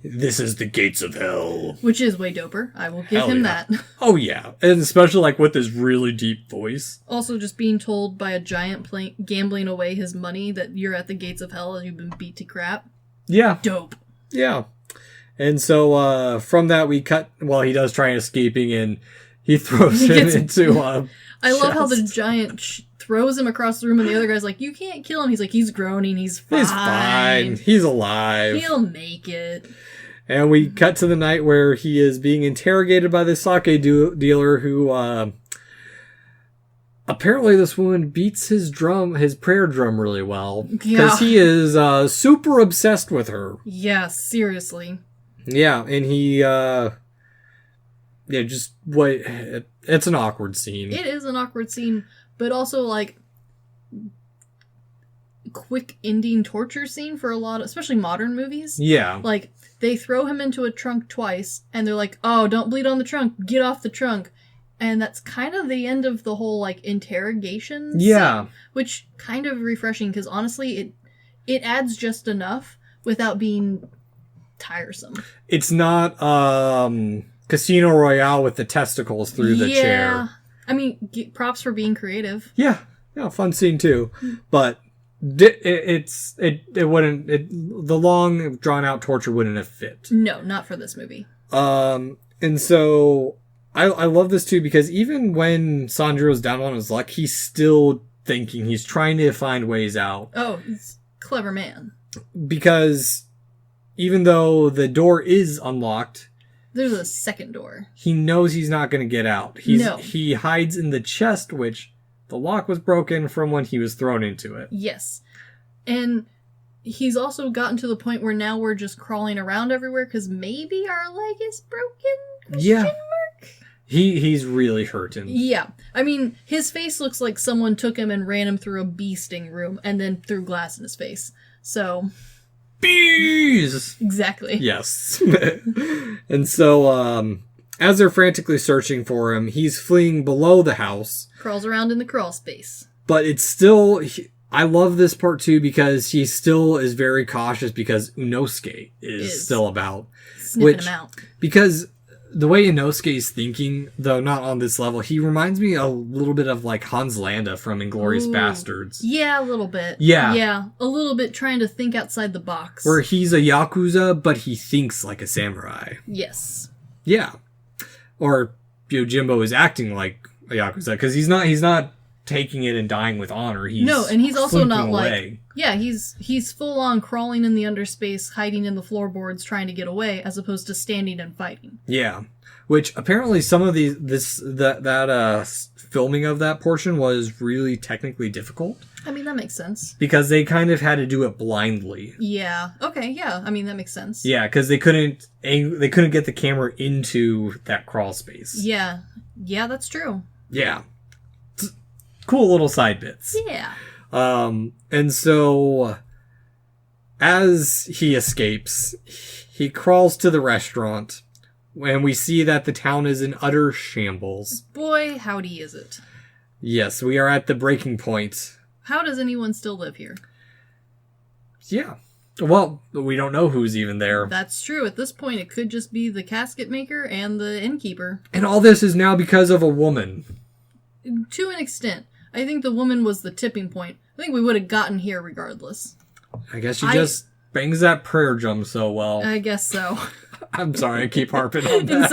this is the gates of hell. Which is way doper. I will give him that. Oh, yeah. And especially, like, with his really deep voice. Also, just being told by a giant gambling away his money that you're at the gates of hell and you've been beat to crap. Yeah. Dope. Yeah. And so, from that, we cut, well, he does try escaping, and he throws him into I love how the giant throws him across the room, and the other guy's like, you can't kill him. He's like, he's groaning, he's fine. He's fine. He's alive. He'll make it. And we cut to the night where he is being interrogated by the sake dealer who, apparently this woman beats his prayer drum really well. Because he is super obsessed with her. Yeah, seriously. Yeah, and he, it's an awkward scene. It is an awkward scene, but also, like, quick ending torture scene for a lot of, especially modern movies. Yeah. Like, they throw him into a trunk twice, and they're like, oh, don't bleed on the trunk, get off the trunk. And that's kind of the end of the whole, like, interrogation scene, which kind of refreshing, because honestly, it adds just enough without being tiresome. It's not, Casino Royale with the testicles through the chair. I mean, props for being creative. Yeah, fun scene too. But The long drawn out torture wouldn't have fit. No, not for this movie. And so I love this too, because even when Sanjiro's down on his luck, he's still thinking, he's trying to find ways out. Oh, he's a clever man. Because even though the door is unlocked, there's a second door. He knows he's not going to get out. He hides in the chest, which the lock was broken from when he was thrown into it. Yes. And he's also gotten to the point where now we're just crawling around everywhere because maybe our leg is broken? Yeah. He's really hurting. Yeah. I mean, his face looks like someone took him and ran him through a bee sting room and then threw glass in his face. So... bees! Exactly. Yes. And so, as they're frantically searching for him, he's fleeing below the house. Crawls around in the crawl space. But it's still... I love this part too, because he still is very cautious because Unosuke is still about. Sniffing him out. Because the way Inosuke is thinking, though not on this level, he reminds me a little bit of like Hans Landa from Inglourious Bastards. Yeah, a little bit. Yeah. Yeah, a little bit trying to think outside the box. Where he's a Yakuza, but he thinks like a samurai. Yes. Yeah. Or Yojimbo is acting like a Yakuza, because he's not taking it and dying with honor. And he's also not away. like... Yeah, he's full on crawling in the underspace, hiding in the floorboards, trying to get away, as opposed to standing and fighting. Yeah. Which apparently some of filming of that portion was really technically difficult. I mean, that makes sense. Because they kind of had to do it blindly. Yeah. Okay, yeah. I mean, that makes sense. Yeah, because they couldn't get the camera into that crawl space. Yeah. Yeah, that's true. Yeah. Cool little side bits. Yeah. And so as he escapes, he crawls to the restaurant, and we see that the town is in utter shambles. Boy, howdy is it. Yes, we are at the breaking point. How does anyone still live here? Yeah. Well, we don't know who's even there. That's true. At this point, it could just be the casket maker and the innkeeper. And all this is now because of a woman. To an extent. I think the woman was the tipping point. I think we would have gotten here regardless. I guess she just bangs that prayer drum so well. I guess so. I'm sorry, I keep harping on that.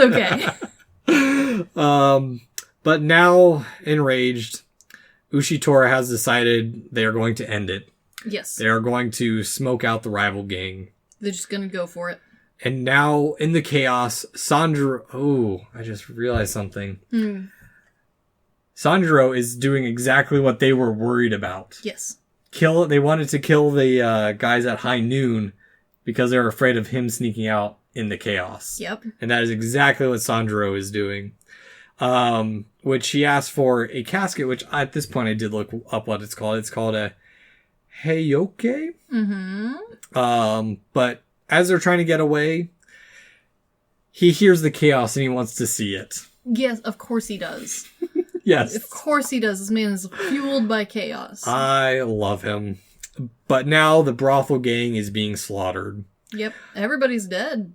It's okay. But now, enraged, Ushitora has decided they are going to end it. Yes. They are going to smoke out the rival gang. They're just going to go for it. And now, in the chaos, Sanjiro... Oh, I just realized something. Sanjiro is doing exactly what they were worried about. Yes. They wanted to kill the guys at high noon because they're afraid of him sneaking out in the chaos. Yep. And that is exactly what Sanjiro is doing. Which he asked for a casket, which at this point I did look up what it's called. It's called a Heioke. Mm-hmm. But as they're trying to get away, he hears the chaos and he wants to see it. Yes, of course he does. Yes. Of course he does. This man is fueled by chaos. I love him. But now the brothel gang is being slaughtered. Yep. Everybody's dead.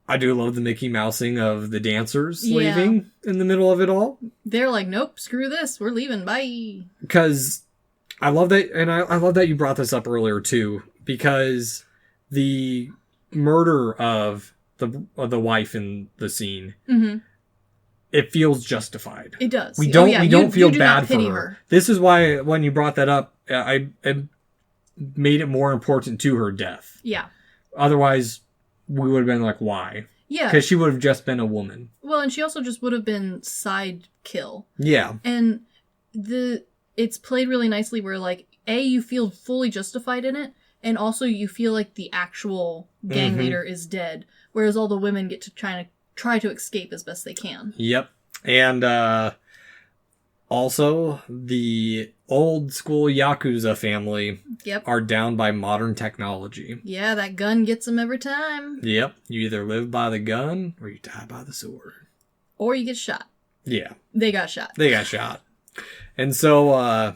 I do love the Mickey Mousing of the dancers leaving in the middle of it all. They're like, nope, screw this. We're leaving. Bye. Because I love that, and I love that you brought this up earlier too, because the murder of the wife in the scene, it feels justified. It does. We don't feel you do bad not pity for her. This is why when you brought that up, I made it more important to her death. Yeah. Otherwise, we would have been like, why? Yeah. Because she would have just been a woman. Well, and she also just would have been side kill. Yeah. And it's played really nicely where, like, A, you feel fully justified in it, and also you feel like the actual gang leader is dead, whereas all the women get to try to escape as best they can. Yep. And also, the old school Yakuza family are down by modern technology. Yeah, that gun gets them every time. Yep. You either live by the gun or you die by the sword. Or you get shot. Yeah. They got shot. And so,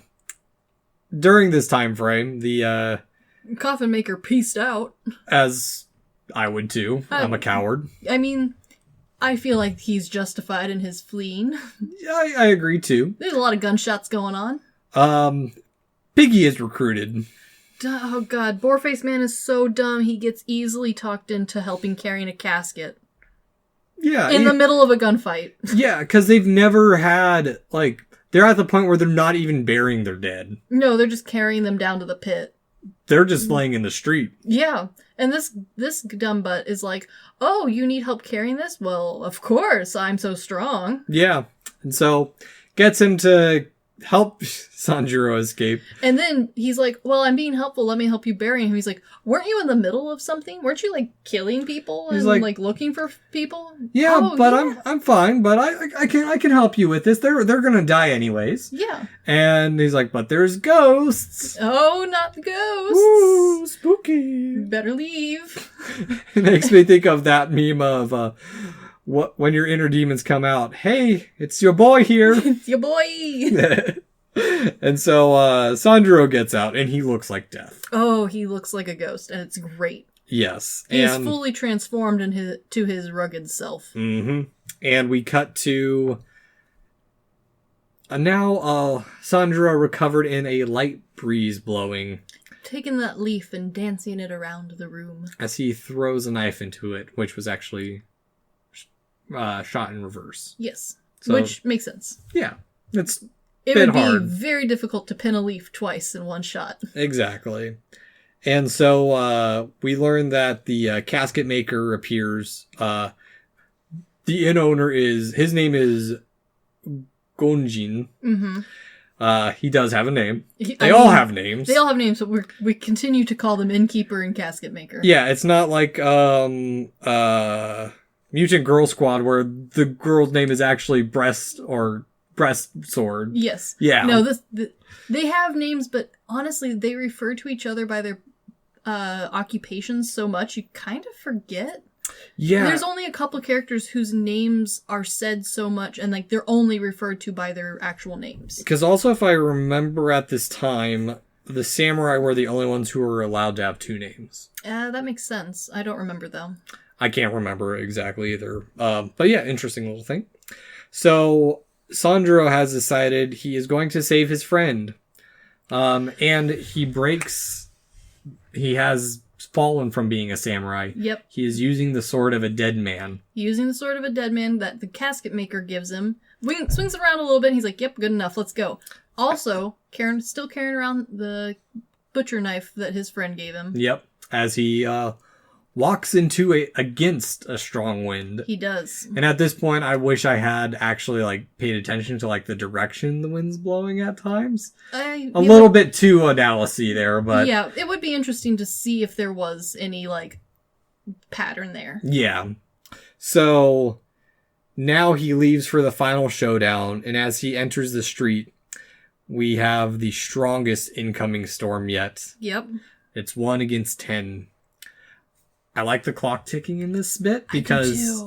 during this time frame, the coffin maker pieced out. As I would too. I'm a coward. I mean, I feel like he's justified in his fleeing. Yeah, I agree too. There's a lot of gunshots going on. Piggy is recruited. Oh god, Boarface Man is so dumb, he gets easily talked into helping carrying a casket. Yeah. In the middle of a gunfight. Yeah, because they've never had, like, they're at the point where they're not even burying their dead. No, they're just carrying them down to the pit. They're just laying in the street. Yeah, and this dumb butt is like, oh, you need help carrying this? Well, of course, I'm so strong. Yeah, and so gets him to help Sanjuro escape. And then he's like, well, I'm being helpful, let me help you bury him. He's like, weren't you in the middle of something? Weren't you, like, killing people and, like looking for people? Yeah, oh, but yeah. I'm fine, but I can help you with this. They're gonna die anyways. Yeah. And he's like, but there's ghosts. Oh, not the ghosts. Ooh, spooky. Better leave. It makes me think of that meme of when your inner demons come out. Hey, it's your boy here. It's your boy. And so Sanjuro gets out, and he looks like death. Oh, he looks like a ghost, and it's great. Yes. He is fully transformed to his rugged self. Mm-hmm. And we cut to... now Sanjuro recovered in a light breeze blowing. Taking that leaf and dancing it around the room. As he throws a knife into it, which was actually shot in reverse. Yes. So, which makes sense. Yeah. It would be hard. very difficult to pin a leaf twice in one shot. Exactly. And so we learn that the casket maker appears. The inn owner his name is Gonjin. Mm-hmm. He does have a name. They all have names. They all have names, but we continue to call them innkeeper and casket maker. Yeah, it's not like Mutant Girl Squad where the girl's name is actually Breast Sword. Yes. Yeah. No, they have names, but honestly, they refer to each other by their occupations so much, you kind of forget. Yeah. There's only a couple characters whose names are said so much, and like they're only referred to by their actual names. Because also, if I remember at this time, the samurai were the only ones who were allowed to have two names. That makes sense. I don't remember, though. I can't remember exactly either. But yeah, interesting little thing. So, Sanjuro has decided he is going to save his friend. And he has fallen from being a samurai. Yep. He is using the sword of a dead man. Using the sword of a dead man that the casket maker gives him. Swings around a little bit, and he's like, yep, good enough, let's go. Also, still carrying around the butcher knife that his friend gave him. Yep. As he walks against a strong wind. He does. And at this point, I wish I had actually paid attention to the direction the wind's blowing at times. A little bit too analysy there, but yeah, it would be interesting to see if there was any pattern there. Yeah. So now he leaves for the final showdown, and as he enters the street, we have the strongest incoming storm yet. Yep. It's 1 against 10. I like the clock ticking in this bit because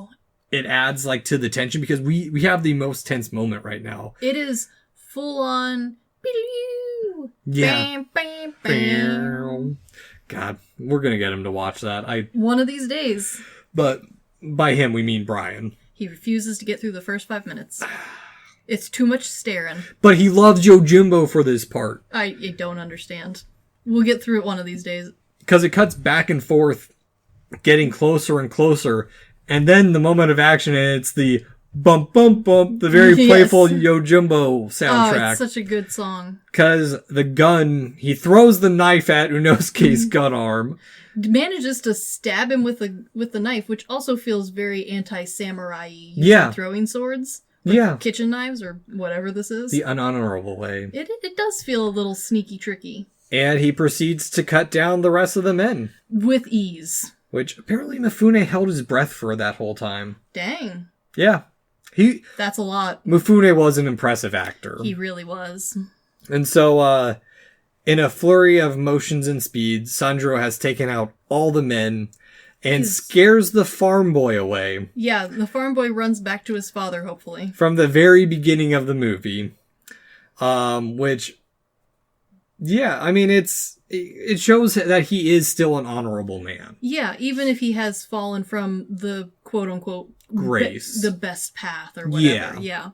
it adds to the tension, because we have the most tense moment right now. It is full on. Yeah. Bam, bam, bam. God, we're gonna get him to watch that. One of these days. But by him we mean Brian. He refuses to get through the first 5 minutes. It's too much staring. But he loves Yojimbo for this part. I don't understand. We'll get through it one of these days. Because it cuts back and forth, getting closer and closer, and then the moment of action, and it's the bump, bump, bump, the very playful Yojimbo soundtrack. Oh, it's such a good song. Because the gun, he throws the knife at Unosuke's gun arm. Manages to stab him with the knife, which also feels very anti-samurai-y. Yeah. Throwing swords. Kitchen knives, or whatever this is. The unhonorable way. It does feel a little sneaky tricky. And he proceeds to cut down the rest of the men. With ease. Which, apparently Mifune held his breath for that whole time. Dang. Yeah. That's a lot. Mifune was an impressive actor. He really was. And so, in a flurry of motions and speeds, Sanjuro has taken out all the men and scares the farm boy away. Yeah, the farm boy runs back to his father, hopefully. From the very beginning of the movie. Which, yeah, I mean, it shows that he is still an honorable man. Yeah, even if he has fallen from the quote-unquote grace. The best path or whatever. Yeah.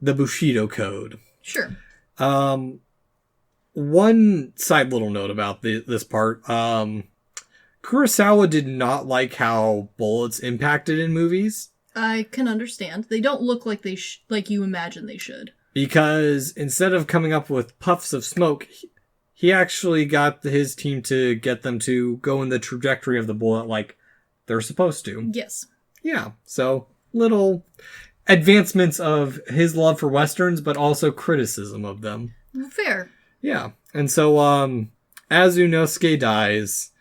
The Bushido Code. Sure. one side little note about this part. Kurosawa did not like how bullets impacted in movies. I can understand. They don't look like like you imagine they should. Because instead of coming up with puffs of smoke, he actually got his team to get them to go in the trajectory of the bullet like they're supposed to. Yes. Yeah, so little advancements of his love for Westerns, but also criticism of them. Fair. Yeah, and so as Unosuke dies,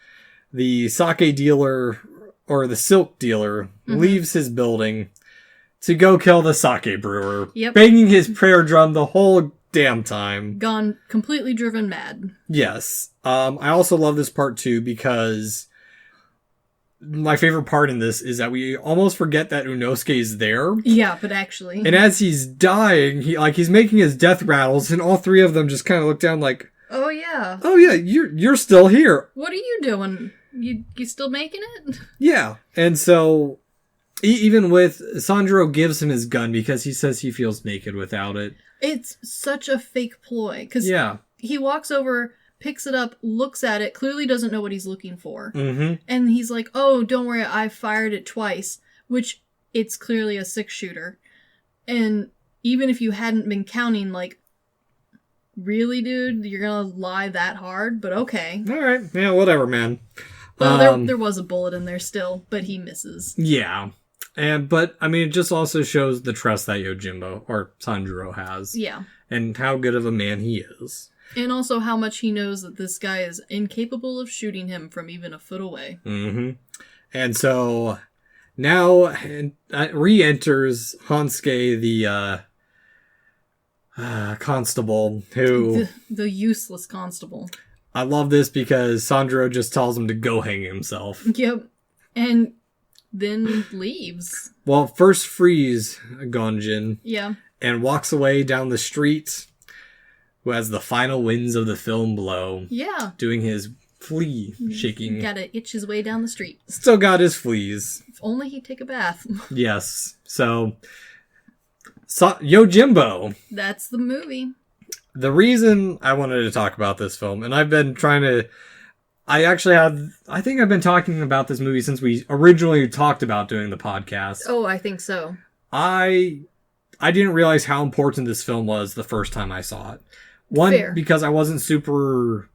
the sake dealer, or the silk dealer, leaves his building to go kill the sake brewer, banging his prayer drum the whole damn time. Gone completely driven mad. Yes. I also love this part too because my favorite part in this is that we almost forget that Unosuke is there. Yeah, but actually. And as he's dying, he's making his death rattles, and all three of them just kind of look down like, "Oh yeah. Oh yeah, you're still here. What are you doing? You still making it?" Yeah. And so even with Sandro gives him his gun because he says he feels naked without it. It's such a fake ploy because he walks over, picks it up, looks at it, clearly doesn't know what he's looking for. Mm-hmm. And he's like, "Oh, don't worry, I fired it twice," which it's clearly a 6-shooter. And even if you hadn't been counting, like, really, dude, you're gonna lie that hard? But okay. All right. Yeah, whatever, man. Well, there was a bullet in there still, but he misses. Yeah. But I mean, it just also shows the trust that Yojimbo, or Sanjuro, has. Yeah. And how good of a man he is. And also how much he knows that this guy is incapable of shooting him from even a foot away. Mm-hmm. And so now re-enters Hansuke, the constable, who... The useless constable. I love this because Sandro just tells him to go hang himself. Yep. And then leaves. Well, first frees Gonjin. Yeah. And walks away down the street, who has the final winds of the film blow. Yeah. Doing his flea shaking. Gotta itch his way down the street. Still got his fleas. If only he'd take a bath. Yes. So Yojimbo. That's the movie. The reason I wanted to talk about this film, and I've been trying to... I think I've been talking about this movie since we originally talked about doing the podcast. Oh, I think so. I didn't realize how important this film was the first time I saw it. Fair. Because I wasn't super...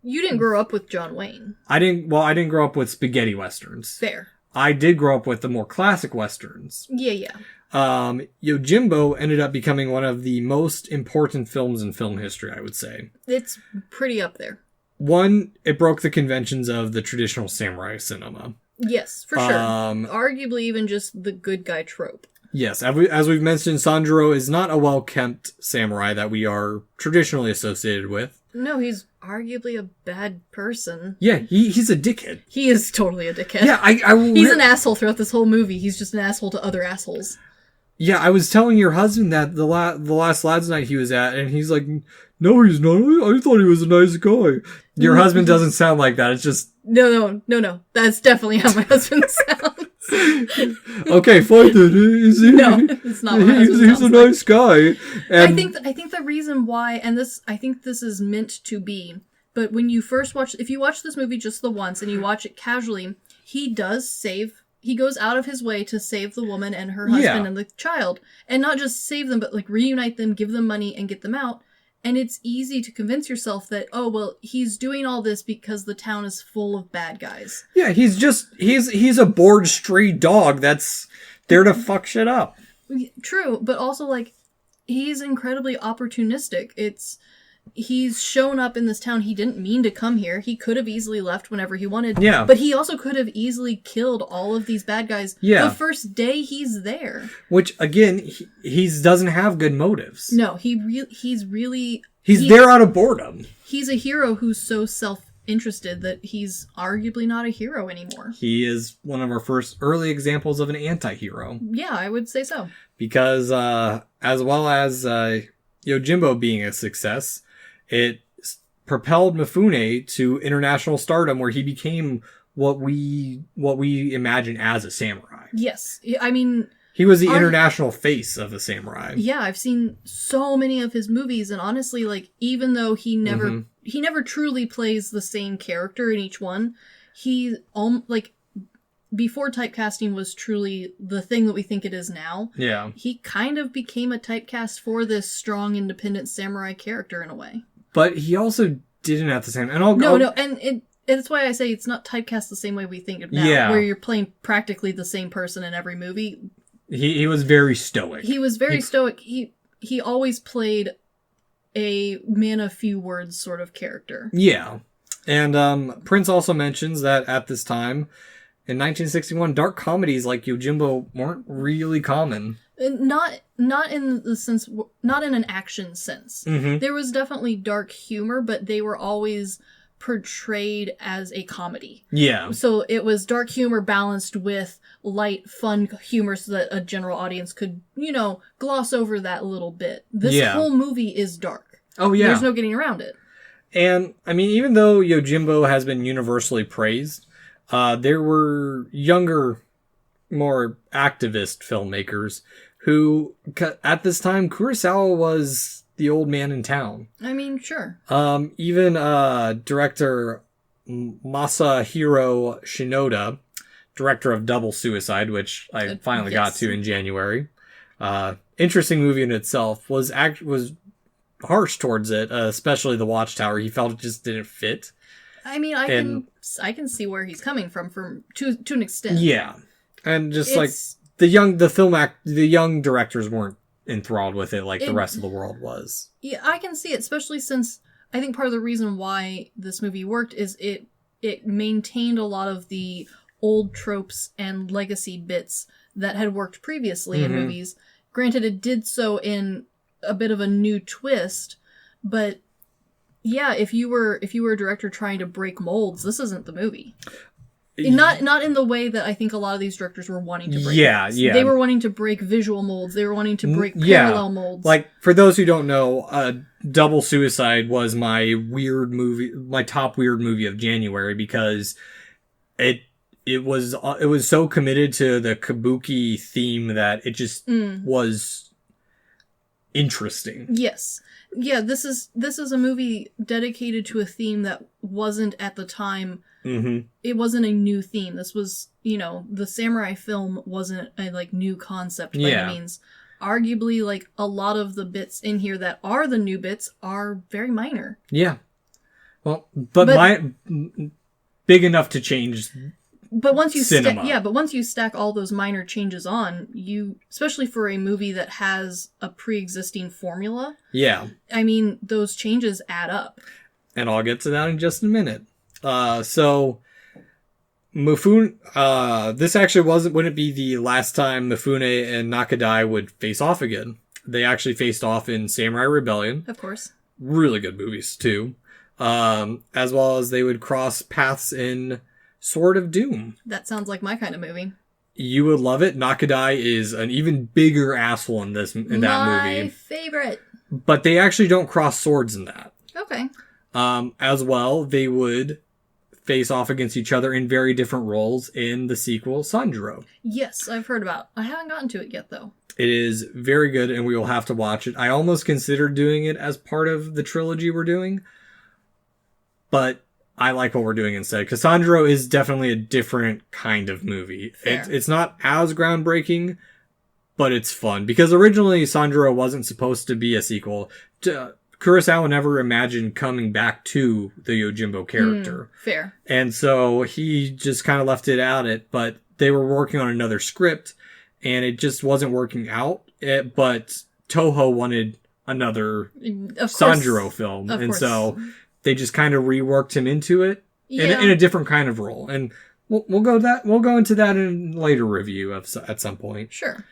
You didn't grow up with John Wayne. I didn't grow up with spaghetti westerns. Fair. I did grow up with the more classic westerns. Yeah. Yojimbo ended up becoming one of the most important films in film history, I would say. It's pretty up there. One, it broke the conventions of the traditional samurai cinema. Yes, for sure. Arguably even just the good guy trope. Yes, as we've mentioned, Sanjuro is not a well-kept samurai that we are traditionally associated with. No, he's arguably a bad person. Yeah, he's a dickhead. He is totally a dickhead. Yeah, he's an asshole throughout this whole movie. He's just an asshole to other assholes. Yeah, I was telling your husband that the last lads night he was at, and he's like, "No, he's not. I thought he was a nice guy." Your husband doesn't sound like that. It's just... No. That's definitely how my husband sounds. Okay, fine then. No, it's not my husband He's a nice guy. And I think the reason why, and I think this is meant to be, but when you first if you watch this movie just the once and you watch it casually, he goes out of his way to save the woman and her husband and the child. And not just save them, but like reunite them, give them money, and get them out. And it's easy to convince yourself that, oh, well, he's doing all this because the town is full of bad guys. Yeah, he's a bored stray dog that's there to fuck shit up. True, but also, like, he's incredibly opportunistic. He's shown up in this town. He didn't mean to come here. He could have easily left whenever he wanted. Yeah. But he also could have easily killed all of these bad guys the first day he's there. Which, again, he doesn't have good motives. No, he's there out of boredom. He's a hero who's so self-interested that he's arguably not a hero anymore. He is one of our first early examples of an anti-hero. Yeah, I would say so. Because, as well as Yojimbo being a success, it propelled Mifune to international stardom, where he became what we imagine as a samurai. Yes. I mean, He was the international face of the samurai. Yeah, I've seen so many of his movies, and honestly, like, even though he never truly plays the same character in each one, he, like, before typecasting was truly the thing that we think it is now, he kind of became a typecast for this strong, independent samurai character in a way. But he also didn't at the same time. And that's why I say it's not typecast the same way we think of now, where you're playing practically the same person in every movie. He was very stoic. He was very stoic. He always played a man of few words sort of character. Yeah. And Prince also mentions that at this time, in 1961, dark comedies like Yojimbo weren't really common. Not in the sense, not in an action sense. There was definitely dark humor, but they were always portrayed as a comedy. Yeah. So it was dark humor balanced with light, fun humor so that a general audience could, gloss over that a little bit. This whole movie is dark. Oh, yeah. There's no getting around it. And, I mean, even though Yojimbo has been universally praised, there were younger, more activist filmmakers who, at this time, Kurosawa was the old man in town. I mean, sure. Even director Masahiro Shinoda, director of Double Suicide, which I finally got to in January. Interesting movie in itself, was harsh towards it, especially the Watchtower. He felt it just didn't fit. I mean, I can see where he's coming from to an extent. Yeah, and just the young directors weren't enthralled with it like the rest of the world was. Yeah, I can see it, especially since I think part of the reason why this movie worked is it maintained a lot of the old tropes and legacy bits that had worked previously in movies. Granted, it did so in a bit of a new twist, but yeah, if you were a director trying to break molds, this isn't the movie. Not in the way that I think a lot of these directors were wanting to break molds. Yeah. They were wanting to break visual molds. They were wanting to break parallel molds. Like, for those who don't know, Double Suicide was my top weird movie of January, because it was so committed to the kabuki theme that it just was interesting. Yes. Yeah, this is a movie dedicated to a theme that wasn't at the time. It wasn't a new theme. This was, the samurai film wasn't a new concept by any means. Arguably, a lot of the bits in here that are the new bits are very minor. Yeah. Well, but big enough to change. But once you stack all those minor changes on, especially for a movie that has a pre-existing formula. Yeah. I mean, those changes add up. And I'll get to that in just a minute. So Mifune, this actually wouldn't be the last time Mifune and Nakadai would face off again. They actually faced off in Samurai Rebellion. Of course. Really good movies, too. As well as they would cross paths in Sword of Doom. That sounds like my kind of movie. You would love it. Nakadai is an even bigger asshole in that movie. My favorite. But they actually don't cross swords in that. Okay. As well, they would face off against each other in very different roles in the sequel, Sanjuro. Yes, I've heard about. I haven't gotten to it yet, though. It is very good, and we will have to watch it. I almost considered doing it as part of the trilogy we're doing, but I like what we're doing instead, because Sanjuro is definitely a different kind of movie. It's not as groundbreaking, but it's fun, because originally Sanjuro wasn't supposed to be a sequel. Kurosawa never imagined coming back to the Yojimbo character. Fair. And so he just kind of left it at it, but they were working on another script, and it just wasn't working out. But Toho wanted another Sanjuro film, and so they just kind of reworked him into it in a different kind of role. And we'll go into that in a later review at some point. Sure.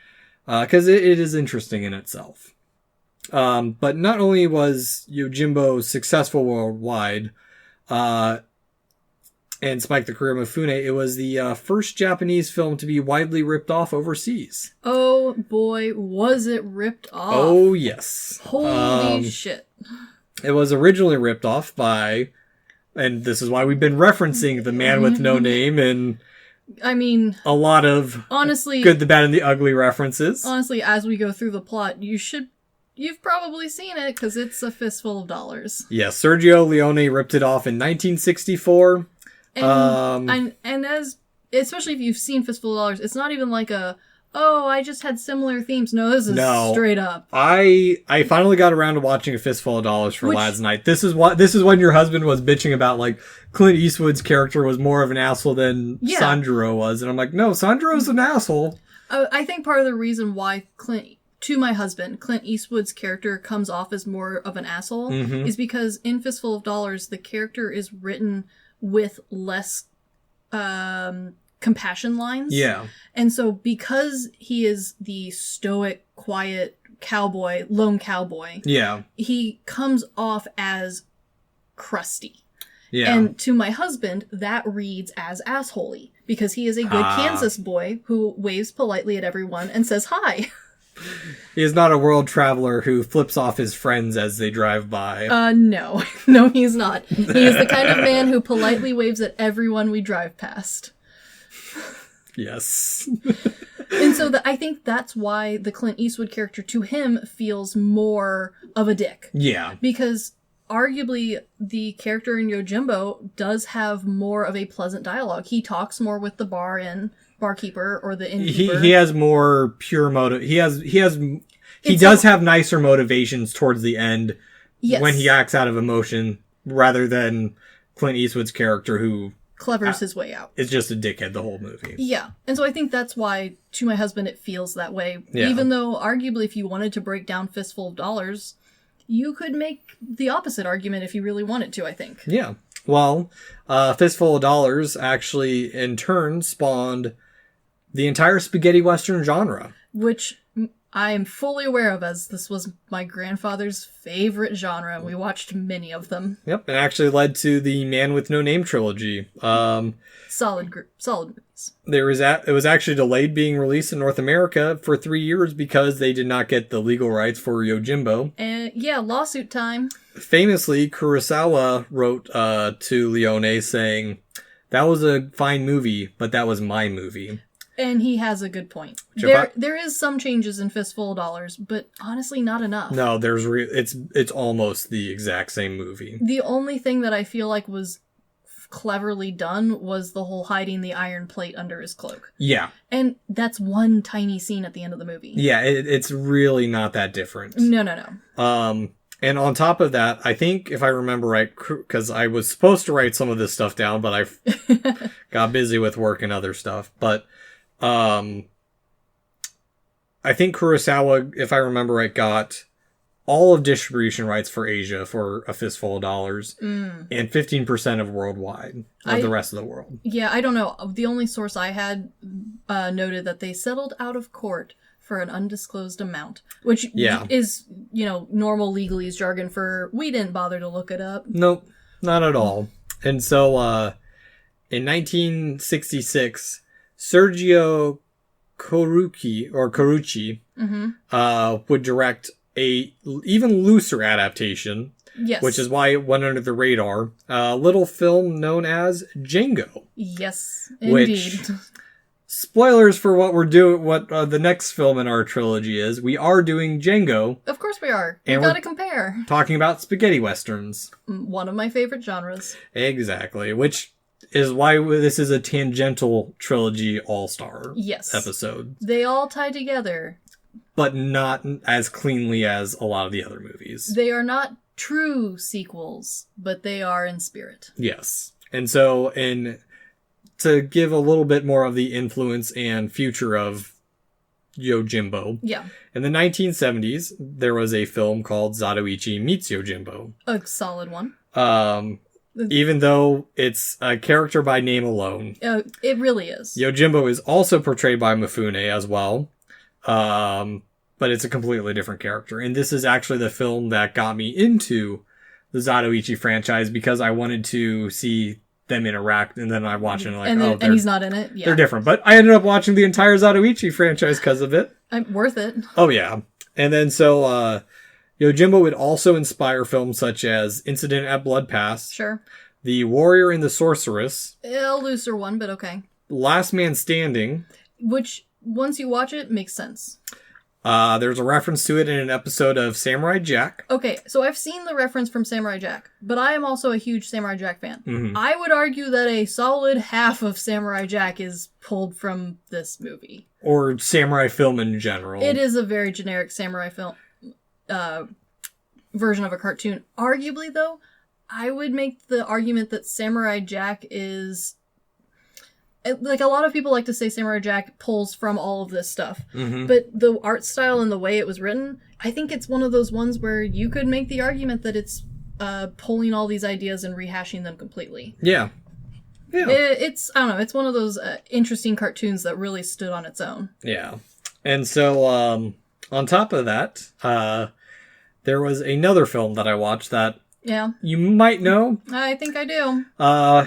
Because it is interesting in itself. But not only was Yojimbo successful worldwide, and spiked the career of Mifune, it was the first Japanese film to be widely ripped off overseas. Oh boy, was it ripped off. Oh yes. Holy shit. It was originally ripped off by, and this is why we've been referencing The Man with No Name and I mean, a lot of honestly, good, the bad, and the ugly references. Honestly, as we go through the plot, you've probably seen it because it's a fistful of dollars. Yes, Sergio Leone ripped it off in 1964. And as especially if you've seen Fistful of Dollars, it's not even like I just had similar themes. No, this is straight up. I finally got around to watching A Fistful of Dollars for Lads Night. This is when your husband was bitching about like Clint Eastwood's character was more of an asshole than Sandro was, and I'm like, no, Sandro's an asshole. I think part of the reason why Clint Eastwood's character comes off as more of an asshole is because in Fistful of Dollars, the character is written with less compassion lines. Yeah. And so because he is the stoic, quiet lone cowboy, he comes off as crusty. Yeah. And to my husband, that reads as assholey because he is a good Kansas boy who waves politely at everyone and says hi. He is not a world traveler who flips off his friends as they drive by. No. No, he's not. He is the kind of man who politely waves at everyone we drive past. Yes. And so I think that's why the Clint Eastwood character to him feels more of a dick. Yeah. Because arguably the character in Yojimbo does have more of a pleasant dialogue. He talks more with the barkeeper or the innkeeper. He has more pure motive. He does have nicer motivations towards the end when he acts out of emotion rather than Clint Eastwood's character who clevers his way out. It's just a dickhead the whole movie. Yeah. And so I think that's why to my husband it feels that way. Yeah. Even though arguably if you wanted to break down Fistful of Dollars, you could make the opposite argument if you really wanted to, I think. Yeah. Well, Fistful of Dollars actually in turn spawned the entire spaghetti western genre. Which I am fully aware of, as this was my grandfather's favorite genre, and we watched many of them. Yep, it actually led to the Man with No Name trilogy. Solid movies. It was actually delayed being released in North America for 3 years because they did not get the legal rights for Yojimbo. And lawsuit time. Famously, Kurosawa wrote to Leone saying, "That was a fine movie, but that was my movie." And he has a good point. There is some changes in Fistful of Dollars, but honestly not enough. No, it's almost the exact same movie. The only thing that I feel like was cleverly done was the whole hiding the iron plate under his cloak. Yeah. And that's one tiny scene at the end of the movie. Yeah, it's really not that different. No. And on top of that, I think if I remember right, because I was supposed to write some of this stuff down, but I got busy with work and other stuff, but I think Kurosawa, if I remember right, got all of distribution rights for Asia for A Fistful of Dollars and 15% of worldwide of the rest of the world. Yeah, I don't know. The only source I had noted that they settled out of court for an undisclosed amount, which is, normal legalese jargon for we didn't bother to look it up. Nope, not at all. And so in 1966, Sergio Corrucci would direct a even looser adaptation, which is why it went under the radar. A little film known as Django. Yes, indeed. Which, spoilers for what we're doing, what the next film in our trilogy is. We are doing Django. Of course we are. We gotta compare. Talking about spaghetti westerns. One of my favorite genres. Exactly, which is why this is a tangential trilogy all-star episode. They all tie together. But not as cleanly as a lot of the other movies. They are not true sequels, but they are in spirit. Yes. And so, to give a little bit more of the influence and future of Yojimbo. Yeah. In the 1970s, there was a film called Zatoichi Meets Yojimbo. A solid one. Even though it's a character by name alone. It really is. Yojimbo is also portrayed by Mifune as well. But it's a completely different character. And this is actually the film that got me into the Zatoichi franchise because I wanted to see them interact, and then I watched it and and he's not in it. Yeah. They're different. But I ended up watching the entire Zatoichi franchise because of it. Worth it. Oh, yeah. And then so Yojimbo would also inspire films such as Incident at Blood Pass. Sure. The Warrior and the Sorceress. A looser one, but okay. Last Man Standing. Which, once you watch it, makes sense. There's a reference to it in an episode of Samurai Jack. Okay, so I've seen the reference from Samurai Jack, but I am also a huge Samurai Jack fan. Mm-hmm. I would argue that a solid half of Samurai Jack is pulled from this movie. Or samurai film in general. It is a very generic samurai film version of a cartoon. Arguably, though, I would make the argument that Samurai Jack is... Like, a lot of people like to say Samurai Jack pulls from all of this stuff. Mm-hmm. But the art style and the way it was written, I think it's one of those ones where you could make the argument that it's pulling all these ideas and rehashing them completely. Yeah. Yeah. It's, I don't know, it's one of those interesting cartoons that really stood on its own. Yeah. And so, on top of that, there was another film that I watched that you might know. I think I do.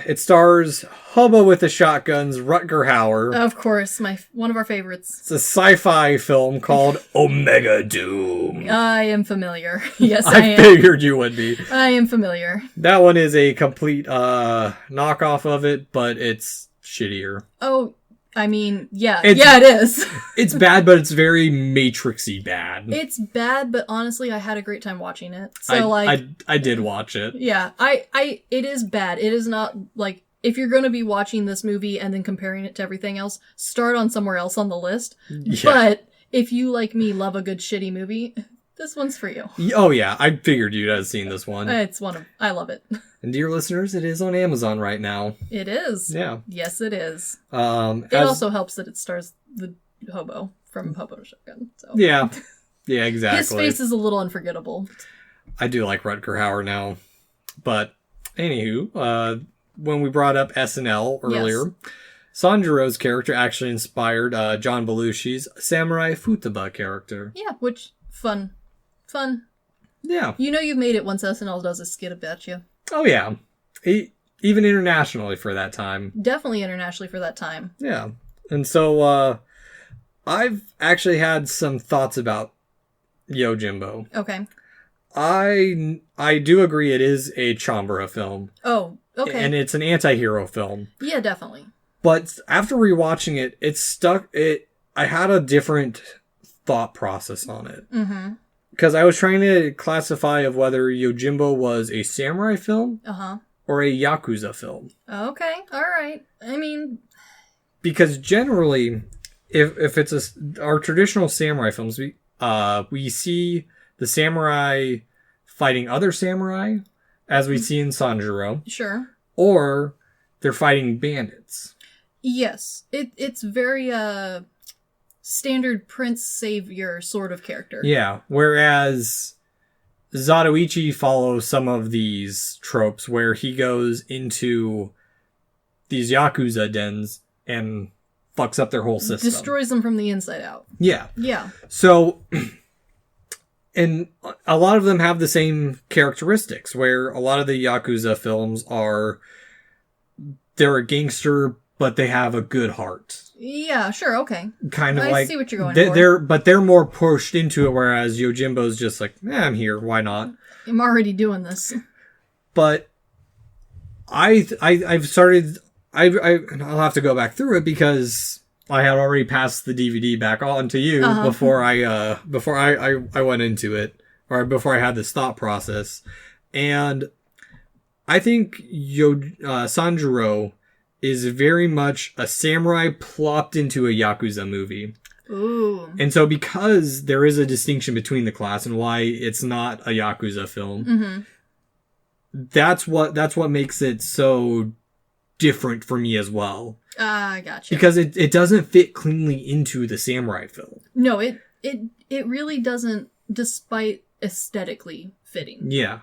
It stars Hobo with the Shotgun's Rutger Hauer. Of course, one of our favorites. It's a sci-fi film called Omega Doom. I am familiar. Yes, I am. I figured you would be. I am familiar. That one is a complete knockoff of it, but it's shittier. Oh, I mean, yeah, it is. It's bad, but it's very Matrixy bad. It's bad, but honestly, I had a great time watching it. So, I did watch it. Yeah, it is bad. It is not, like, if you're going to be watching this movie and then comparing it to everything else, start on somewhere else on the list. Yeah. But if you, like me, love a good shitty movie, this one's for you. Oh, yeah, I figured you'd have seen this one. I love it. And dear listeners, it is on Amazon right now. It is. Yeah. Yes, it is. It also helps that it stars the hobo from Hobo to Shotgun. So. Yeah. Yeah, exactly. His face is a little unforgettable. I do like Rutger Hauer now. But, anywho, when we brought up SNL earlier, yes. Sanjiro's character actually inspired John Belushi's Samurai Futaba character. Yeah, which, fun. Yeah. You know you've made it once SNL does a skit about you. Oh, yeah. Even internationally for that time. Definitely internationally for that time. Yeah. And so, I've actually had some thoughts about Yojimbo. Okay. I do agree it is a Chambara film. Oh, okay. And it's an anti-hero film. Yeah, definitely. But after rewatching it, I had a different thought process on it. Mm-hmm. Because I was trying to classify of whether Yojimbo was a samurai film or a Yakuza film. Okay, alright. I mean... Because generally, if it's our traditional samurai films, we see the samurai fighting other samurai, as we see in Sanjuro. Sure. Or they're fighting bandits. Yes. It's very... standard prince savior sort of character. Yeah, whereas Zatoichi follows some of these tropes where he goes into these Yakuza dens and fucks up their whole system. Destroys them from the inside out. Yeah. Yeah. So, and a lot of them have the same characteristics, where a lot of the Yakuza films they're a gangster, but they have a good heart. Yeah, sure, okay. Kind of I see what you're going for. They're more pushed into it, whereas Yojimbo's just like, I'm here, why not? I'm already doing this. But I've started... I'll have to go back through it because I had already passed the DVD back on to you before I went into it, or before I had this thought process. And I think Sanjuro is very much a samurai plopped into a Yakuza movie. Ooh. And so because there is a distinction between the class and why it's not a Yakuza film, that's what makes it so different for me as well. I gotcha. Because it doesn't fit cleanly into the samurai film. No, it really doesn't, despite aesthetically fitting. Yeah.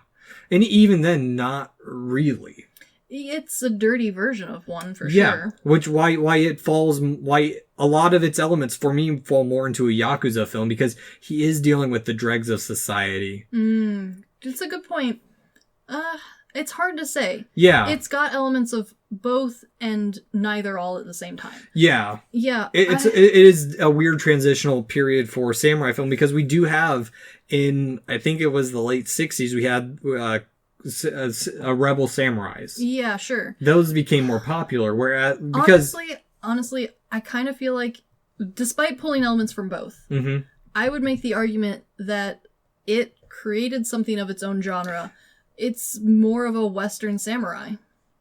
And even then, not really. It's a dirty version of one, for sure. Which why a lot of its elements for me fall more into a Yakuza film, because he is dealing with the dregs of society. That's a good point. It's hard to say. Yeah. It's got elements of both and neither all at the same time. Yeah. Yeah. It is a weird transitional period for samurai film, because we do have I think it was the late 60s, we had rebel samurais. Yeah, sure. Those became more popular, honestly, honestly, I kind of feel like, despite pulling elements from both, I would make the argument that it created something of its own genre. It's more of a Western samurai.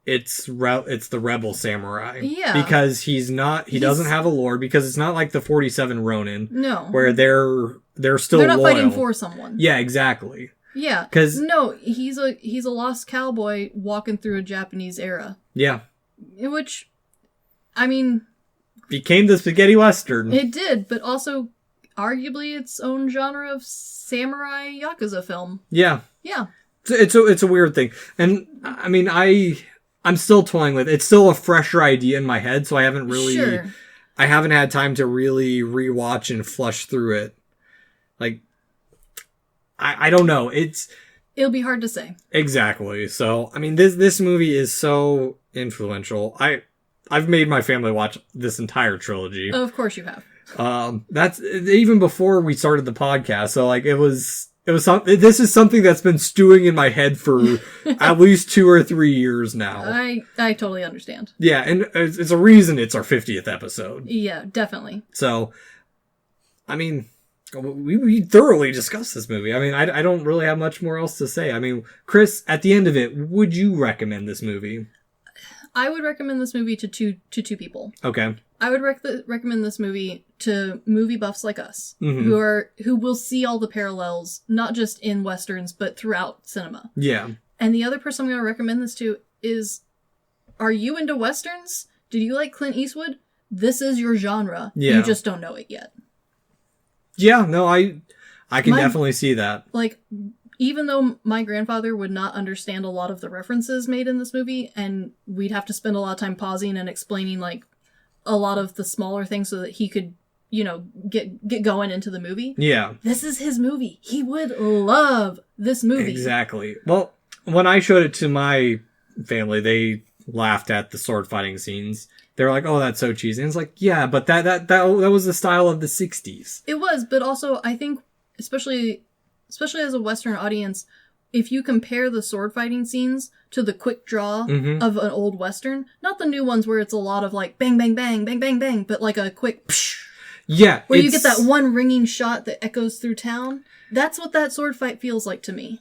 It's the rebel samurai. Yeah. Because he doesn't have a lord, because it's not like the 47 Ronin. No. Where they're still They're not loyal. fighting for someone. Yeah, exactly. Yeah. No, he's a lost cowboy walking through a Japanese era. Yeah. Which, I mean... became the spaghetti western. It did, but also arguably its own genre of samurai Yakuza film. Yeah. Yeah. It's a weird thing. And, I mean, I'm still toying with it. It's still a fresher idea in my head, so I haven't really... Sure. I haven't had time to really rewatch and flush through it. Like, I don't know. It'll be hard to say. Exactly. So, I mean, this movie is so influential. I've made my family watch this entire trilogy. Of course you have. That's even before we started the podcast. So, like, this is something that's been stewing in my head for at least 2 or 3 years now. I totally understand. Yeah, and it's a reason it's our 50th episode. Yeah, definitely. So, I mean, we thoroughly discussed this movie. I mean, I don't really have much more else to say. I mean, Chris, at the end of it, would you recommend this movie? I would recommend this movie to two people. Okay. I would recommend this movie to movie buffs like us, who will see all the parallels, not just in Westerns, but throughout cinema. Yeah. And the other person I'm going to recommend this to is, are you into Westerns? Did you like Clint Eastwood? This is your genre. Yeah. You just don't know it yet. Yeah, no, I can definitely see that. Like, even though my grandfather would not understand a lot of the references made in this movie, and we'd have to spend a lot of time pausing and explaining, like, a lot of the smaller things so that he could, get going into the movie. Yeah. This is his movie. He would love this movie. Exactly. Well, when I showed it to my family, they laughed at the sword fighting scenes. They were like, "Oh, that's so cheesy." And it's like, yeah, but that was the style of the 60s. It was, but also I think, especially as a Western audience, if you compare the sword fighting scenes to the quick draw of an old Western, not the new ones where it's a lot of like bang, bang, bang, bang, bang, bang, but like a quick psh. Yeah. Where you get that one ringing shot that echoes through town. That's what that sword fight feels like to me.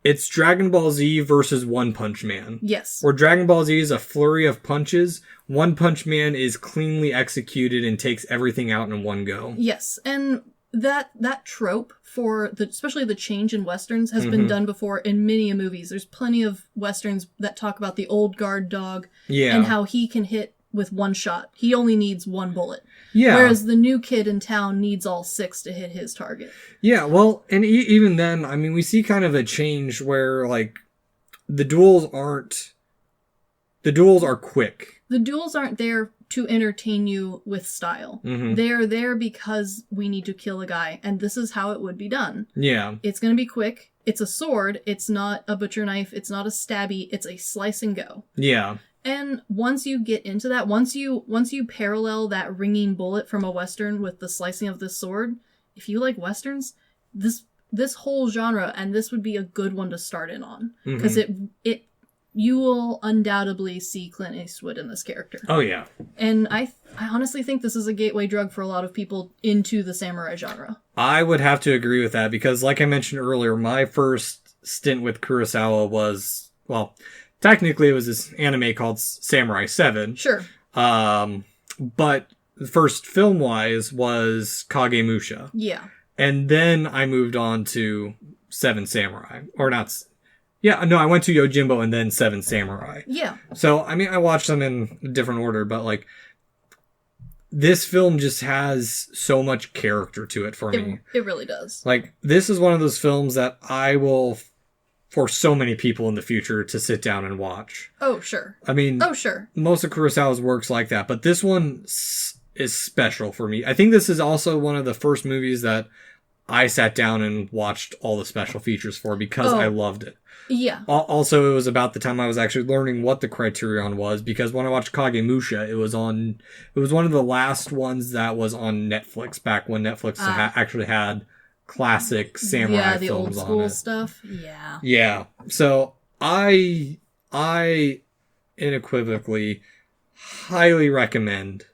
It's Dragon Ball Z versus One Punch Man. Yes. Where Dragon Ball Z is a flurry of punches, One Punch Man is cleanly executed and takes everything out in one go. Yes, and that trope for especially the change in Westerns has been done before in many movies. There's plenty of Westerns that talk about the old guard dog and how he can hit with one shot. He only needs one bullet. Yeah. Whereas the new kid in town needs all 6 to hit his target. Yeah, well, and even then, I mean, we see kind of a change where, like, the duels are quick. The duels aren't there to entertain you with style. They're there because we need to kill a guy, and this is how it would be done. Yeah. It's going to be quick. It's a sword. It's not a butcher knife. It's not a stabby. It's a slice and go. Yeah. And once you get into that, once you parallel that ringing bullet from a Western with the slicing of this sword, if you like Westerns, this whole genre, and this would be a good one to start in on. Because you will undoubtedly see Clint Eastwood in this character. Oh, yeah. And I honestly think this is a gateway drug for a lot of people into the samurai genre. I would have to agree with that, because like I mentioned earlier, my first stint with Kurosawa was, well, technically it was this anime called Samurai 7. Sure. But the first film-wise was Kagemusha. Yeah. And then I moved on to Seven Samurai. Or not... Yeah, no, I went to Yojimbo and then Seven Samurai. Yeah. So, I mean, I watched them in a different order, but, like, this film just has so much character to it for me. It really does. Like, this is one of those films that I will, for so many people in the future, to sit down and watch. Oh, sure. I mean... Oh, sure. Most of Kurosawa's work's like that, but this one is special for me. I think this is also one of the first movies that I sat down and watched all the special features for because I loved it. Yeah. Also, it was about the time I was actually learning what the Criterion was, because when I watched Kagemusha, it was one of the last ones that was on Netflix back when Netflix actually had classic samurai the films old school on it. Stuff. Yeah. Yeah. So I unequivocally highly recommend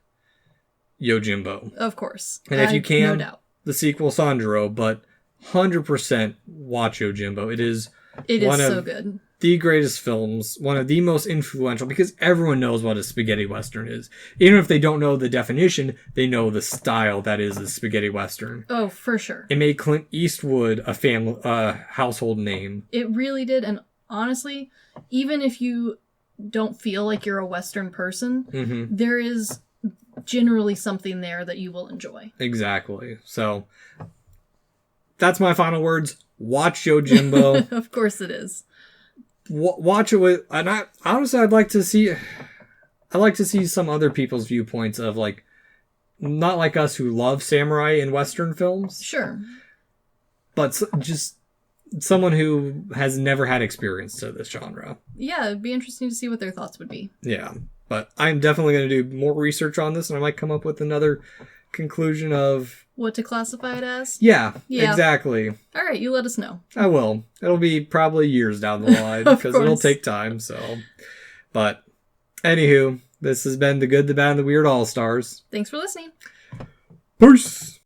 Yojimbo. Of course. And if you can, no doubt. the sequel Sandro, but 100% watch Yojimbo. It is one so good. The greatest films, one of the most influential, because everyone knows what a spaghetti western is. Even if they don't know the definition, they know the style that is a spaghetti western. Oh, for sure. It made Clint Eastwood a household name. It really did, and honestly, even if you don't feel like you're a Western person, there is generally something there that you will enjoy. Exactly. So, that's my final words. Watch Yojimbo. Of course it is. Watch it with, and honestly, I'd like to see some other people's viewpoints of, like, not like us who love samurai in Western films. Sure. But just someone who has never had experience to this genre. Yeah, it'd be interesting to see what their thoughts would be. Yeah, but I'm definitely going to do more research on this, and I might come up with another conclusion of what to classify it as? Yeah, exactly. All right, you let us know. I will. It'll be probably years down the line because it'll take time. So, but anywho, this has been The Good, the Bad, and the Weird All-Stars. Thanks for listening. Peace.